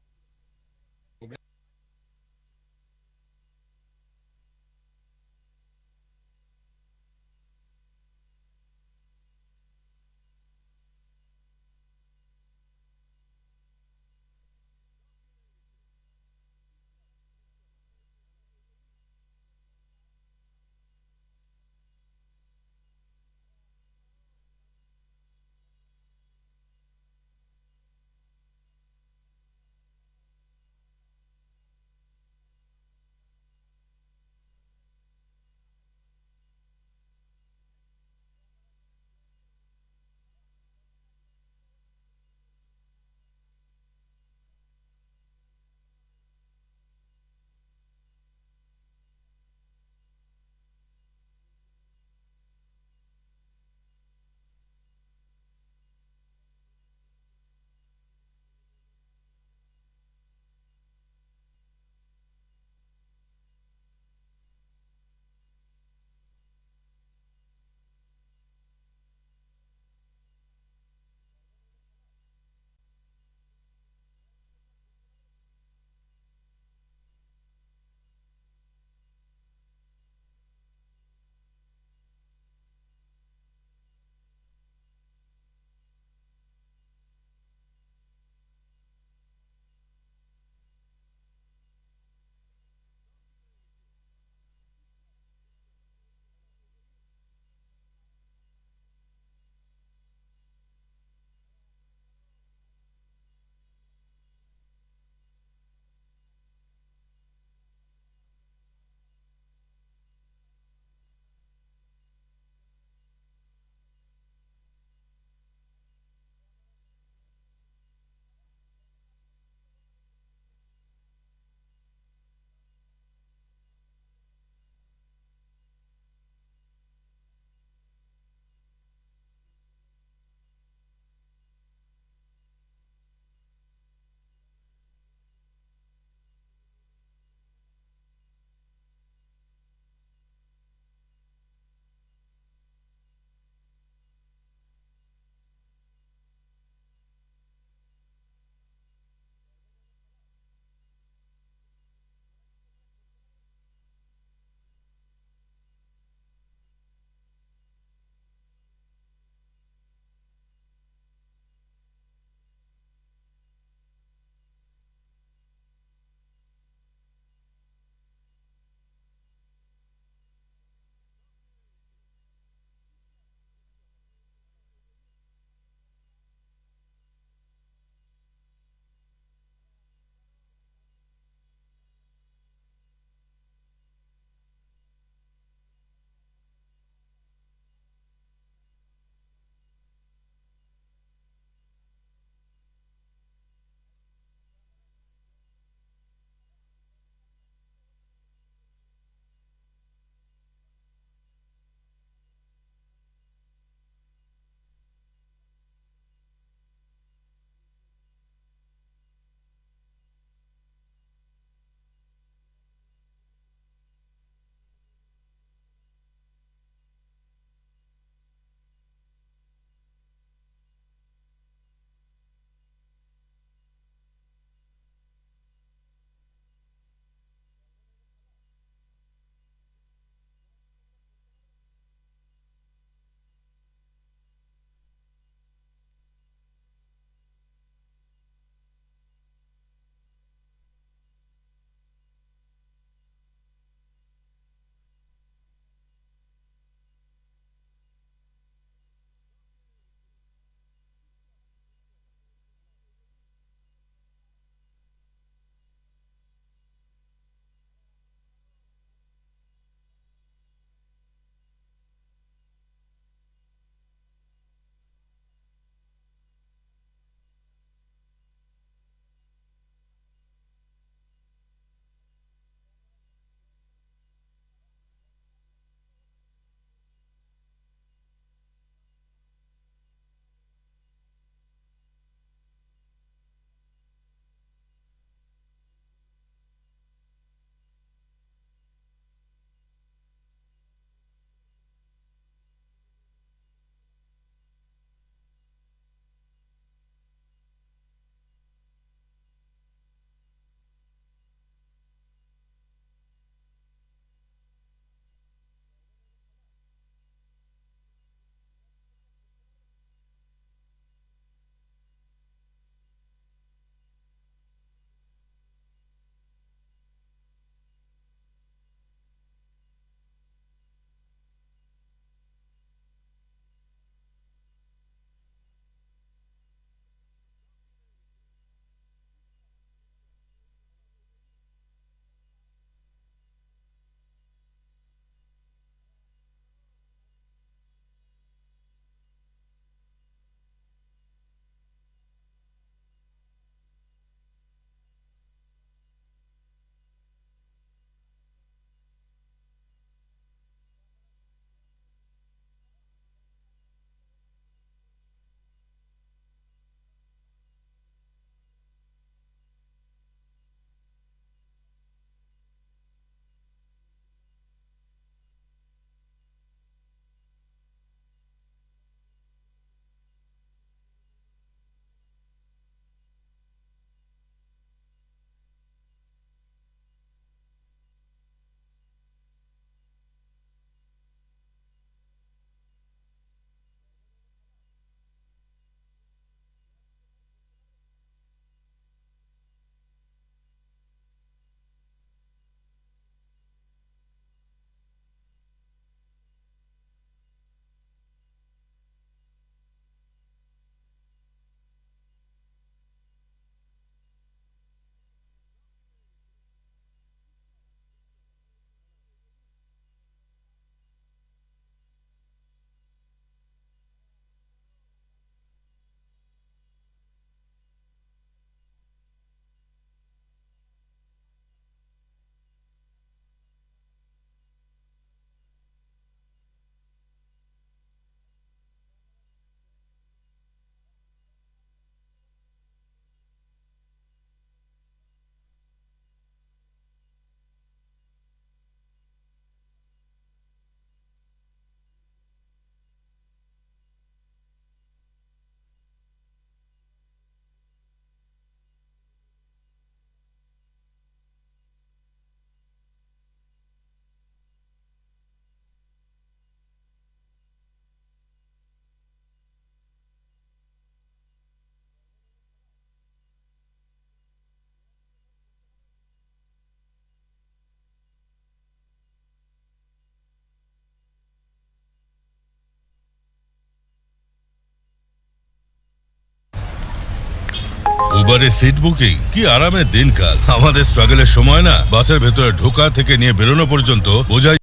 উবারে seat booking কি আরামের দিনকাল। আমাদের স্ট্রাগলের সময় না, বাসের ভেতরে ঢোকা থেকে নিয়ে বেরোনো পর্যন্ত বোঝাই